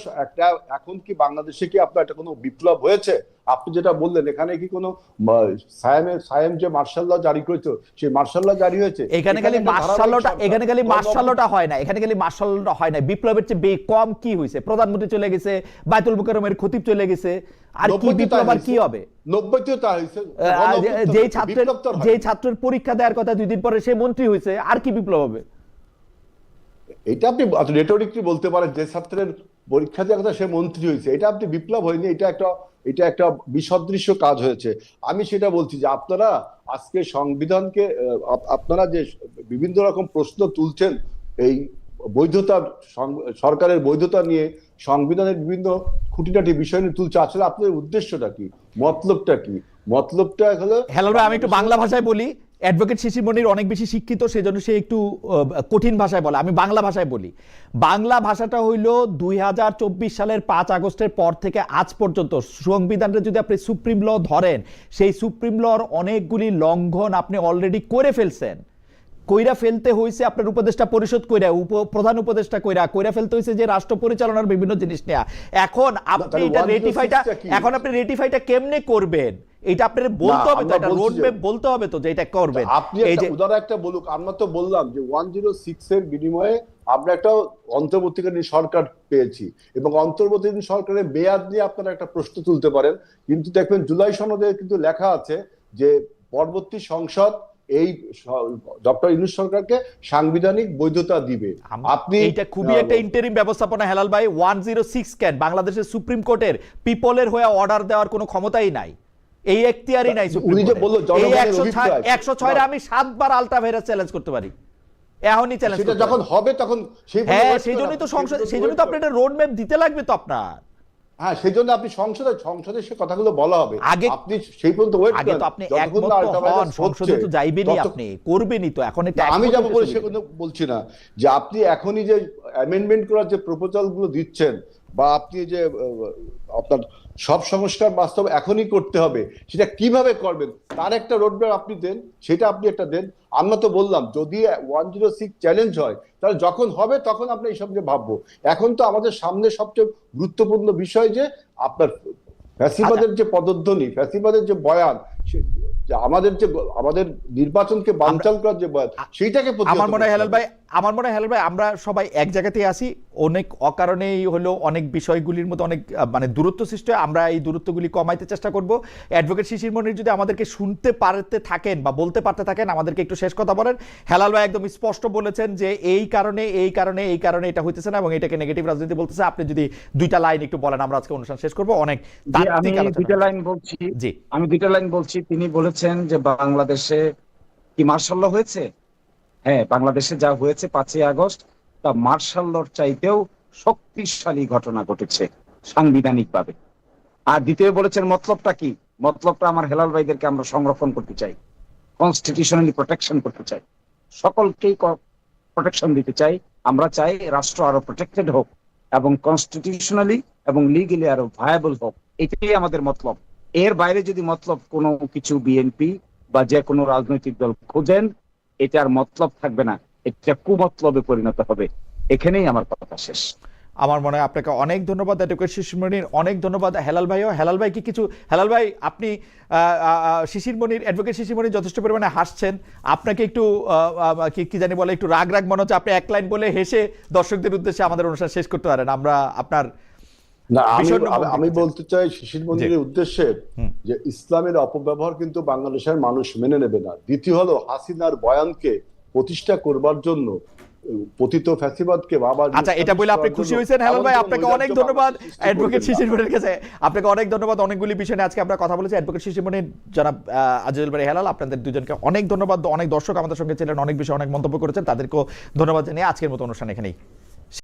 এখন কি বাংলাদেশে কি আপনার একটা কোনো বিপ্লব হয়েছে? আপনি যেটা বললেন এখানে কি কোনো সায়েম যে মার্শাল ল জারি করেছে সেই মার্শাল ল জারি হয়েছে? এখানে খালি মার্শাল লটা হয় না, এখানে খালি মার্শাল লটা হয় না, বিপ্লবের চেয়ে কম কি হয়েছে? প্রধানমন্ত্রী চলে গেছে, বাইতুল মুকাররমের খতিব চলে গেছে, আর কি বিপ্লব আর কি হবে? 90-তেও তা হয়েছে, যেই ছাত্রের পরীক্ষা দেওয়ার কথা 2 দিন পরে সে মন্ত্রী হয়েছে, আর কি বিপ্লব হবে? এটা আপনি রেটরিকলি বলতে পারেন যে ছাত্রের পরীক্ষা দেওয়ার কথা সে মন্ত্রী হয়েছে, এটা আপনি বিপ্লব হয়নি, এটা একটা বিসদৃশ্য কাজ হয়েছে। আমি সেটা বলছি যে আপনারা আজকে সংবিধানকে আপনারা যে বিভিন্ন রকম প্রশ্ন তুলছেন এই বৈধতা, সরকারের বৈধতা নিয়ে সংবিধানের বিভিন্ন খুঁটিনাটি বিষয় নিয়ে তুলছে, আসলে আপনাদের উদ্দেশ্যটা কি, মতলবটা কি? মতলবটা হলো হেলাল ভাই আমি একটু বাংলা ভাষায় বলি, অ্যাডভোকেট শিশির মনির অনেক বেশি শিক্ষিত সেজন্য সে একটু কঠিন ভাষায় বলে, আমি বাংলা ভাষায় বলি। বাংলা ভাষাটা হইল 2024 সালের 5 আগস্টের পর থেকে আজ পর্যন্ত সংবিধানটা যদি আপনি সুপ্রিম ল ধরেন, সেই সুপ্রিম লর অনেকগুলি লঙ্ঘন আপনি অলরেডি করে ফেলছেন। কইরা ফেলতে হয়েছে আপনার উপদেষ্টা পরিষদ কইরা, প্রধান উপদেষ্টা কইরা ফেলতে হয়েছে যে রাষ্ট্র পরিচালনার বিভিন্ন জিনিস নেয়া। এখন আপনি এটা রেটিফাইটা কেমনে করবেন এটা আপনাদের বলতে হবে, তো এটা রোড ম্যাপ বলতে হবে তো যে এটা করবেন। আপনি উদাহরণ একটা বলুক, আমরা তো বললাম যে 106 এর বিনিময়ে আমরা একটা অন্তর্বর্তীকালীন সরকার পেয়েছি এবং অন্তর্বর্তীকালীন সরকারের মেয়াদ নিয়ে আপনারা একটা প্রশ্ন তুলতে পারেন, কিন্তু দেখবেন জুলাই সনদে কিন্তু লেখা আছে যে পরবর্তী সংসদ এই ডক্টর ইউনূস সরকারকে সাংবিধানিক বৈধতা দিবে। আপনি এটা খুবই একটা ইন্টারিম ব্যবস্থাপনা হেলাল ভাই। 106 কেন বাংলাদেশের সুপ্রিম কোর্টের পিপলের হয়ে অর্ডার দেওয়ার কোনো ক্ষমতাই নাই, এই এখতিয়ারই নাই সুপ্রিম কোর্টের। 106 আমি 7 বার আলট্রা ভাইরাস চ্যালেঞ্জ করতে পারি, এখনই চ্যালেঞ্জ করতে যখন হবে তখন সেই জন্যই তো সংসদ, সেই জন্যই তো আপনার একটা রোড ম্যাপ দিতে লাগবে তো আপনার। হ্যাঁ সেই জন্য আপনি সংসদে সে কথাগুলো বলা হবে, আপনি সেই পর্যন্ত ওয়েট করেন। আপনি একমত হন, সংসদে তো যাইবেনই, আপনি করবেনই তো। এখন এটা আমি যাব বলে সে কথা বলছি না, যে আপনি এখনই যে অ্যামেন্ডমেন্ট করার যে প্রপোজাল গুলো দিচ্ছেন বা আপনি যে আপনার সব সংস্কার বাস্তব এখনই করতে হবে, সেটা কিভাবে করবেন তার একটা রোডম্যাপ আপনি দেন, সেটা আপনি একটা দেন। আমরা তো বললাম যদি 106 চ্যালেঞ্জ হয় তাহলে যখন হবে তখন আমরা এইসব নিয়ে ভাববো। এখন তো আমাদের সামনে সবচেয়ে গুরুত্বপূর্ণ বিষয় যে আপনার ফ্যাসিবাদের যে পদধ্বনি, ফ্যাসিবাদের যে বয়ান, আমাদের নির্বাচনকে বানচাল করার যে বয়ান, সেইটাকে আমার মনে হয় হেলাল ভাই আমরা সবাই এক জায়গাতেই আসি, অনেক অকারণেই হলো অনেক বিষয়গুলির মধ্যে অনেক মানে দূরত্ব সৃষ্টি হয়, আমরা এই দূরত্বগুলি কমাইতে চেষ্টা করব। অ্যাডভোকেট শিশির মনির যদি আমাদেরকে শুনতে পারতে থাকেন বা বলতে পারতে থাকেন, আমাদেরকে একটু শেষ কথা বলেন। হেলাল ভাই একদম স্পষ্ট বলেছেন যে এই কারণে এটা হইতেছে না এবং এটাকে নেগেটিভ রাজনীতি বলতেছে। আপনি যদি 2টা লাইন একটু বলেন, আমরা আজকে অনুষ্ঠান শেষ করব। অনেক আমি 2টা লাইন বলছি। তিনি বলেছেন যে বাংলাদেশে কি মার্শাল ল হয়েছে? হ্যাঁ, বাংলাদেশে যা হয়েছে 5ই আগস্ট তা মার্শাল লর চাইতেও শক্তিশালী ঘটনা ঘটেছে সাংবিধানিকভাবে। আর দ্বিতীয় বলেছেন মতলবটা কি? মতলবটা আমার হেলাল ভাইদেরকে আমরা সংরক্ষণ করতে চাই, কনস্টিটিউশনালি প্রোটেকশন করতে চাই, সকলকেই প্রোটেকশন দিতে চাই, আমরা চাই রাষ্ট্র আরো প্রোটেক্টেড হোক এবং কনস্টিটিউশনালি এবং লিগালি আরো ভায়াবল হোক, এটাই আমাদের মতলব। এর বাইরে যদি মতলব কোনো কিছু বিএনপি বা যে কোনো রাজনৈতিক দল খোঁজেন, এটার মতলব থাকবে না, এটা কুমতলবে পরিণত হবে। এখানেই আমার কথা শেষ। আমার মনে হয় আপনাকে অনেক ধন্যবাদ অ্যাডভোকেট শিশির মনির, অনেক ধন্যবাদ হেলাল ভাইও। হেলাল ভাই কি কিছু, হেলাল ভাই আপনি শিশির মনির, অ্যাডভোকেট শিশির মনির যথেষ্ট পরিমাণে হাসছেন, আপনাকে একটু কি জানি বলে একটু রাগ রাগ মনে হচ্ছে, আপনি এক লাইন বলে হেসে দর্শকদের উদ্দেশ্যে আমাদের অনুষ্ঠান শেষ করতে পারেন। আমরা আপনার না, বিষণ্ণ মন আমি দেখতে চাই। বলতে চাই শিশির মন্দিরের উদ্দেশ্যে যে ইসলামের অপব্যবহার কিন্তু বাংলাদেশের মানুষ মেনে নেবে না। দ্বিতীয় হলো হাসিনার বয়ানকে প্রতিষ্ঠা করবার জন্য পতিত ফ্যাসিবাদকে বাবা। আচ্ছা, এটা বলে আপনি খুশি হয়েছেন হেলাল ভাই? আপনাকে অনেক ধন্যবাদ অ্যাডভোকেট শিশির মনির কাছে, আপনাকে অনেক ধন্যবাদ। অনেকগুলি বিষয় নিয়ে আজকে আমরা কথা বলেছি। অ্যাডভোকেট শিশির মনির, জনাব আজিজুল বারী হেলাল, আপনাদের দুজনকে অনেক ধন্যবাদ। অনেক দর্শক আমাদের সঙ্গে ছিলেন, অনেক বিষয়ে অনেক মন্তব্য করেছেন, তাদেরকেও ধন্যবাদ জানিয়ে আজকের মতো অনুষ্ঠান এখানেই